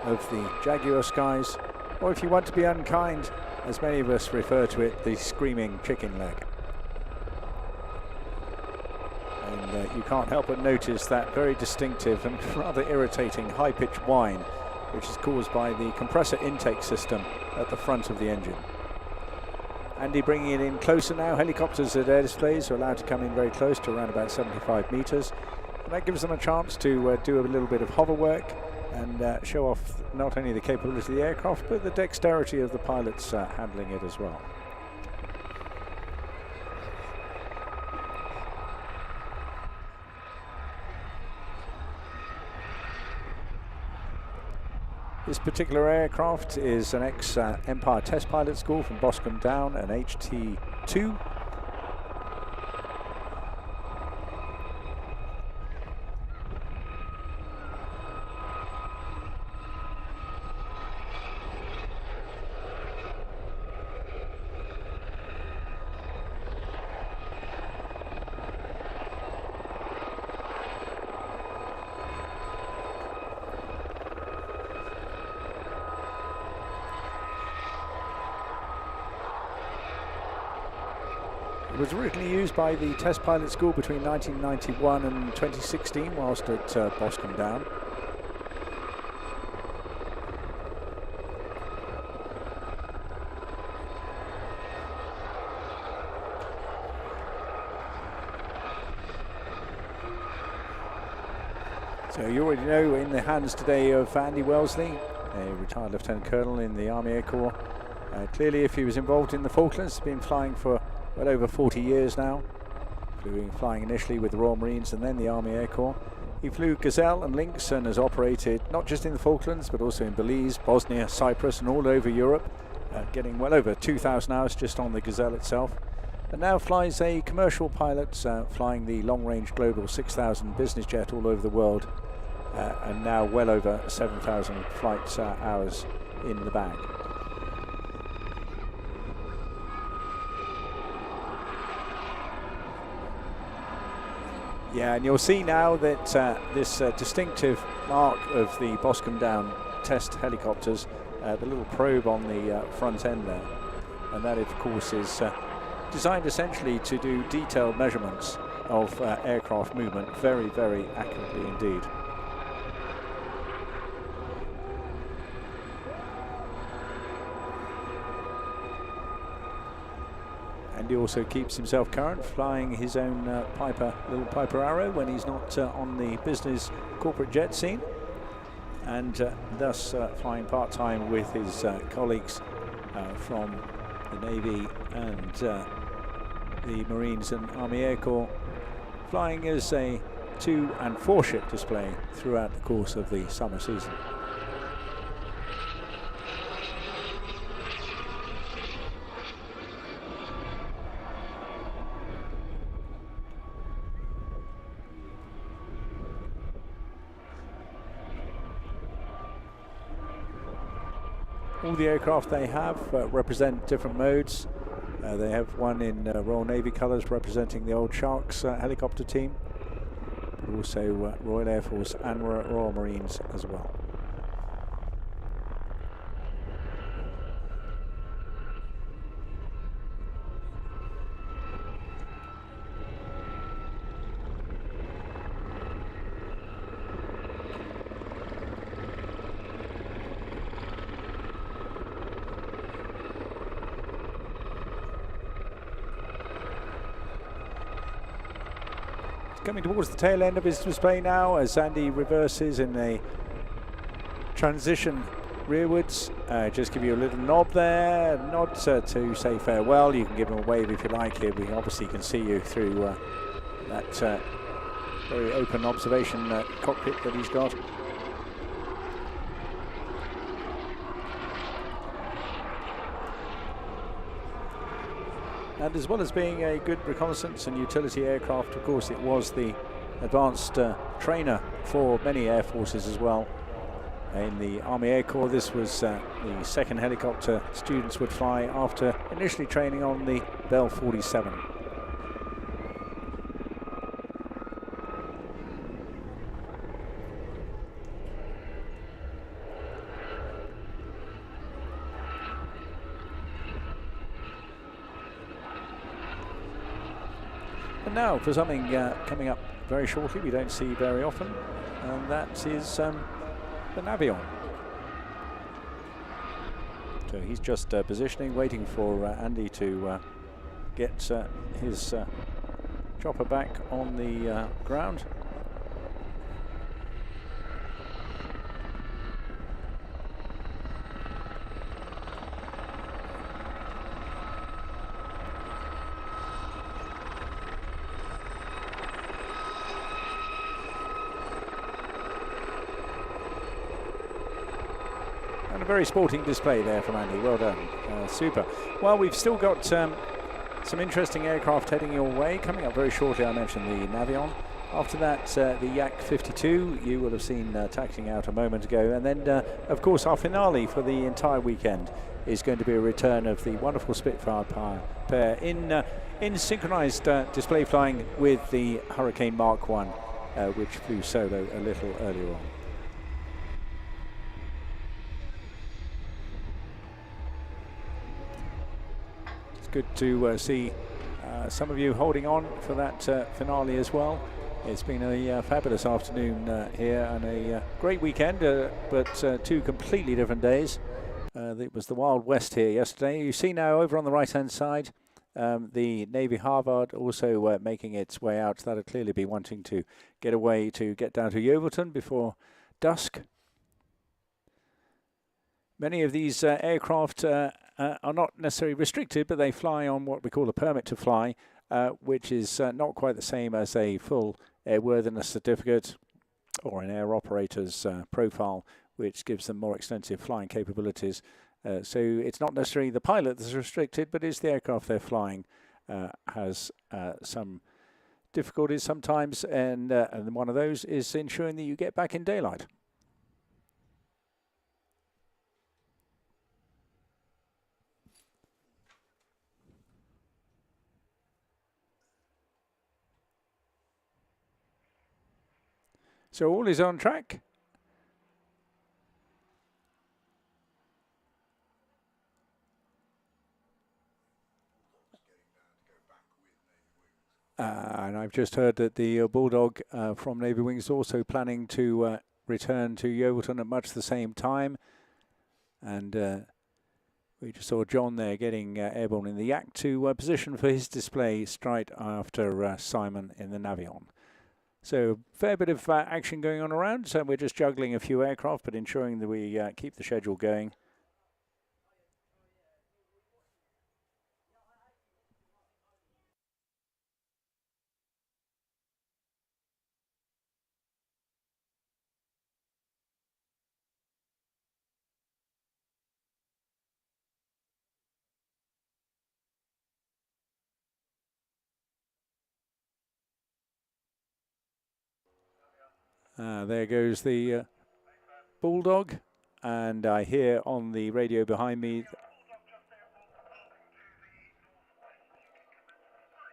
of the Jaguar skies, or if you want to be unkind, as many of us refer to it, the screaming chicken leg. And you can't help but notice that very distinctive and rather irritating high-pitched whine, which is caused by the compressor intake system at the front of the engine. Andy bringing it in closer now. Helicopters at air displays are allowed to come in very close to around about 75 meters. And that gives them a chance to do a little bit of hover work and show off not only the capability of the aircraft, but the dexterity of the pilots handling it as well. This particular aircraft is an ex-Empire Test Pilot School from Boscombe Down, an HT2. was originally used by the test pilot school between 1991 and 2016 whilst at Boscombe Down. So you already know, in the hands today of Andy Wellesley, a retired Lieutenant Colonel in the Army Air Corps. Clearly, if he was involved in the Falklands, he's been flying for well over 40 years now. Flying initially with the Royal Marines and then the Army Air Corps. He flew Gazelle and Lynx and has operated not just in the Falklands but also in Belize, Bosnia, Cyprus and all over Europe, getting well over 2,000 hours just on the Gazelle itself. And now flies a commercial pilot flying the long-range Global 6000 business jet all over the world, and now well over 7,000 flight hours in the bag. Yeah, and you'll see now that this distinctive mark of the Boscombe Down test helicopters, the little probe on the front end there, and that of course is designed essentially to do detailed measurements of aircraft movement very, very accurately indeed. And he also keeps himself current, flying his own little Piper Arrow when he's not on the business corporate jet scene, and thus flying part-time with his colleagues from the Navy and the Marines and Army Air Corps, flying as a 2- and 4-ship display throughout the course of the summer season. All the aircraft they have represent different modes. They have one in Royal Navy colours representing the old Sharks helicopter team, but also Royal Air Force and Royal Marines as well. Coming towards the tail end of his display now as Andy reverses in a transition rearwards. Just give you a little nod there, nod to say farewell. You can give him a wave if you like here. We obviously can see you through that very open observation cockpit that he's got. And as well as being a good reconnaissance and utility aircraft, of course, it was the advanced trainer for many air forces as well. In the Army Air Corps, this was the second helicopter students would fly after initially training on the Bell 47. And now for something coming up very shortly we don't see very often, and that is the Navion. So he's just positioning, waiting for Andy to get his chopper back on the ground. Very sporting display there from Andy. Well done. Super. Well, we've still got some interesting aircraft heading your way. Coming up very shortly, I mentioned the Navion. After that, the Yak 52 you will have seen taxiing out a moment ago. And then, of course, our finale for the entire weekend is going to be a return of the wonderful Spitfire pair in synchronized display flying with the Hurricane Mark 1, which flew solo a little earlier on. Good to see Some of you holding on for that finale as well. It's been a fabulous afternoon here and a great weekend, but 2 completely different days. It was the Wild West here yesterday. You see now over on the right-hand side, the Navy Harvard also making its way out. That'll clearly be wanting to get away to get down to Yeovilton before dusk. Many of these aircraft are not necessarily restricted, but they fly on what we call a permit to fly, which is not quite the same as a full airworthiness certificate or an air operator's profile, which gives them more extensive flying capabilities. So it's not necessarily the pilot that's restricted, but it's the aircraft they're flying has some difficulties sometimes, and one of those is ensuring that you get back in daylight. So all is on track. And I've just heard that the Bulldog from Navy Wings is also planning to return to Yeovilton at much the same time. And we just saw John there getting airborne in the Yak to position for his display straight after Simon in the Navion. So a fair bit of action going on around. So we're just juggling a few aircraft, but ensuring that we keep the schedule going. There goes the Bulldog, and I hear on the radio behind me,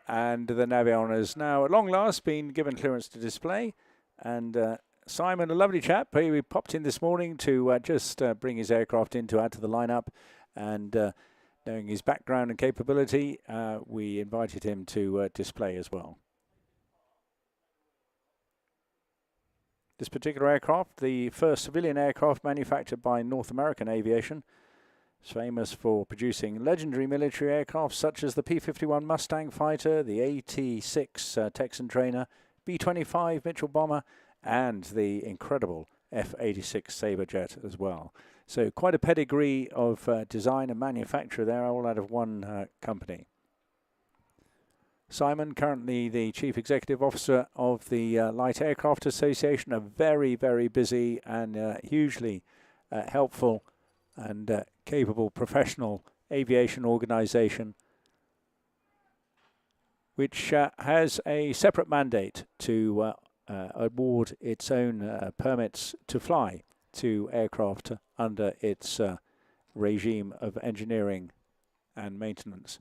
and the Navion has now at long last been given clearance to display. And Simon, a lovely chap, he popped in this morning to just bring his aircraft in to add to the lineup, and knowing his background and capability, we invited him to display as well. This particular aircraft, the first civilian aircraft manufactured by North American Aviation, is famous for producing legendary military aircraft such as the P-51 Mustang fighter, the AT-6 Texan trainer, B-25 Mitchell bomber, and the incredible F-86 Sabre jet as well. So quite a pedigree of design and manufacture there, all out of one company. Simon, currently the Chief Executive Officer of the Light Aircraft Association, a very, very busy and hugely helpful and capable professional aviation organization, which has a separate mandate to award its own permits to fly to aircraft under its regime of engineering and maintenance.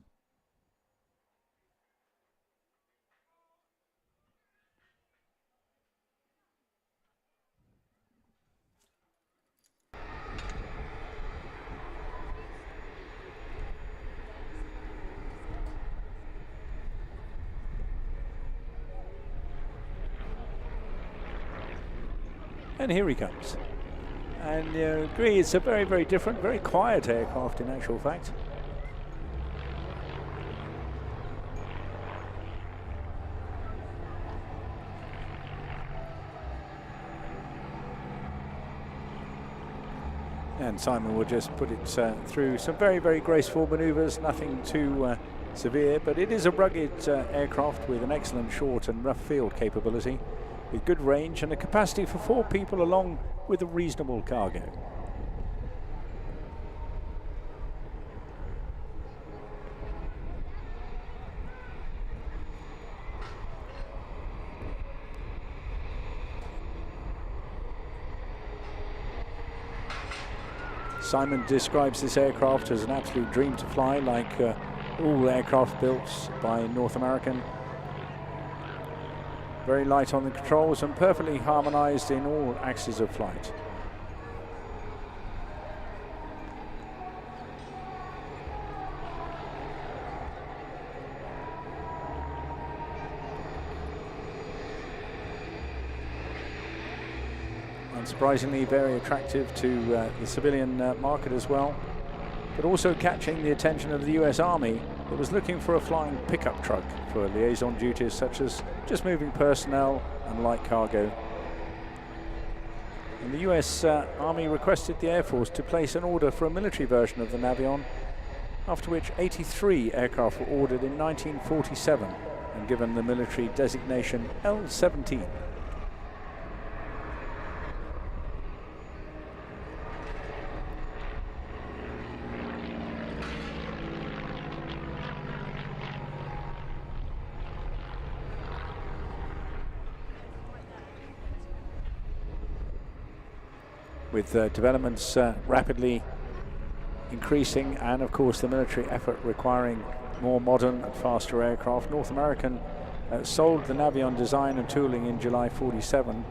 And here he comes. And agree, it's a very, very different, very quiet aircraft in actual fact. And Simon will just put it through some very, very graceful maneuvers, nothing too severe, but it is a rugged aircraft with an excellent short and rough field capability, with good range and a capacity for 4 people along with a reasonable cargo. Simon describes this aircraft as an absolute dream to fly, like all aircraft built by North American. Very light on the controls and perfectly harmonized in all axes of flight. surprisingly very attractive to the civilian market as well, but also catching the attention of the US Army that was looking for a flying pickup truck for liaison duties such as just moving personnel and light cargo. And the US Army requested the Air Force to place an order for a military version of the Navion, after which 83 aircraft were ordered in 1947 and given the military designation L-17. With developments rapidly increasing, and of course the military effort requiring more modern and faster aircraft, North American sold the Navion design and tooling in July 47,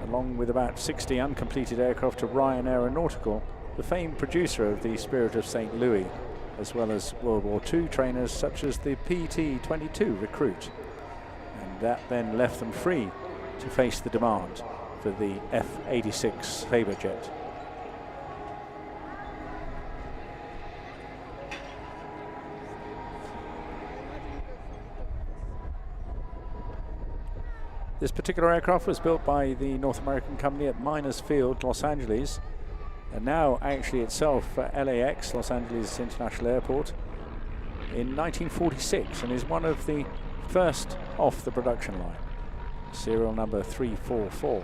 along with about 60 uncompleted aircraft to Ryan Aeronautical, the famed producer of the Spirit of St. Louis, as well as World War II trainers such as the PT-22 Recruit. And that then left them free to face the demand for the F-86 Sabre jet. This particular aircraft was built by the North American company at Miners Field, Los Angeles, and now actually itself LAX, Los Angeles International Airport, in 1946, and is one of the first off the production line. Serial number 344.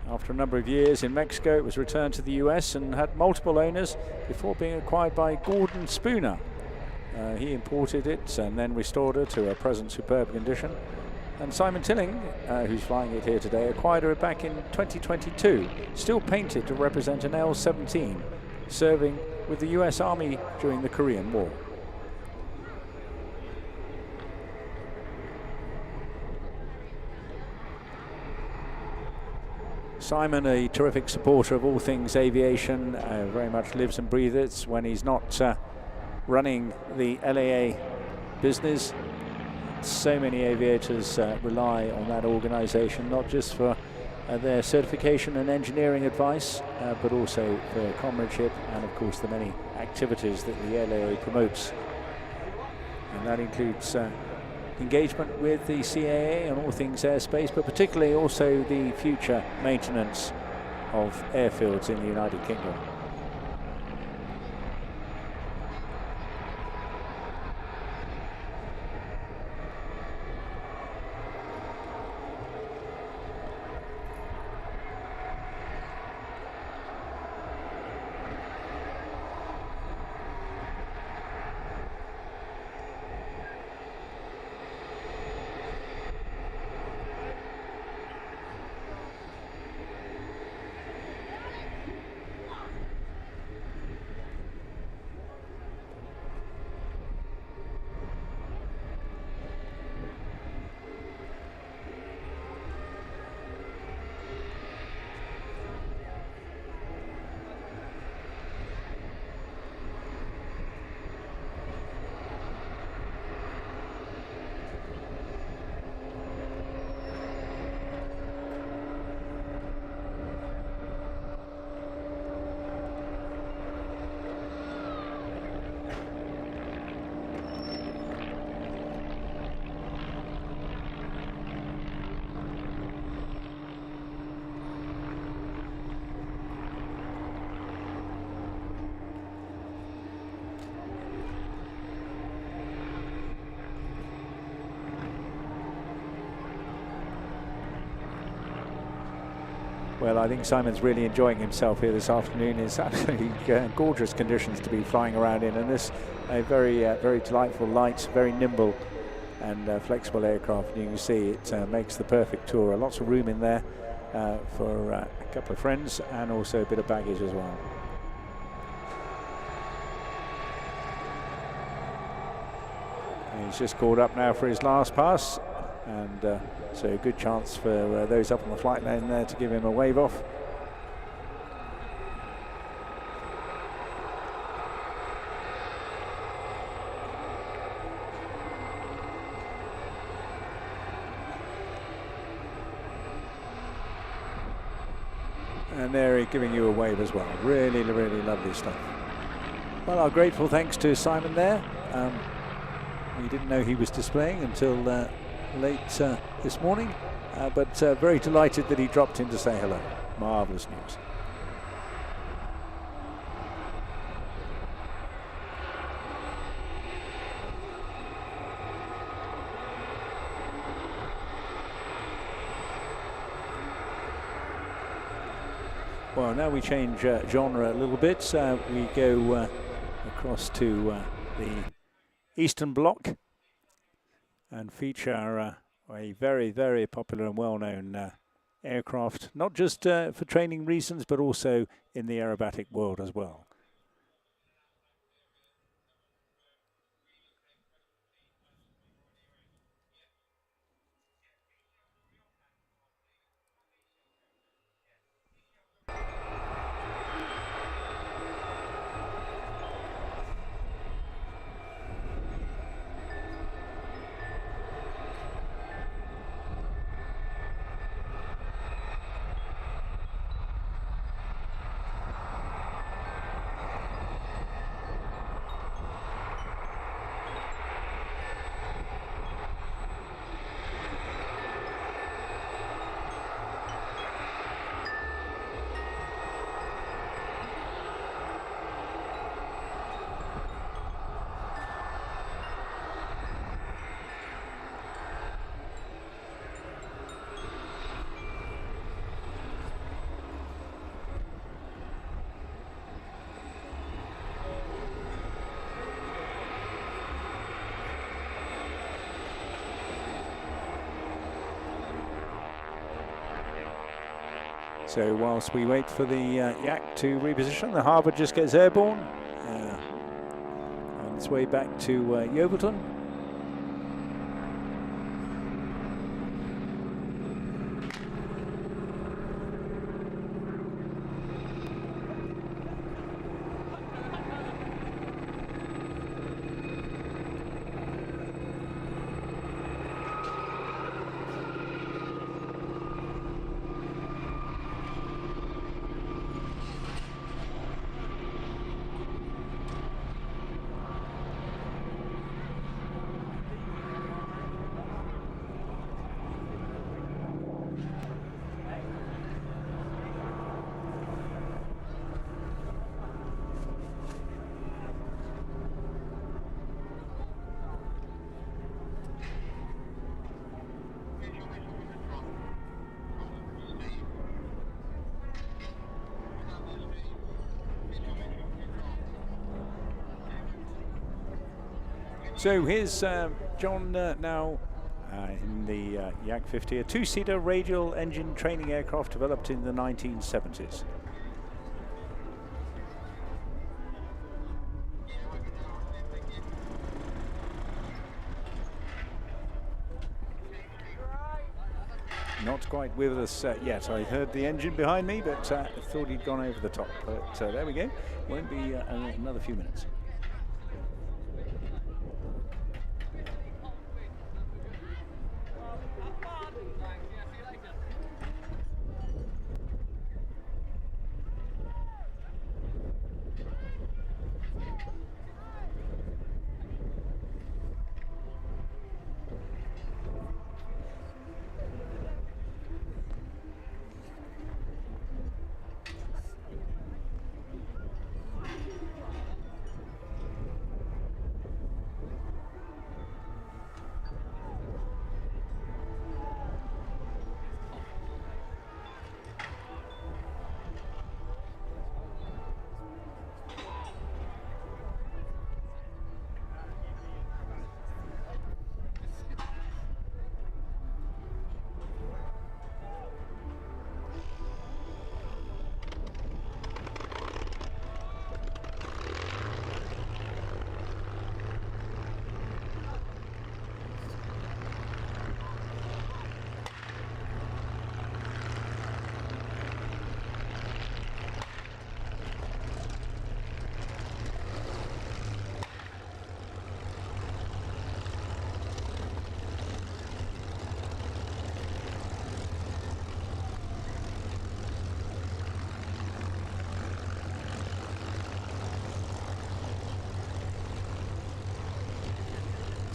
After a number of years in Mexico, it was returned to the US and had multiple owners before being acquired by Gordon Spooner. He imported it and then restored her to her present superb condition. And Simon Tilling, who's flying it here today, acquired her back in 2022, still painted to represent an L-17, serving with the US Army during the Korean War. Simon, a terrific supporter of all things aviation, very much lives and breathes it when he's not running the LAA business. So many aviators rely on that organization, not just for their certification and engineering advice, but also for comradeship and of course the many activities that the LAA promotes. And that includes engagement with the CAA on all things airspace, but particularly also the future maintenance of airfields in the United Kingdom. Well, I think Simon's really enjoying himself here this afternoon. It's absolutely gorgeous conditions to be flying around in, and this a very delightful, light, very nimble and flexible aircraft. You can see it makes the perfect tour. Lots of room in there for a couple of friends and also a bit of baggage as well. And he's just called up now for his last pass, and so a good chance for those up on the flight lane there to give him a wave off. and they're giving you a wave as well. Really, really lovely stuff. Well, our grateful thanks to Simon there. We didn't know he was displaying until late this morning, but very delighted that he dropped in to say hello. Marvellous news. Well, now we change genre a little bit. We go across to the Eastern Bloc and feature a very, very popular and well-known aircraft, not just for training reasons, but also in the aerobatic world as well. So whilst we wait for the Yak to reposition, the Harvard just gets airborne on its way back to Yeovilton. So here's John now in the Yak 50, a two-seater radial engine training aircraft developed in the 1970s. Not quite with us yet. I heard the engine behind me, but I thought he'd gone over the top. But there we go. Won't be another few minutes.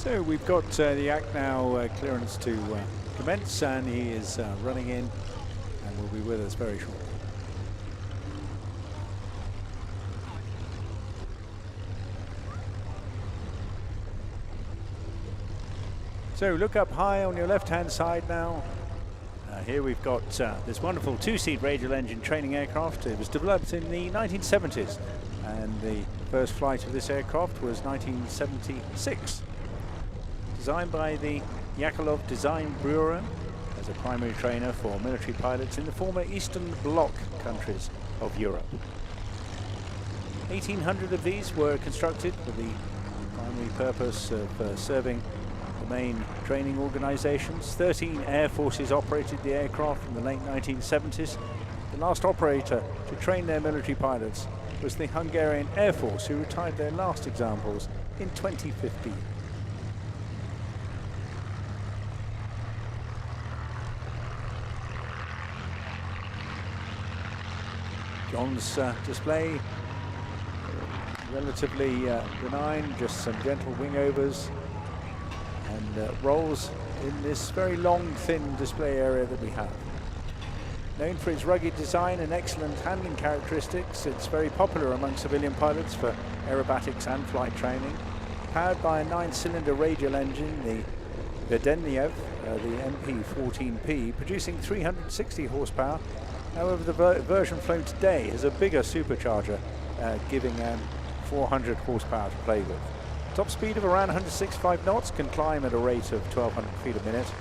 So we've got the yak now clearance to commence, and he is running in and will be with us very shortly. So look up high on your left-hand side now. Here we've got this wonderful two-seat radial engine training aircraft. It was developed in the 1970s, and the first flight of this aircraft was 1976. Designed by the Yakovlev Design Bureau as a primary trainer for military pilots in the former Eastern Bloc countries of Europe. 1,800 of these were constructed for the primary purpose of serving the main training organizations. 13 air forces operated the aircraft in the late 1970s. The last operator to train their military pilots was the Hungarian Air Force, who retired their last examples in 2015. John's display, relatively benign, just some gentle wingovers and rolls in this very long, thin display area that we have. Known for its rugged design and excellent handling characteristics, it's very popular among civilian pilots for aerobatics and flight training. Powered by a 9-cylinder radial engine, the Vedeniev, the MP14P, producing 360 horsepower. However, the version flown today has a bigger supercharger, giving 400 horsepower to play with. Top speed of around 165 knots, can climb at a rate of 1,200 feet a minute.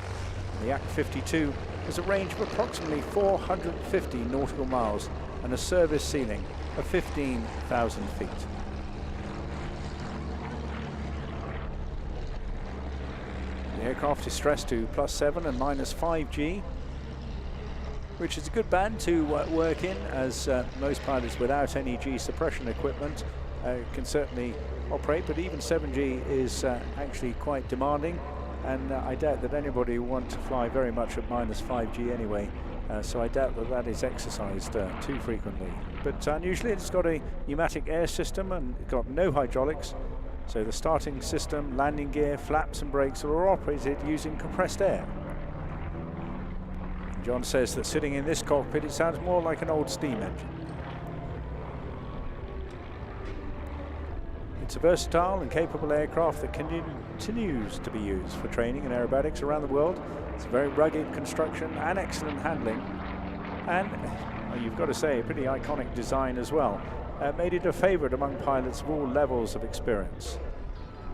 And the Yak-52 has a range of approximately 450 nautical miles and a service ceiling of 15,000 feet. The aircraft is stressed to +7 and -5 G, which is a good band to work in, as most pilots without any G suppression equipment can certainly operate, but even 7G is actually quite demanding, and I doubt that anybody will want to fly very much at -5G anyway, so I doubt that that is exercised too frequently. But unusually it's got a pneumatic air system and it's got no hydraulics, so the starting system, landing gear, flaps and brakes are all operated using compressed air. John says that sitting in this cockpit it sounds more like an old steam engine. It's a versatile and capable aircraft that continues to be used for training in aerobatics around the world. It's a very rugged construction and excellent handling, and you've got to say, a pretty iconic design as well. Made it a favourite among pilots of all levels of experience.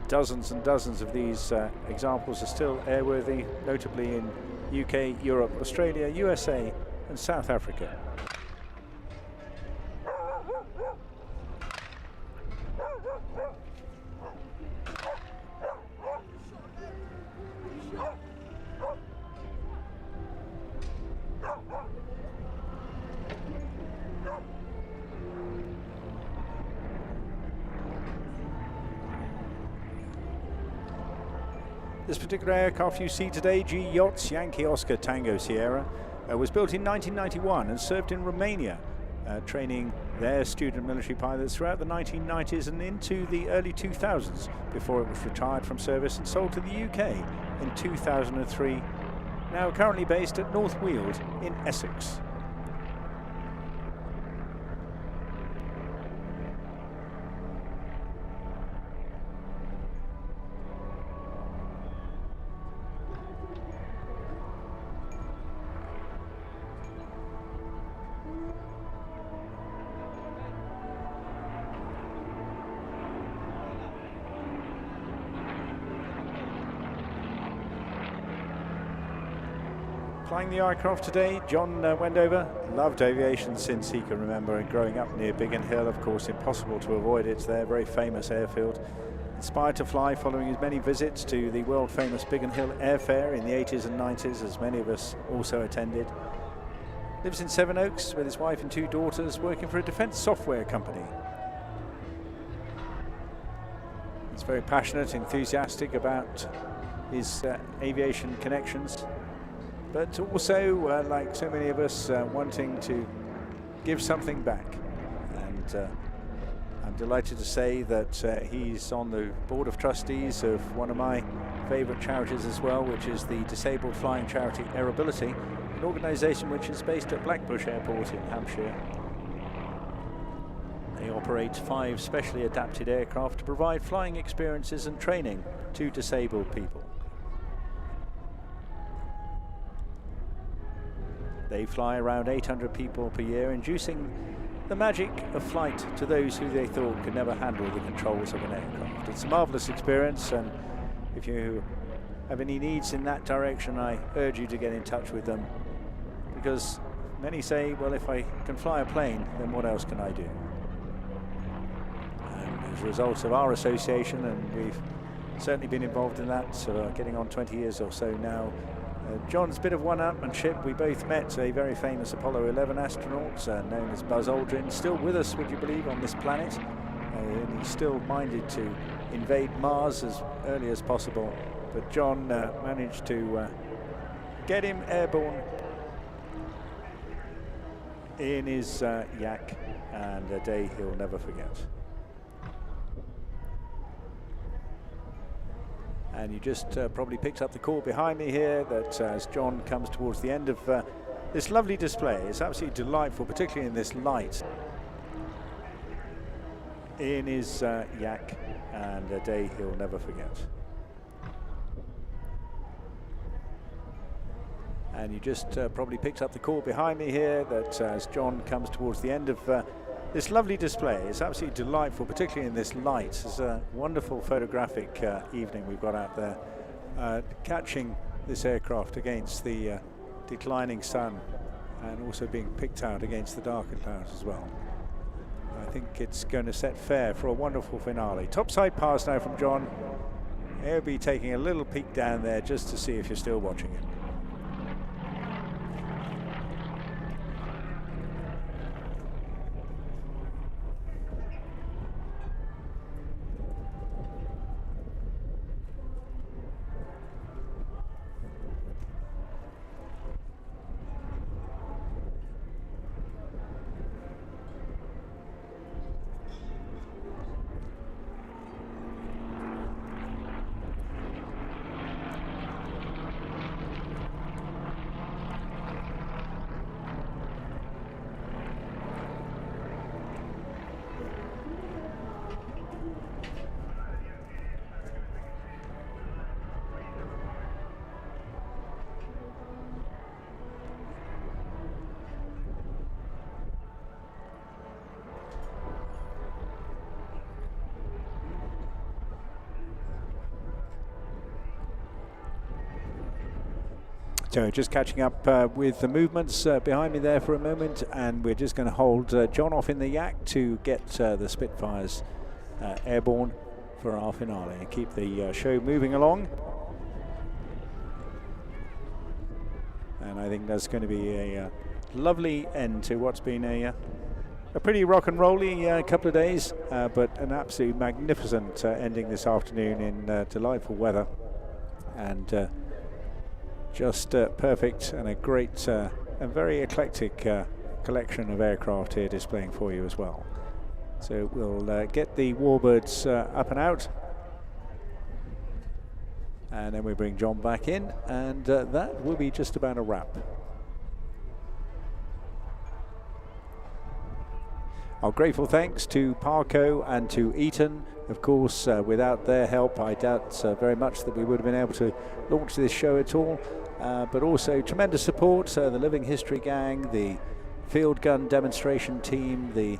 Dozens and dozens of these examples are still airworthy, notably in UK, Europe, Australia, USA and South Africa. This particular aircraft you see today, G Yachts Yankee Oscar Tango Sierra, was built in 1991 and served in Romania, training their student military pilots throughout the 1990s and into the early 2000s, before it was retired from service and sold to the UK in 2003. Now currently based at North Weald in Essex. Flying the aircraft today, John Wendover loved aviation since he can remember, and growing up near Biggin Hill, of course impossible to avoid it. It's their very famous airfield. Inspired to fly following his many visits to the world famous Biggin Hill Air Fair in the 80s and 90s, as many of us also attended. Lives in Sevenoaks with his wife and 2 daughters, working for a defence software company. He's very passionate, enthusiastic about his aviation connections, but also, like so many of us, wanting to give something back. And I'm delighted to say that he's on the board of trustees of one of my favourite charities as well, which is the disabled flying charity Aerobility, an organisation which is based at Blackbush Airport in Hampshire. They operate 5 specially adapted aircraft to provide flying experiences and training to disabled people. They fly around 800 people per year, inducing the magic of flight to those who they thought could never handle the controls of an aircraft. It's a marvellous experience, and if you have any needs in that direction, I urge you to get in touch with them, because many say, well, if I can fly a plane, then what else can I do? And as a result of our association, and we've certainly been involved in that, so getting on 20 years or so now, John's bit of one-upmanship. We both met a very famous Apollo 11 astronaut known as Buzz Aldrin, still with us, would you believe, on this planet. And he's still minded to invade Mars as early as possible. But John managed to get him airborne in his yak, and a day he'll never forget. And you just probably picked up the call behind me here that as John comes towards the end of this lovely display, it's absolutely delightful, particularly in this light, in his yak, and a day he'll never forget. And you just probably picked up the call behind me here that as John comes towards the end of this lovely display. It's absolutely delightful, particularly in this light. It's a wonderful photographic evening we've got out there, catching this aircraft against the declining sun, and also being picked out against the darker clouds as well. I think it's going to set fair for a wonderful finale. Topside pass now from John. He'll be taking a little peek down there just to see if you're still watching it. So just catching up with the movements behind me there for a moment, and we're just going to hold John off in the yak to get the Spitfires airborne for our finale and keep the show moving along. And I think that's going to be a lovely end to what's been a pretty rock and rolly couple of days, but an absolutely magnificent ending this afternoon in delightful weather, and just perfect, and a great and very eclectic collection of aircraft here displaying for you as well. So we'll get the warbirds up and out, and then we bring John back in, and that will be just about a wrap. Our grateful thanks to Parco and to Eaton. Of course, without their help, I doubt very much that we would have been able to launch this show at all. But also tremendous support, the Living History Gang, the Field Gun Demonstration Team, the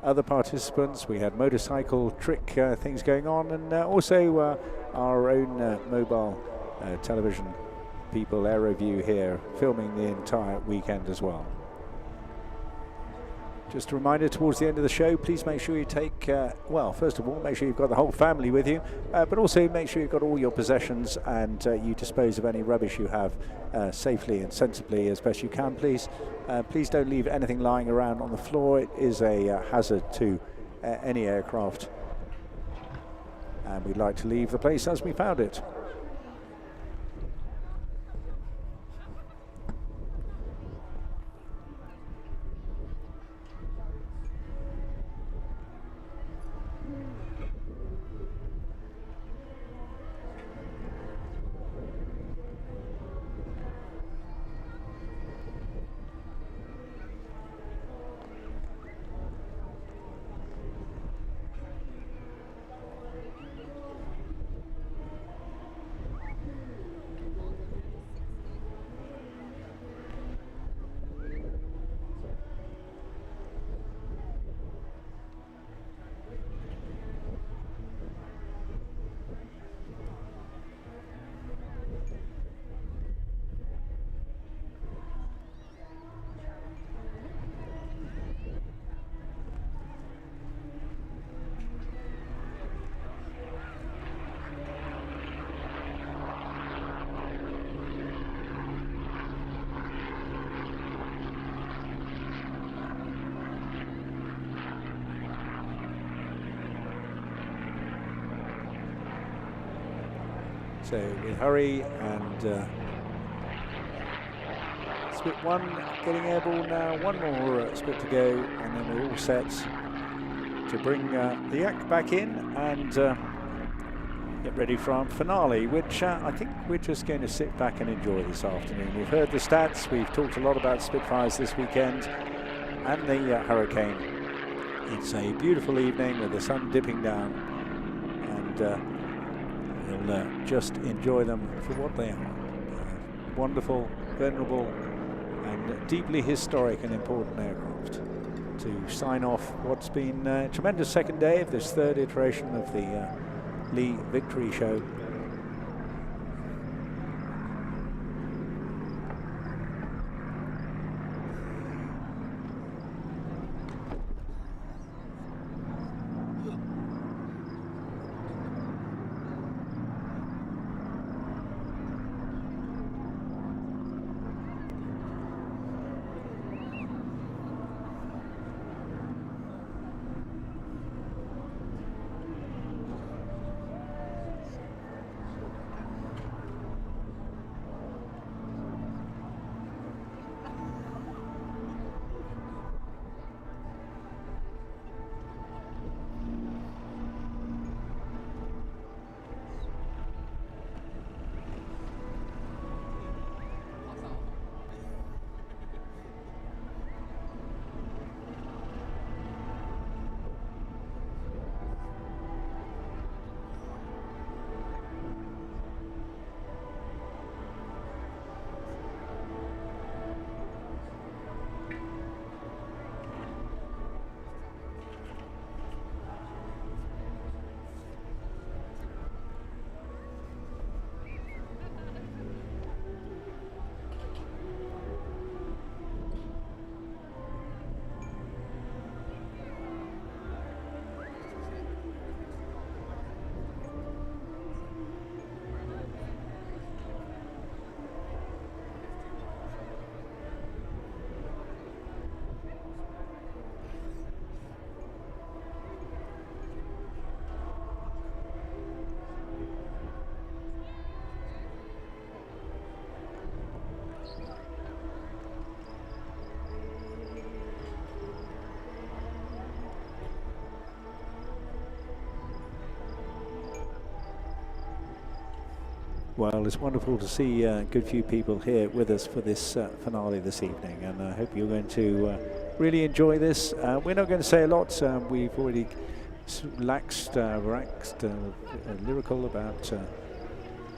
other participants. We had motorcycle trick things going on, and also our own mobile television people, AeroView here, filming the entire weekend as well. Just a reminder towards the end of the show, please make sure you take, well, first of all, make sure you've got the whole family with you, but also make sure you've got all your possessions, and you dispose of any rubbish you have safely and sensibly as best you can, please. Please don't leave anything lying around on the floor. It is a hazard to any aircraft, and we'd like to leave the place as we found it. So we hurry, and Spit 1 getting airborne now, one more Spit to go, and then we're all set to bring the Yak back in and get ready for our finale, which I think we're just going to sit back and enjoy this afternoon. We've heard the stats, we've talked a lot about Spitfires this weekend and the Hurricane. It's a beautiful evening with the sun dipping down, and we'll just enjoy them for what they are. Wonderful, venerable and deeply historic and important aircraft to sign off what's been a tremendous second day of this third iteration of the Lee Victory Show. Well, it's wonderful to see a good few people here with us for this finale this evening, and I hope you're going to really enjoy this. We're not going to say a lot. We've already waxed lyrical about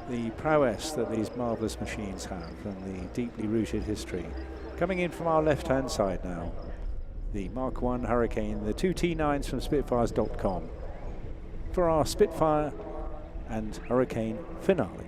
the prowess that these marvellous machines have and the deeply rooted history. Coming in from our left-hand side now, the Mark 1 Hurricane, the two T9s from Spitfires.com for our Spitfire and Hurricane finale.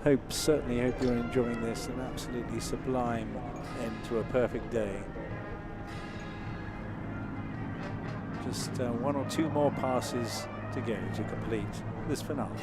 I certainly hope you're enjoying this, an absolutely sublime end to a perfect day. Just one or two more passes to go to complete this finale.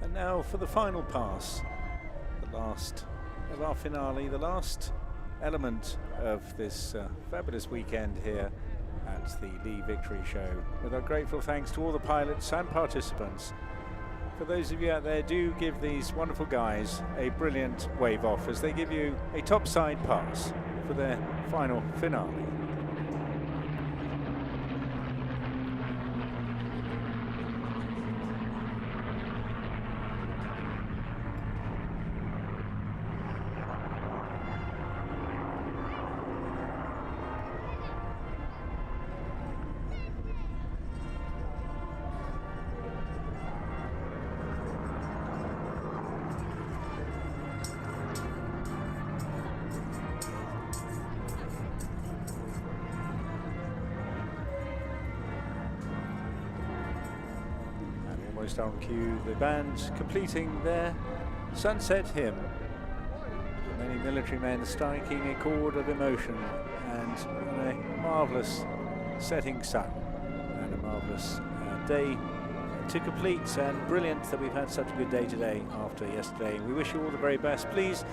And now for the final pass, the last of our finale, the last element of this fabulous weekend here at the Lee Victory Show. With our grateful thanks to all the pilots and participants. For those of you out there, do give these wonderful guys a brilliant wave off as they give you a topside pass for their final finale. On cue, the band completing their sunset hymn. Many military men striking a chord of emotion, and a marvellous setting sun and a marvellous day to complete, and brilliant that we've had such a good day today after yesterday. We wish you all the very best. Please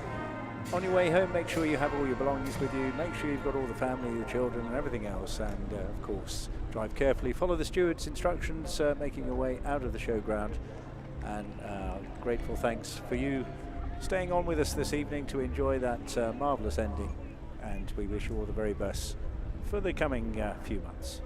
On your way home, make sure you have all your belongings with you. Make sure you've got all the family, the children, and everything else. And of course, drive carefully. Follow the steward's instructions, making your way out of the showground. And grateful thanks for you staying on with us this evening to enjoy that marvellous ending. And we wish you all the very best for the coming few months.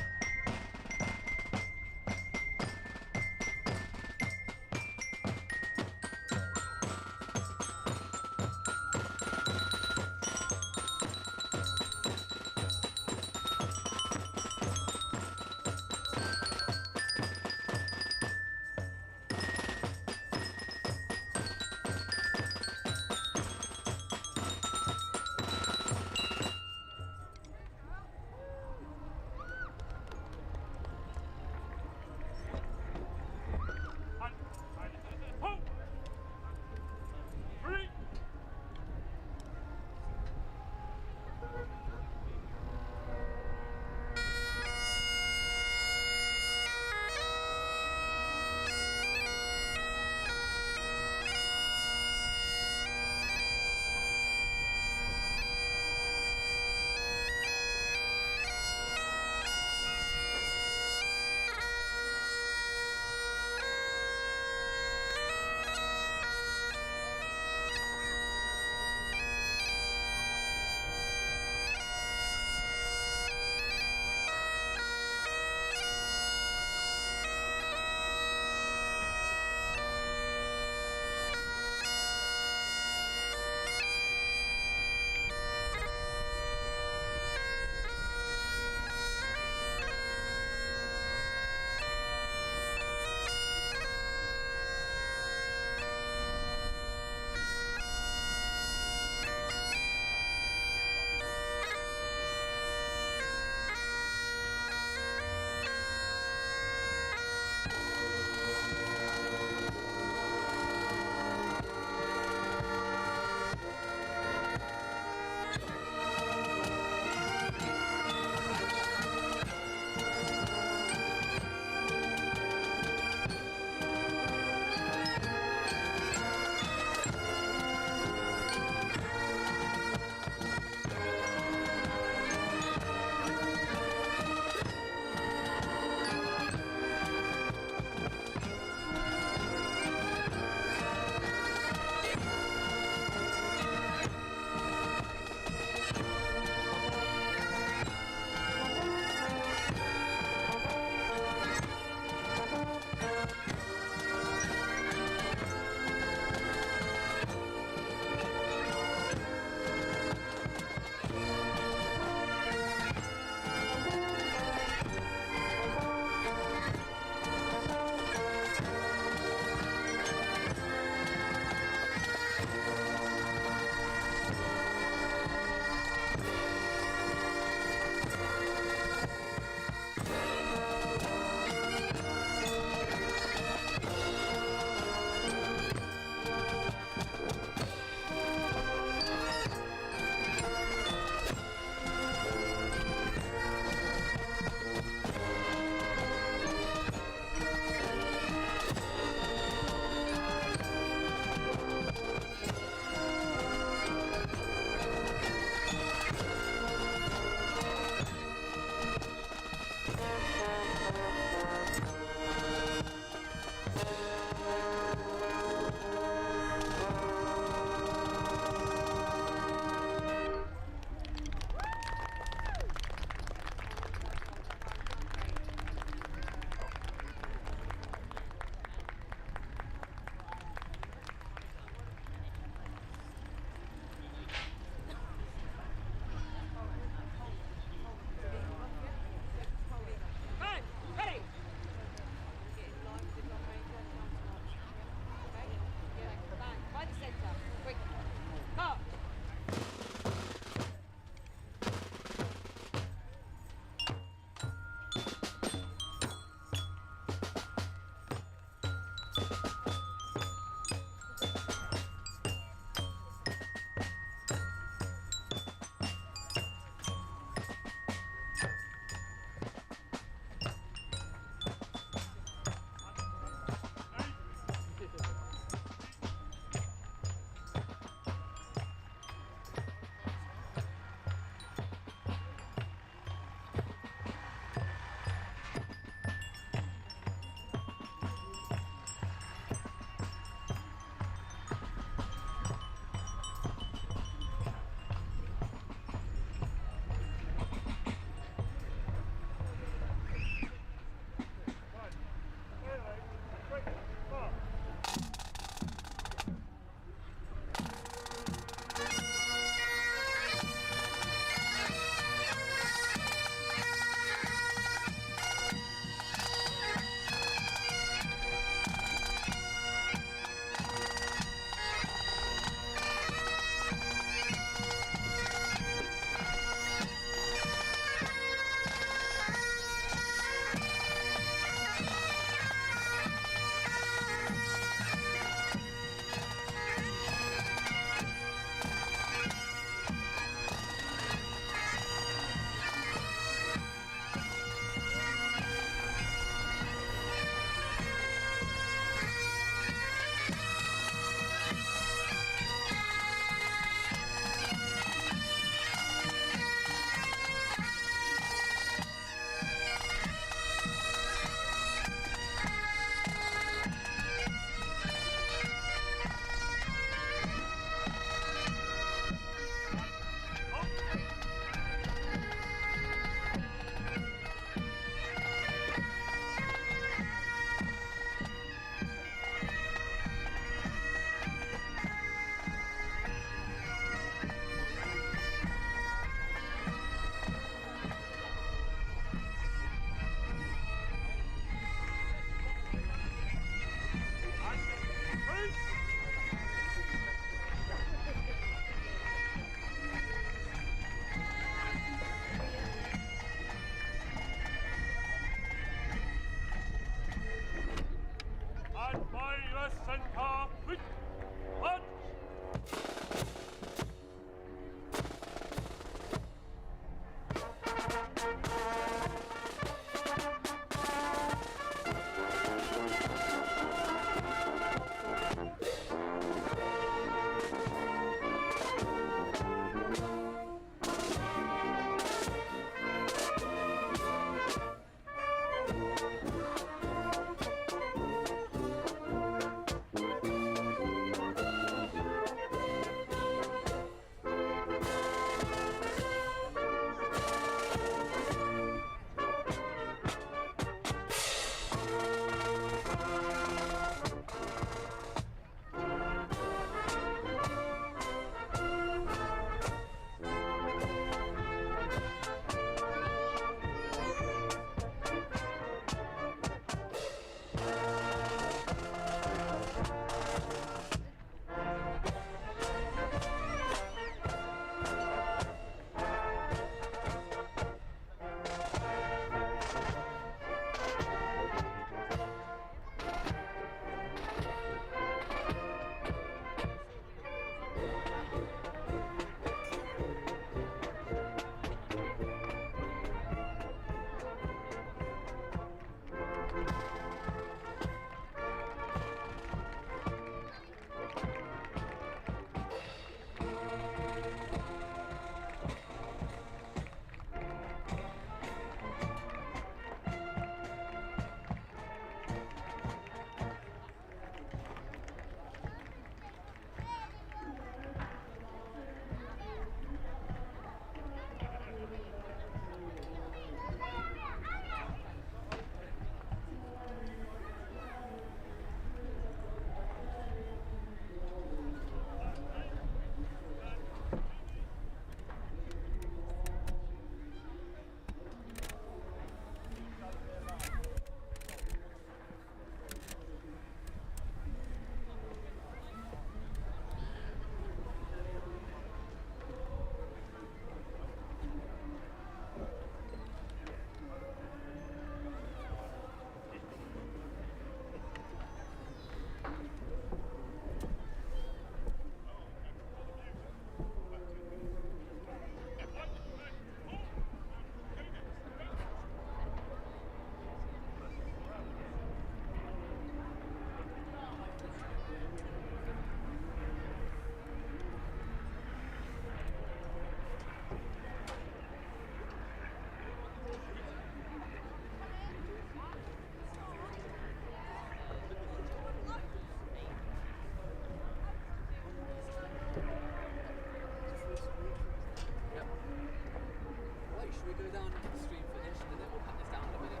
Should we go down into the stream finish and then we'll pat this down in a minute?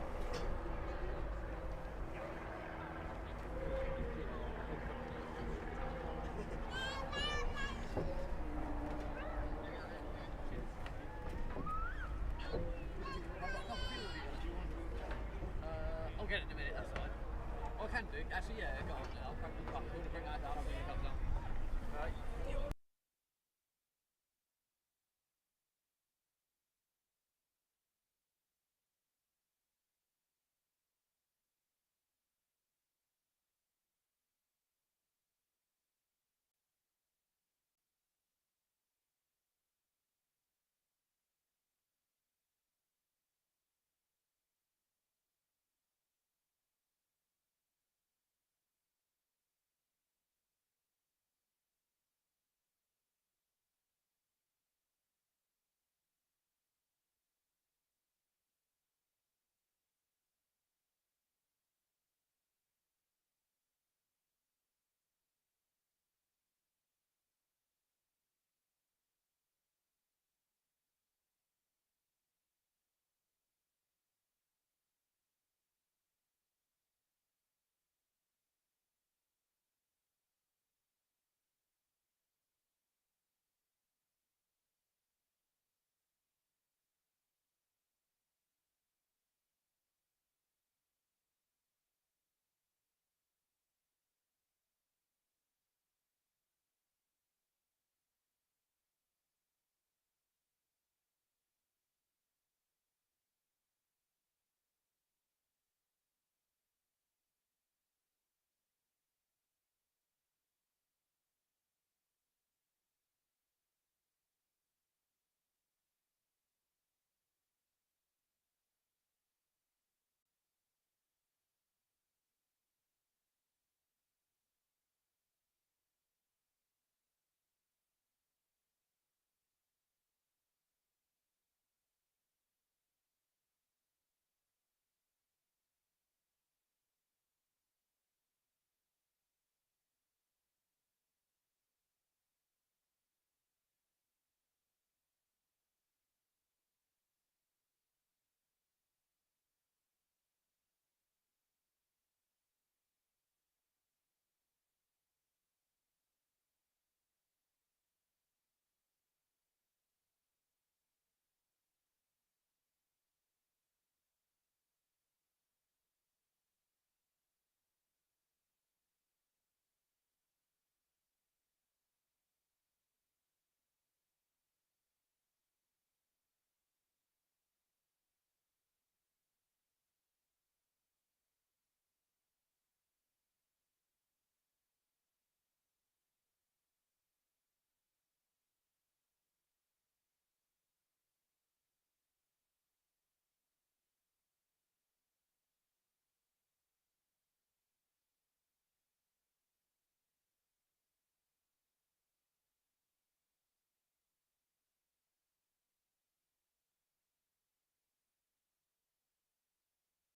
I'll get it in a minute, that's fine. I can do, actually, yeah, go on.